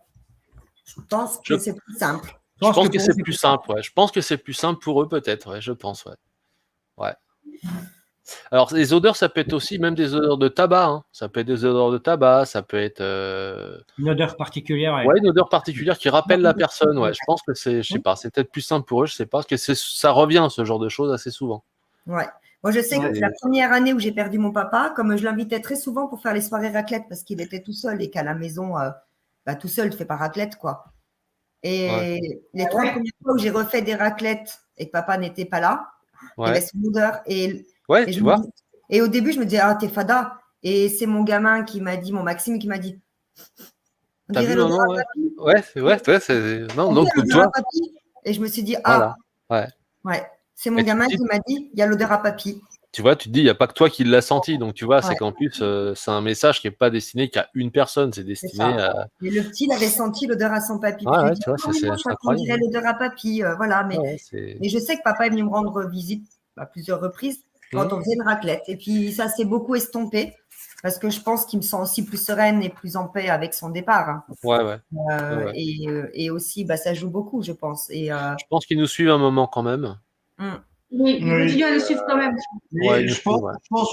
Je pense que c'est plus simple.
Je pense que c'est plus simple, Je pense que c'est plus simple pour eux, peut-être, je pense, ouais. Alors, les odeurs, ça peut être aussi même des odeurs de tabac. Ça peut être des odeurs de tabac, ça peut être...
Une odeur particulière.
Une odeur particulière qui rappelle la personne, Je pense que c'est, je sais pas, c'est peut-être plus simple pour eux, je sais pas, parce que ça revient, ce genre de choses, assez souvent.
Ouais. Moi, je sais que la première année où j'ai perdu mon papa, comme je l'invitais très souvent pour faire les soirées raclette parce qu'il était tout seul et qu'à la maison, tout seul, tu ne fais pas raclette, quoi. Et les 3 premières fois où j'ai refait des raclettes et que papa n'était pas là, il y avait son odeur. Et
tu vois.
Et au début, je me disais, t'es fada. Et c'est mon gamin qui m'a dit, mon Maxime qui m'a dit.
T'as vu, non, non, donc toi.
Et je me suis dit,
voilà.
C'est mon gamin qui m'a dit, il y a l'odeur à papy.
tu vois, tu te dis, il n'y a pas que toi qui l'as senti. Donc, tu vois, c'est qu'en plus, c'est un message qui n'est pas destiné qu'à une personne. C'est destiné à.
Et le petit, il avait senti l'odeur à son papy.
Ouais,
Dit,
tu vois,
oh,
c'est
moi, je crois qu'on
incroyable.
dirait l'odeur à papy. Voilà, mais,
Ouais,
mais je sais que papa est venu me rendre visite à plusieurs reprises quand on faisait une raclette. Et puis, ça s'est beaucoup estompé parce que je pense qu'il me sent aussi plus sereine et plus en paix avec son départ. Hein.
Ouais.
Et aussi, ça joue beaucoup, je pense. Et,
je pense qu'ils nous suivent un moment quand même.
Oui, ils continuent à nous suivre quand même.
Et je pense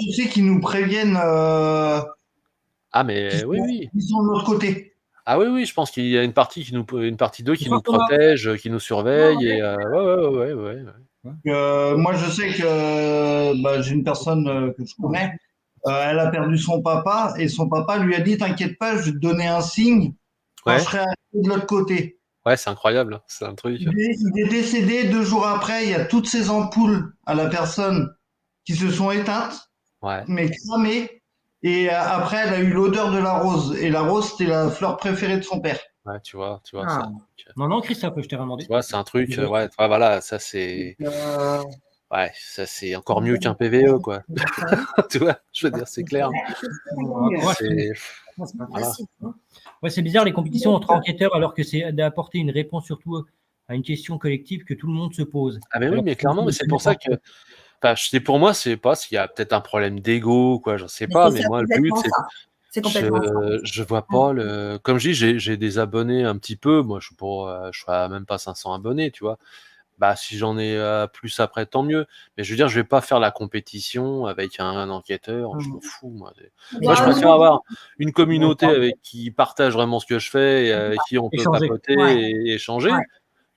aussi qu'ils nous préviennent.
Ah, mais oui.
Ils sont de l'autre côté.
Ah oui, je pense qu'il y a une partie d'eux qui nous protège, qui nous surveille. Et ouais.
Moi, je sais que j'ai une personne que je connais. Elle a perdu son papa et son papa lui a dit t'inquiète pas, je vais te donner un signe quand je serai arrivé de l'autre côté.
Ouais, c'est incroyable, c'est un truc.
Il est décédé 2 jours après. Il y a toutes ces ampoules à la personne qui se sont éteintes, mais cramées. Et après, elle a eu l'odeur de la rose. Et la rose, c'était la fleur préférée de son père.
Ouais, tu vois.
Non, Christophe, je t'ai demandé.
Tu vois, c'est un truc. Voilà, ça c'est. Ouais, ça c'est encore mieux qu'un PVE, quoi. Tu vois, je veux dire, c'est clair.
C'est bizarre les compétitions entre enquêteurs alors que c'est d'apporter une réponse surtout à une question collective que tout le monde se pose.
Ah mais oui, mais clairement, mais c'est pour ça que. Enfin, pour moi, c'est pas s'il y a peut-être un problème d'ego, quoi, je sais pas, mais moi le but c'est. Je vois pas le. Comme je dis, j'ai des abonnés un petit peu. Moi, je suis à même pas 500 abonnés, tu vois. Si j'en ai plus après, tant mieux. Mais je veux dire, je vais pas faire la compétition avec un enquêteur. Je m'en fous, moi. Moi, je préfère avoir une communauté avec qui partage vraiment ce que je fais et avec qui on peut papoter et échanger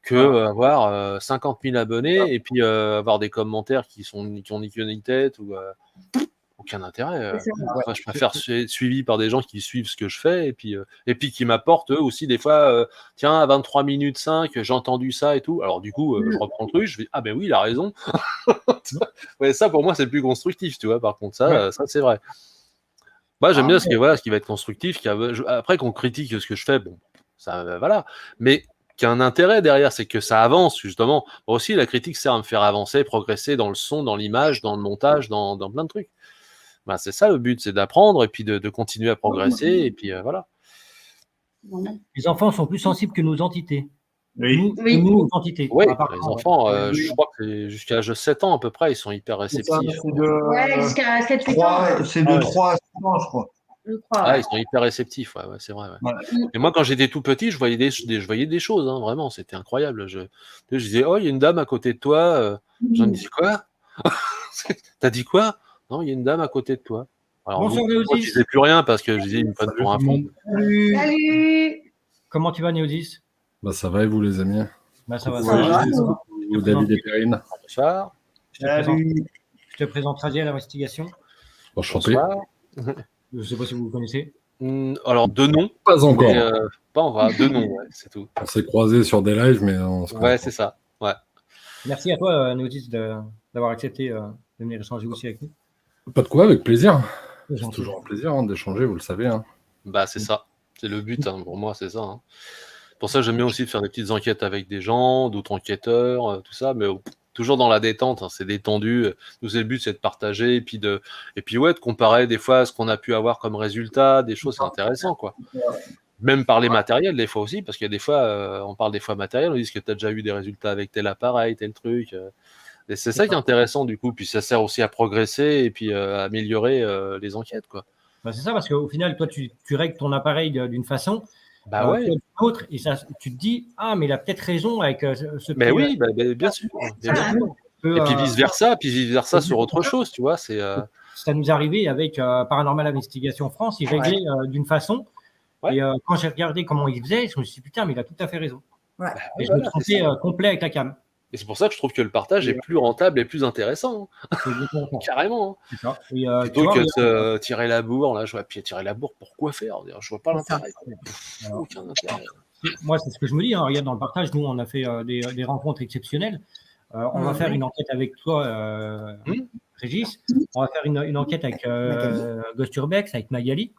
que avoir 50 000 abonnés et puis avoir des commentaires qui ont ni queue ni tête ou aucun intérêt. Je préfère être suivi par des gens qui suivent ce que je fais et puis qui m'apportent eux aussi des fois tiens à 23 minutes 5 j'ai entendu ça et tout. Alors du coup je reprends le truc, je vais ah ben oui il a raison. Ça pour moi c'est plus constructif, tu vois. Par contre ça c'est vrai. Moi j'aime bien ce qui va être constructif, après qu'on critique ce que je fais, bon ça voilà, mais qu'il y a un intérêt derrière, c'est que ça avance justement. Moi aussi la critique sert à me faire avancer, progresser dans le son, dans l'image, dans le montage, dans plein de trucs. C'est ça le but, c'est d'apprendre et puis de continuer à progresser et puis voilà.
Les enfants sont plus sensibles que nos entités.
Oui.
Nous entités.
Oui, les enfants, je crois que jusqu'à l'âge de 7 ans à peu près, ils sont hyper réceptifs.
Jusqu'à 7-8 ans.
C'est de 3 à 7 ans, je crois.
Ils sont hyper réceptifs, c'est vrai. Et moi, quand j'étais tout petit, je voyais des choses, hein, vraiment, c'était incroyable. Je disais, oh, il y a une dame à côté de toi. J'en disais, quoi? T'as dit quoi? Non, il y a une dame à côté de toi. Alors, moi, je ne disais plus rien parce que je disais, il me prenne pour un fou.
Salut.
Comment tu vas, Néodis?
Ça va et vous, les amis?
Ça va.
Vous, David et Perrine.
Bonsoir.
Je te présente Raziel à l'investigation.
Bonsoir.
Je ne sais pas si vous connaissez.
Alors, de nom.
Pas encore.
Pas encore, de nom, c'est tout.
On s'est croisés sur des lives, mais on se connaît.
C'est ça. Ouais.
Merci à toi, Néodis, d'avoir accepté de venir échanger aussi avec nous.
Pas de quoi, avec plaisir. C'est toujours un plaisir d'échanger, vous le savez.
C'est ça. C'est le but, pour moi, c'est ça. Pour ça, j'aime bien aussi faire des petites enquêtes avec des gens, d'autres enquêteurs, tout ça, mais toujours dans la détente, c'est détendu. Nous, le but, c'est de partager et puis de comparer des fois ce qu'on a pu avoir comme résultat, des choses, c'est intéressant, quoi. Même parler matériel, des fois aussi, parce qu'il y a des fois, on parle des fois matériel, on dit que tu as déjà eu des résultats avec tel appareil, tel truc. Et c'est ça qui est intéressant, du coup. Puis ça sert aussi à progresser et puis à améliorer les enquêtes, quoi.
C'est ça, parce qu'au final, toi, tu règles ton appareil d'une façon.
D'une
autre, et ça, tu te dis, mais il a peut-être raison avec ce.
Mais oui, bien sûr. Et puis vice-versa sur autre chose, tu vois.
Ça nous est arrivé avec Paranormal Investigation France, il réglait d'une façon. Et quand j'ai regardé comment il faisait, je me suis dit, putain, mais il a tout à fait raison. Et je me trompais complet avec la cam.
Et c'est pour ça que je trouve que le partage est plus rentable et plus intéressant. Carrément. Plutôt que de tirer la bourre. Là, je vois tirer la bourre, pourquoi faire? Je vois pas l'intérêt. Aucun intérêt.
Moi, c'est ce que je me dis. Regarde, dans le partage, nous, on a fait des rencontres exceptionnelles. On va faire une enquête avec toi, Régis. On va faire une enquête avec Ghost Urbex, avec Magali.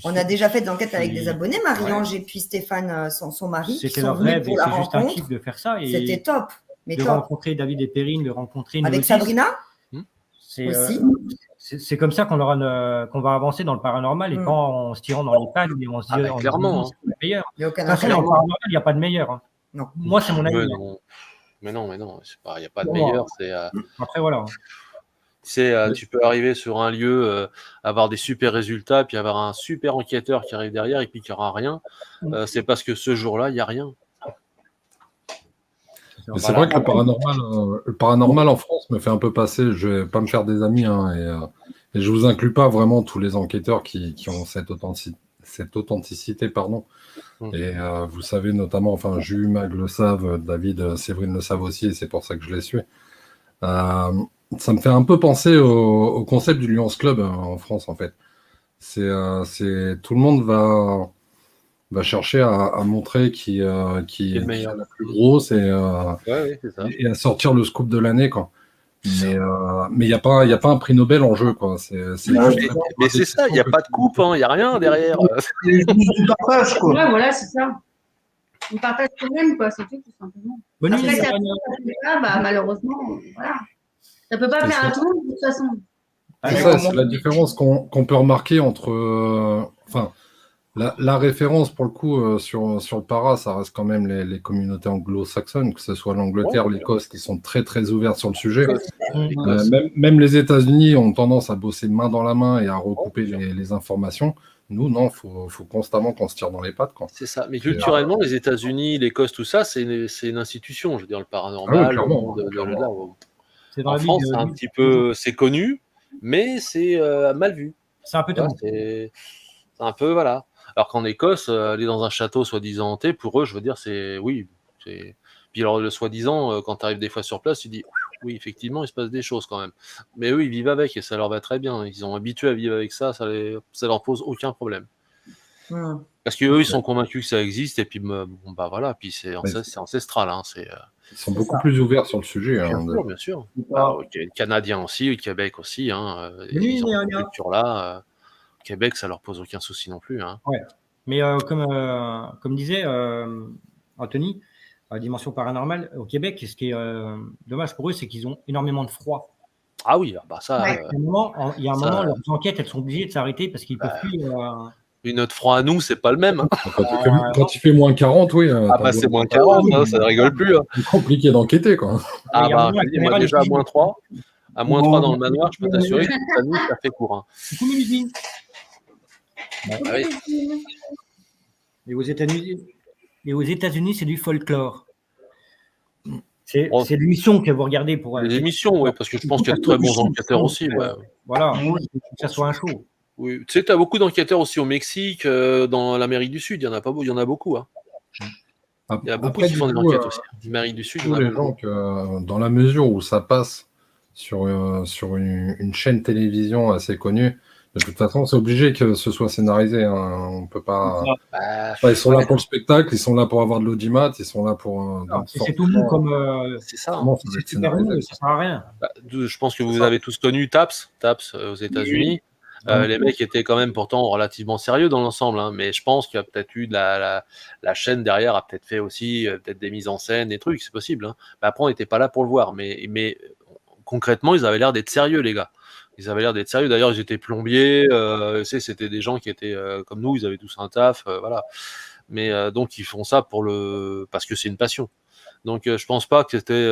On a déjà fait des enquêtes avec des abonnés, Marie-Ange et puis Stéphane, son mari.
C'était leur rêve et c'est juste un kiff de faire ça.
C'était top.
De rencontrer David et Perrine, de rencontrer
avec Sabrina.
C'est comme ça qu'on va avancer dans le paranormal et pas en se tirant dans les pattes et on se dit
clairement,
c'est le meilleur.
Il n'y a aucun
Dans le paranormal, il n'y a pas de meilleur. Hein.
Non.
Moi, c'est mon avis.
Mais non, il n'y a pas de meilleur.
Après, voilà.
Tu peux arriver sur un lieu, avoir des super résultats, puis avoir un super enquêteur qui arrive derrière et puis qu'il n'y aura rien. C'est parce que ce jour-là, il n'y a rien.
Mais c'est vrai que le paranormal en France me fait un peu passer. Je vais pas me faire des amis, hein, et je vous inclus pas vraiment tous les enquêteurs qui ont cette authenticité, pardon. Et vous savez notamment, enfin, Jules, Mag le savent, David, Séverine le savent aussi, et c'est pour ça que je les suis. Ça me fait un peu penser au concept du Lions Club en France, en fait. Tout le monde va chercher à montrer qui est la plus grosse et à sortir le scoop de l'année, quoi. Mais il n'y a pas un prix Nobel en jeu, quoi.
Mais c'est ça, il n'y a pas de coupe, il n'y a rien derrière.
Tu partages, quoi.
Ouais, voilà, c'est ça. On partage quand même, quoi, c'est tout simplement. Après, malheureusement, voilà. Ça ne peut pas faire à tout le monde, de toute façon.
C'est ça, c'est la différence qu'on peut remarquer entre... La référence, pour le coup, sur le para, ça reste quand même les communautés anglo-saxonnes, que ce soit l'Angleterre, l'Écosse, qui sont très, très ouvertes sur le sujet. Même les États-Unis ont tendance à bosser main dans la main et à recouper les informations. Nous, non, faut constamment qu'on se tire dans les pattes, quoi.
C'est ça. Mais culturellement, les États-Unis, l'Écosse, tout ça, c'est une institution. Je veux dire, le paranormal.
Clairement.
En France, c'est un petit peu... C'est connu, mais c'est mal vu.
C'est un peu tabou.
C'est un peu, voilà. Alors qu'en Écosse, aller dans un château soi-disant hanté, pour eux, je veux dire, Puis alors, le soi-disant, quand tu arrives des fois sur place, tu dis, oui, effectivement, il se passe des choses quand même. Mais eux, ils vivent avec et ça leur va très bien. Ils sont habitués à vivre avec ça, ça leur pose aucun problème. Parce qu'eux, ils sont convaincus que ça existe et puis, voilà, puis c'est ancestral. Hein,
ils sont beaucoup plus ouverts sur le sujet.
Bien sûr. Les Canadiens aussi, le Québec aussi. Hein, ils ont cette culture-là. Québec, ça leur pose aucun souci non plus. Hein.
Ouais. Mais comme disait Anthony, la dimension paranormale au Québec, ce qui est dommage pour eux, c'est qu'ils ont énormément de froid.
Ah oui, ça.
Il y a un moment, leurs enquêtes, elles sont obligées de s'arrêter parce qu'ils ne peuvent plus.
Et notre froid à nous, c'est pas le même. Hein.
Quand il fait moins 40, oui.
C'est moins 40, ça ne rigole plus. Hein.
C'est compliqué d'enquêter, quoi.
Moi, déjà à moins 3. À moins 3 dans le manoir, je peux t'assurer que ça nous, ça fait court. Hein.
Et aux États-Unis, c'est du folklore. C'est l'émission que vous regardez pour.
Les émissions, oui, parce que je pense qu'il y a de très bons enquêteurs aussi. Ouais.
Voilà, que ça soit un show.
Oui. Tu sais, tu as beaucoup d'enquêteurs aussi au Mexique, dans l'Amérique du Sud. Il y en a beaucoup. Hein. Il y a beaucoup qui font des enquêtes aussi. L'Amérique du Sud.
Les gens que, dans la mesure où ça passe sur une chaîne télévision assez connue, de toute façon, c'est obligé que ce soit scénarisé. Hein. On peut pas. Ils sont là pour le spectacle, ils sont là pour avoir de l'audimat, ils sont là pour.
C'est tout mou comme.
C'est ça.
C'est super mou, ça sert à rien.
Je pense que vous avez tous connu TAPS aux États-Unis. Les mecs étaient quand même pourtant relativement sérieux dans l'ensemble, hein, mais je pense qu'il y a peut-être eu la chaîne derrière a peut-être fait aussi peut-être des mises en scène, des trucs, c'est possible. Hein. Mais après, on n'était pas là pour le voir, mais concrètement, ils avaient l'air d'être sérieux, les gars. Ils avaient l'air d'être sérieux. D'ailleurs, ils étaient plombiers. C'était des gens qui étaient comme nous. Ils avaient tous un taf, voilà. Mais donc, ils font ça parce que c'est une passion. Donc, je pense pas que c'était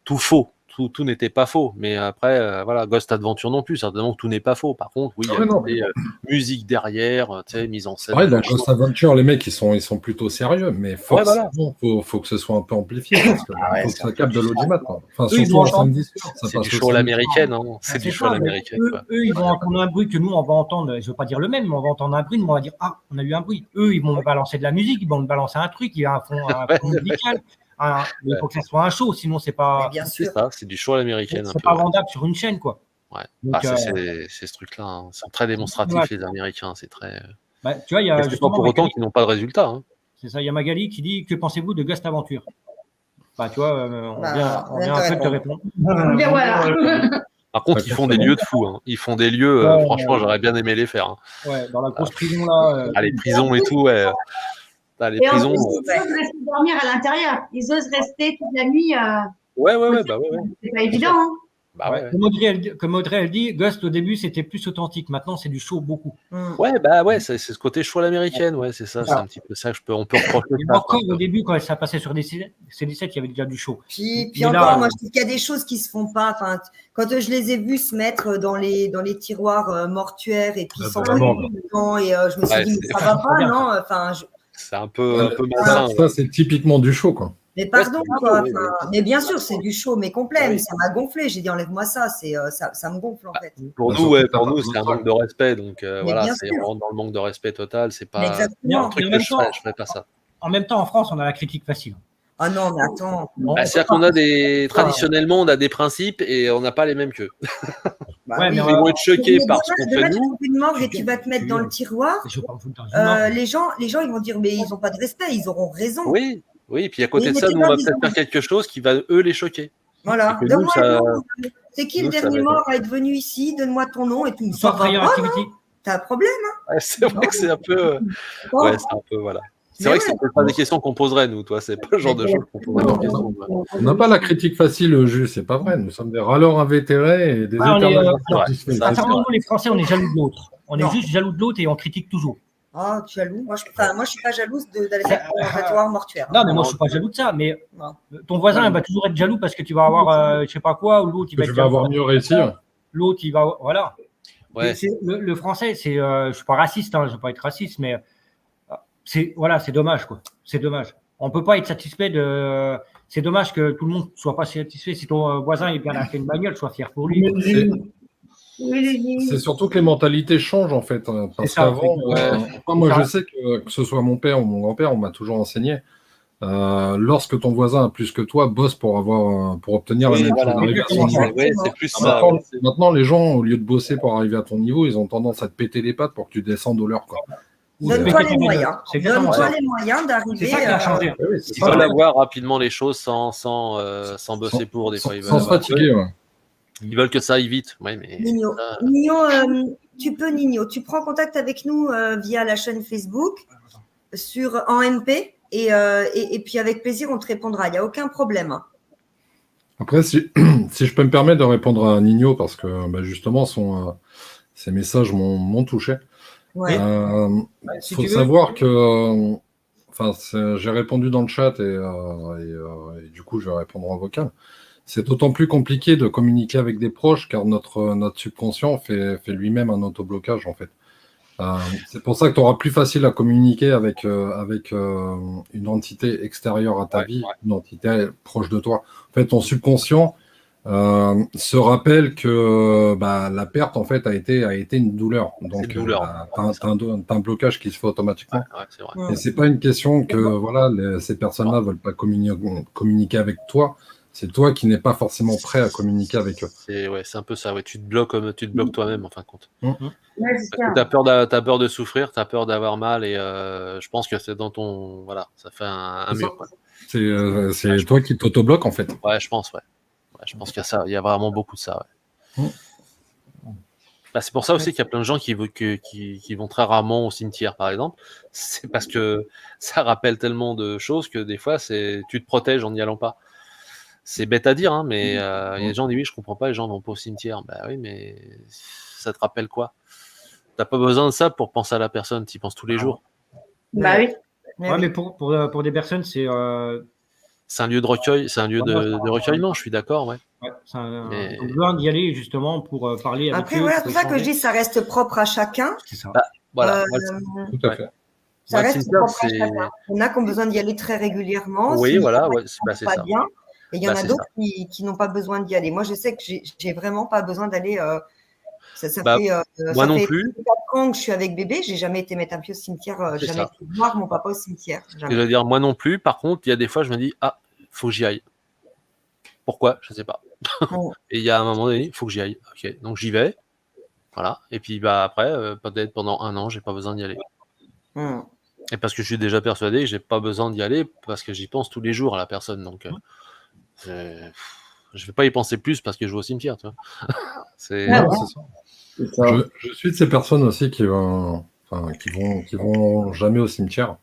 tout faux. Tout n'était pas faux. Mais après, voilà, Ghost Adventure non plus. Certainement que tout n'est pas faux. Par contre, oui, il y a des musiques derrière, mise en scène.
Ouais, dans Ghost Adventure, les mecs, ils sont plutôt sérieux. Mais forcément, faut que ce soit un peu amplifié. Parce que faut que ça capte de l'audimat. Enfin, surtout en samedi soir.
C'est du show à l'américaine. Hein. C'est du show à l'américaine.
Eux, ils vont entendre un bruit que nous, on va entendre. Je ne veux pas dire le même, mais on va entendre un bruit. Mais on va dire, on a eu un bruit. Eux, ils vont balancer de la musique. Ils vont balancer un truc. Il y a un fond musical. Il faut que ça soit un show, sinon c'est pas.
Bien sûr.
C'est ça, c'est du show à l'américaine.
C'est pas vendable sur une chaîne, quoi.
Ouais. Donc, c'est ce truc-là. Hein. Ils sont très démonstratifs, les Américains. C'est très.
Tu vois, il y a.
C'est pas pour autant qu'ils n'ont pas de résultat. Hein.
C'est ça. Il y a Magali qui dit que pensez-vous de Ghost Adventure. Tu vois, on vient un peu de te répondre.
Mais voilà.
Par contre, ils font des lieux de fous. Hein. Ils font des lieux. Franchement, j'aurais bien aimé les faire. Hein.
Ouais, dans la grosse prison là.
Les prisons et tout. Ouais. Les prisons.
Ils osent rester dormir à l'intérieur. Ils osent rester toute la nuit.
Ouais.
C'est pas évident. Hein.
Comme Audrey, elle dit, Ghost, au début, c'était plus authentique. Maintenant, c'est du show beaucoup.
C'est ce côté show à l'américaine. Ouais, c'est ça. C'est un petit peu ça que on peut reprocher.
Encore au début, quand ça passait sur C17, il y avait déjà du show.
Puis encore, moi, je trouve qu'il y a des choses qui se font pas. Enfin, quand je les ai vus se mettre dans les tiroirs mortuaires et puis sans dedans, et je me suis dit, mais ça va pas, non? Enfin,
c'est un peu malin.
Ça, c'est typiquement du show, quoi.
Mais pardon, quoi. Mais bien sûr, c'est du show, mais complet. Mais ça m'a gonflé. J'ai dit, enlève-moi ça. Ça me gonfle, en fait.
Pour nous, c'est un manque de respect. Donc voilà, c'est vraiment dans le manque de respect total. C'est pas un truc que je ferais pas ça.
En même temps, en France, on a la critique facile.
Ah non, mais attends.
C'est-à-dire qu'on a traditionnellement, on a des principes et on n'a pas les mêmes qu'eux.
Mais
ils vont être choqués par ce qu'on fait nous.
Une morgue et tu vas te mettre dans le tiroir. Les gens, ils vont dire, mais ils n'ont pas de respect. Ils auront raison.
Oui, et puis à côté de ça, nous, on va peut-être faire quelque chose qui va, eux, les choquer.
Voilà. C'est qui le dernier mort à être venu ici? Donne-moi ton nom et tout.
Ça va pas,
t'as un problème, hein?
C'est vrai que c'est un peu... voilà. C'est vrai que c'est pas des questions qu'on poserait, nous, toi. C'est pas le genre de choses qu'on poserait dans questions.
On n'a pas la critique facile, juste. C'est pas vrai. Nous sommes des ralleurs invétérés et des éternels satisfaits.
Les Français, on est jaloux de l'autre. On est juste jaloux de l'autre et on critique toujours.
Ah, tu es jaloux? Moi, je suis pas jalouse d'aller faire un tiroir mortuaire.
Non, mais moi, je suis pas jaloux de ça. Mais ton voisin, il va toujours être jaloux parce que tu vas avoir, je sais pas quoi, ou l'autre, il va être.
Tu vas avoir mieux réussi.
L'autre, il va, voilà.
Ouais.
Le français, c'est, je suis pas raciste, je veux pas être raciste, mais c'est dommage, quoi. C'est dommage. On peut pas être satisfait de. C'est dommage que tout le monde soit pas satisfait. Si ton voisin il vient d'acheter une bagnole, sois fier pour lui.
C'est surtout que les mentalités changent en fait. Parce qu'avant, moi je sais que ce soit mon père ou mon grand-père, on m'a toujours enseigné. Lorsque ton voisin a plus que toi, bosse pour obtenir la même chose, arriver à son niveau.
C'est plus ça.
Maintenant, les gens, au lieu de bosser pour arriver à ton niveau, ils ont tendance à te péter les pattes pour que tu descendes au leur, quoi.
Donne-toi les moyens. Donne-toi les moyens d'arriver.
C'est ça qui a changé.
Ils veulent avoir rapidement les choses sans bosser pour des fois.
Sans se fatiguer,
Ils veulent que ça aille vite. Ouais, mais
Nino, tu prends contact avec nous via la chaîne Facebook en MP et puis avec plaisir, on te répondra. Il n'y a aucun problème.
Après, si je peux me permettre de répondre à Nino, parce que justement, ses messages m'ont touché.
Ouais.
Si faut savoir que j'ai répondu dans le chat et du coup, je vais répondre en vocal. C'est d'autant plus compliqué de communiquer avec des proches car notre subconscient fait lui-même un autoblocage en fait. C'est pour ça que tu auras plus facile à communiquer avec une entité extérieure à ta vie, une entité proche de toi. En fait, ton subconscient se rappelle que la perte en fait a été une douleur. Donc tu as un blocage qui se fait automatiquement.
C'est vrai.
Et c'est pas une question que ces personnes-là veulent pas communiquer avec toi. C'est toi qui n'es pas forcément prêt à communiquer avec eux.
C'est un peu ça. Ouais. Tu te bloques toi-même en fin de compte.
Ouais,
t'as peur de souffrir, t'as peur d'avoir mal et je pense que c'est dans ton ça fait un mur. Quoi.
C'est toi qui t'auto-bloques en fait.
Ouais, je pense. Je pense qu'il y a ça. Il y a vraiment beaucoup de ça. Ouais. C'est pour ça aussi qu'il y a plein de gens qui vont très rarement au cimetière, par exemple. C'est parce que ça rappelle tellement de choses que des fois, tu te protèges en n'y allant pas. C'est bête à dire, mais il y a des gens qui disent oui, je comprends pas, les gens vont pas au cimetière. Bah oui, mais ça te rappelle quoi? T'as pas besoin de ça pour penser à la personne, tu y penses tous les jours.
Bah oui.
Ouais, mais pour des personnes, c'est
un lieu de recueil, c'est un lieu de recueillement, je suis d'accord, ouais.
On a besoin d'y aller justement pour parler avec
Après,
eux.
voilà, c'est pour ça que je dis ça reste propre à chacun.
C'est ça.
Voilà.
Tout à fait.
Ça reste propre à chacun. Il y en a qui ont besoin d'y aller très régulièrement.
Oui, voilà,
c'est pas bien. Et il y en a d'autres qui n'ont pas besoin d'y aller. Moi, je sais que j'ai vraiment pas besoin d'aller. Ça fait
moi non plus.
4 ans que je suis avec bébé, j'ai jamais été mettre un pied au cimetière, jamais été voir mon papa au cimetière.
Je veux dire, moi non plus. Par contre, il y a des fois, je me dis, faut que j'y aille. Pourquoi? Je ne sais pas. Et il y a un moment donné, il faut que j'y aille. Ok, donc j'y vais. Voilà. Et puis après, peut-être pendant 1 an, j'ai pas besoin d'y aller. Et parce que je suis déjà persuadé que j'ai pas besoin d'y aller parce que j'y pense tous les jours à la personne. Donc, je vais pas y penser plus parce que je vais au cimetière, tu vois. C'est ça.
Je suis de ces personnes aussi qui vont jamais au cimetière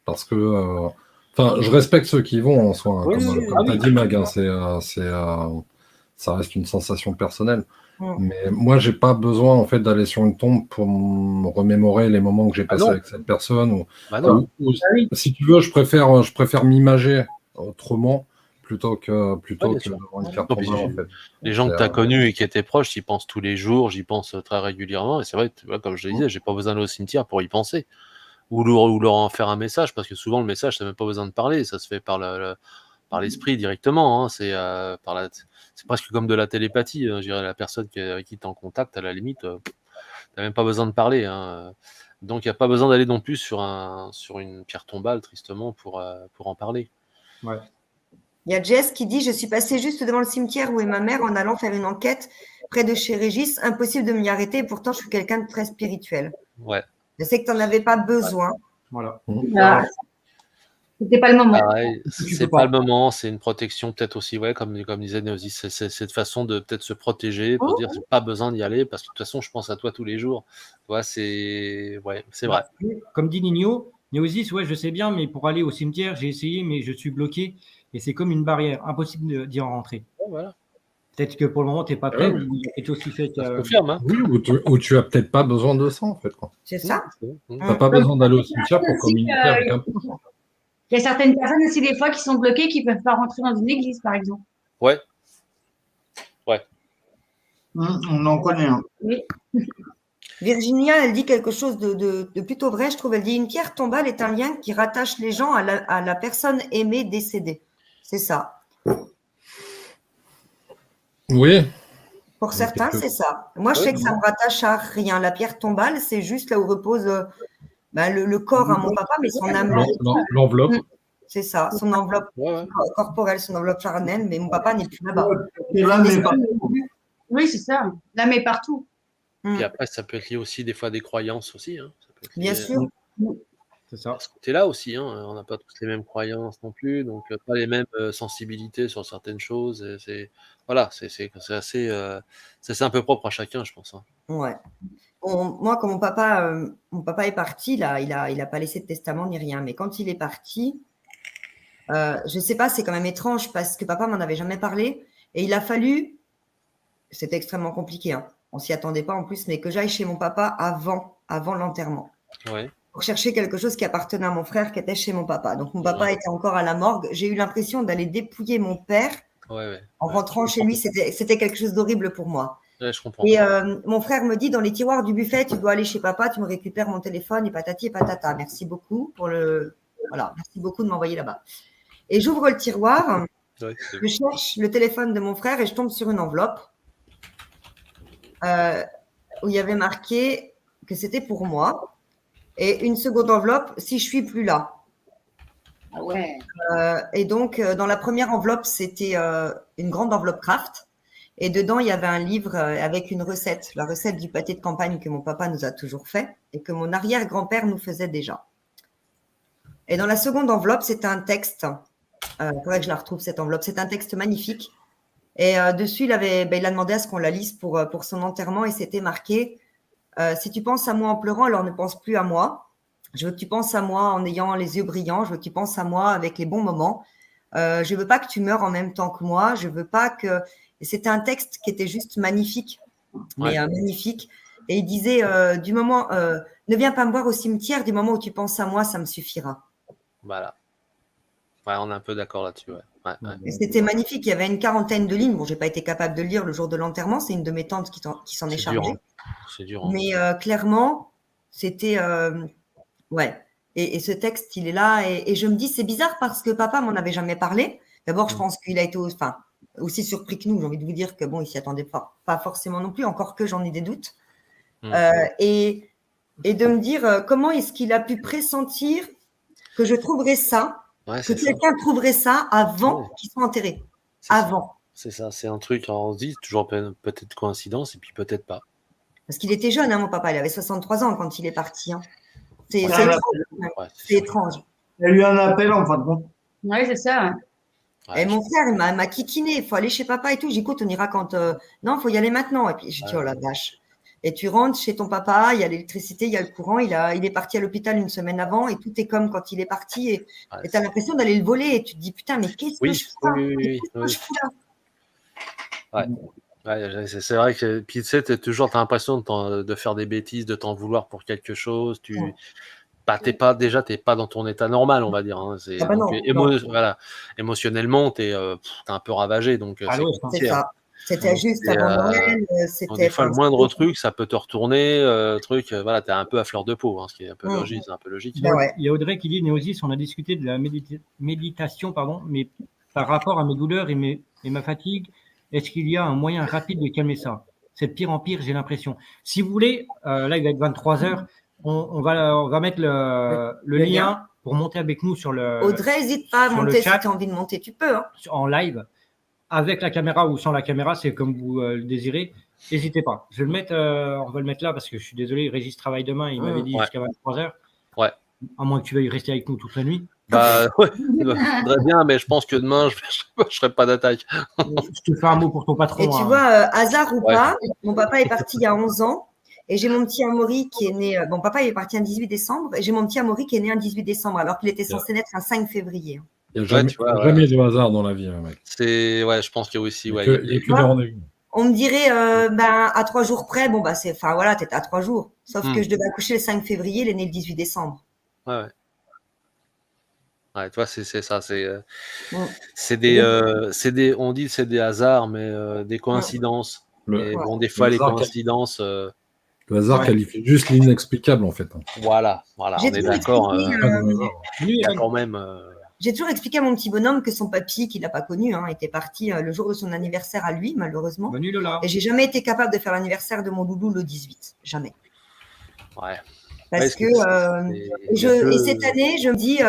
parce que je respecte ceux qui y vont en soi, comme tu as dit, Mag. ça reste une sensation personnelle. Mais moi, j'ai pas besoin en fait d'aller sur une tombe pour me remémorer les moments que j'ai passés avec cette personne. Si tu veux, je préfère m'imager autrement plutôt que devant une pierre tombale. En fait.
Les gens que tu as connus et qui étaient proches, j'y pense tous les jours, j'y pense très régulièrement. Et c'est vrai, comme je le disais, j'ai pas besoin d'aller au cimetière pour y penser ou leur en faire un message, parce que souvent le message, t'as même pas besoin de parler, ça se fait par l'esprit directement. Hein. C'est presque comme de la télépathie. Hein. Je dirais, la personne avec qui tu es en contact, à la limite, tu n'as même pas besoin de parler. Hein. Donc, il n'y a pas besoin d'aller non plus sur une pierre tombale, tristement, pour en parler.
Ouais.
Il y a Jess qui dit « Je suis passée juste devant le cimetière où est ma mère en allant faire une enquête près de chez Régis. Impossible de m'y arrêter et pourtant, je suis quelqu'un de très spirituel. »
Ouais.
Je sais que tu n'en avais pas besoin.
Voilà.
C'était pas le moment.
Pareil, c'est pas le moment, c'est une protection peut-être aussi, comme disait Néosis, c'est cette façon de peut-être se protéger, pour dire j'ai pas besoin d'y aller, parce que de toute façon, je pense à toi tous les jours. C'est vrai.
Comme dit Nino, Néosis, je sais bien, mais pour aller au cimetière, j'ai essayé, mais je suis bloqué, et c'est comme une barrière, impossible d'y rentrer.
Voilà.
Peut-être que pour le moment, tu n'es pas prêt, ou tu es aussi fait.
Confirme, hein.
Oui, ou tu as peut-être pas besoin de ça, en fait.
C'est ça.
Tu n'as pas besoin d'aller au cimetière pour communiquer avec un proche.
Il y a certaines personnes aussi, des fois, qui sont bloquées, qui ne peuvent pas rentrer dans une église, par exemple.
Ouais.
On en connaît un.
Oui.
Virginia, elle dit quelque chose de plutôt vrai, je trouve. Elle dit « Une pierre tombale est un lien qui rattache les gens à la personne aimée décédée. » C'est ça.
Oui.
Pour certains, c'est ça. Moi, je sais que ça me rattache à rien. La pierre tombale, c'est juste là où repose le corps à mon papa, mais son âme.
L'enveloppe.
C'est ça, son enveloppe corporelle, son enveloppe charnelle, mais mon papa n'est plus là-bas.
Oui, c'est ça. L'âme est partout.
Puis après, ça peut être lié aussi des fois à des croyances aussi. Hein. Ça peut être lié,
bien sûr.
C'est ça.
À ce côté-là aussi, hein. On n'a pas tous les mêmes croyances non plus, donc pas les mêmes sensibilités sur certaines choses. C'est assez, c'est un peu propre à chacun, je pense. Hein.
Ouais. Moi, quand mon papa est parti, là, il a pas laissé de testament ni rien, mais quand il est parti, je sais pas, c'est quand même étrange parce que papa m'en avait jamais parlé et il a fallu, c'était extrêmement compliqué, hein. On s'y attendait pas en plus, mais que j'aille chez mon papa avant l'enterrement.
Ouais.
Pour chercher quelque chose qui appartenait à mon frère qui était chez mon papa. Donc, mon papa était encore à la morgue. J'ai eu l'impression d'aller dépouiller mon père en rentrant chez lui. C'était quelque chose d'horrible pour moi.
Ouais, je comprends.
Et mon frère me dit, dans les tiroirs du buffet, tu dois aller chez papa, tu me récupères mon téléphone et patati et patata. Merci beaucoup merci beaucoup de m'envoyer là-bas. Et j'ouvre le tiroir, je cherche le téléphone de mon frère et je tombe sur une enveloppe où il y avait marqué que c'était pour moi. Et une seconde enveloppe, si je suis plus là.
Ah ouais.
Et donc, dans la première enveloppe, c'était une grande enveloppe Kraft. Et dedans, il y avait un livre avec une recette, la recette du pâté de campagne que mon papa nous a toujours fait et que mon arrière-grand-père nous faisait déjà. Et dans la seconde enveloppe, c'était un texte. Il faudrait que je la retrouve, cette enveloppe. C'est un texte magnifique. Et dessus, il a demandé à ce qu'on la lise pour son enterrement et c'était marqué si tu penses à moi en pleurant, alors ne pense plus à moi. Je veux que tu penses à moi en ayant les yeux brillants. Je veux que tu penses à moi avec les bons moments. Je veux pas que tu meurs en même temps que moi. Je veux pas que... Et c'était un texte qui était juste magnifique. Mais magnifique. Et il disait, du moment... ne viens pas me voir au cimetière. Du moment où tu penses à moi, ça me suffira.
Voilà. Ouais, on est un peu d'accord là-dessus. Ouais.
Et c'était magnifique. Il y avait une quarantaine de lignes. Bon, j'ai pas été capable de le lire le jour de l'enterrement. C'est une de mes tantes qui s'en est chargée.
C'est dur.
Mais clairement, c'était... Et ce texte, il est là. Et je me dis, c'est bizarre parce que papa m'en avait jamais parlé. D'abord, je pense qu'il a été aussi surpris que nous. J'ai envie de vous dire que bon, il s'y attendait pas forcément non plus, encore que j'en ai des doutes. Et de me dire, comment est-ce qu'il a pu pressentir que je trouverais ça, que quelqu'un trouverait ça avant qu'il soit enterré. Avant.
C'est ça, c'est un truc, alors on se dit toujours peut-être coïncidence et puis peut-être pas.
Parce qu'il était jeune, hein, mon papa, il avait 63 ans quand il est parti. Hein. C'est étrange.
Il y a eu un appel en fin de compte.
Oui, c'est ça.
Et mon frère, il m'a kikiné, il faut aller chez papa et tout. J'écoute, on ira quand... non, il faut y aller maintenant. Et puis j'ai dit, oh la vache. Et tu rentres chez ton papa, il y a l'électricité, il y a le courant, il est parti à l'hôpital une semaine avant et tout est comme quand il est parti. Et tu as l'impression d'aller le voler et tu te dis, putain, mais qu'est-ce que je fais là?
Ouais, c'est vrai que puis tu sais, t'as l'impression de faire des bêtises, de t'en vouloir pour quelque chose. T'es pas dans ton état normal, on va dire. Hein. Voilà, émotionnellement, t'es un peu ravagé, donc
c'est ça. C'était juste avant Noël.
Des fois, le moindre truc, ça peut te retourner. Voilà, t'es un peu à fleur de peau, hein, ce qui est un peu logique. C'est un peu logique.
Il y a Audrey qui dit, Néosis, on a discuté de la méditation, mais par rapport à mes douleurs et ma fatigue, est-ce qu'il y a un moyen rapide de calmer ça? C'est de pire en pire, j'ai l'impression. Si vous voulez, là, il va être 23h. On va mettre le lien pour monter avec nous sur le.
Audrey, n'hésite pas à monter si tu as envie de monter, tu peux. Hein.
En live, avec la caméra ou sans la caméra, c'est comme vous le désirez. N'hésitez pas. Je vais le mettre, on va le mettre là parce que je suis désolé, Régis travaille demain. Il m'avait dit jusqu'à 23h.
Ouais.
À moins que tu veuilles rester avec nous toute la nuit.
Bah, ouais, très bien, mais je pense que demain, je ne ferai pas d'attaque.
Je te fais un mot pour ton patron.
Et tu vois, hasard ou pas, mon papa est parti il y a 11 ans. Et j'ai mon petit Amaury qui est né. Bon, papa il est parti un 18 décembre. Et j'ai mon petit Amaury qui est né un 18 décembre, alors qu'il était censé naître un 5 février.
Il n'y a jamais de hasard dans la vie, mec.
Je pense qu'il y a aussi.
Il y a que des rendez-vous.
On me dirait, à 3 jours près, bon, bah, t'étais à 3 jours. Sauf que je devais accoucher le 5 février, il est né le 18 décembre.
Ouais, tu vois, c'est ça. C'est des, on dit c'est des hasards, mais des coïncidences. Des fois, les coïncidences.
Le hasard qualifie juste l'inexplicable, en fait.
Voilà, on est d'accord. Quand même.
J'ai toujours expliqué à mon petit bonhomme que son papy, qu'il n'a pas connu, était parti le jour de son anniversaire à lui, malheureusement.
Bonne nuit, Lola.
Et j'ai jamais été capable de faire l'anniversaire de mon loulou le 18. Jamais.
Ouais.
Parce que et cette année, je me dis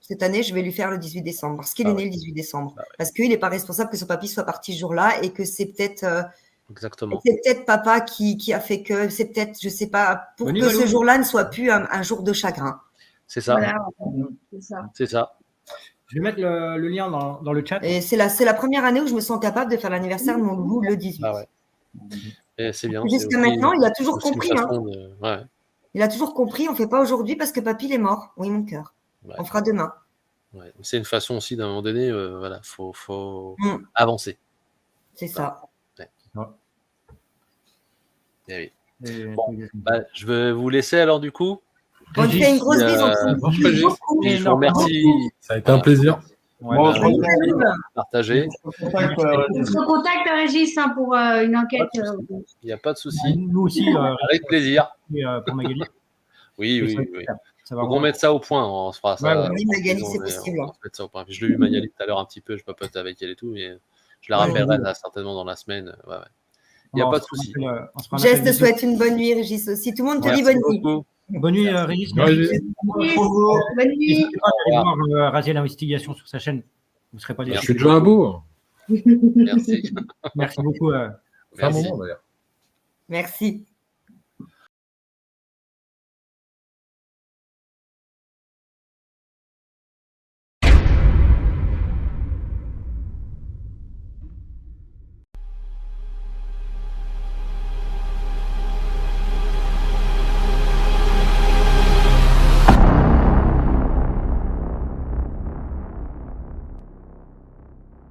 cette année, je vais lui faire le 18 décembre. Parce qu'il est né le 18 décembre. Parce qu'il n'est pas responsable que son papy soit parti ce jour-là et que c'est peut-être.
Exactement.
C'est peut-être papa qui a fait que. C'est peut-être, je sais pas, pour que ce jour-là ne soit plus un jour de chagrin.
C'est ça.
Voilà.
C'est ça.
Je vais mettre le lien dans le chat.
Et c'est la première année où je me sens capable de faire l'anniversaire de mon loulou le 18.
Ah ouais. Et c'est bien.
Jusqu'à maintenant, il a toujours compris.
Il
a toujours compris, on ne fait pas aujourd'hui parce que papy il est mort. Oui, mon cœur. Ouais. On fera demain.
Ouais. C'est une façon aussi, d'un moment donné, faut avancer.
C'est ça.
Ouais. Bon, je vais vous laisser alors du coup.
On te fait une grosse bise.
Je vous remercie.
Ça a été un plaisir.
Partagez.
On se contacte Régis pour une enquête.
Il n'y a pas de souci.
Nous aussi.
Avec plaisir.
Pour Magali.
Oui. Donc on met ça au point. On se fera ça.
Oui, Magali, c'est possible.
Ça au point. Je l'ai eu Magali tout à l'heure un petit peu. Je papote avec elle et tout, mais je la rappellerai certainement dans la semaine. Il n'y a pas de souci.
Jess te souhaite une bonne nuit, Régis aussi. Tout le monde te dit bonne nuit.
Bonne nuit, Régis.
Bonne nuit.
N'hésitez pas à aller voir Raziel l'investigation sur sa chaîne. Vous ne serez pas déçus.
Je suis déjà à bout.
Merci.
Merci beaucoup.
C'est un moment d'ailleurs.
Merci.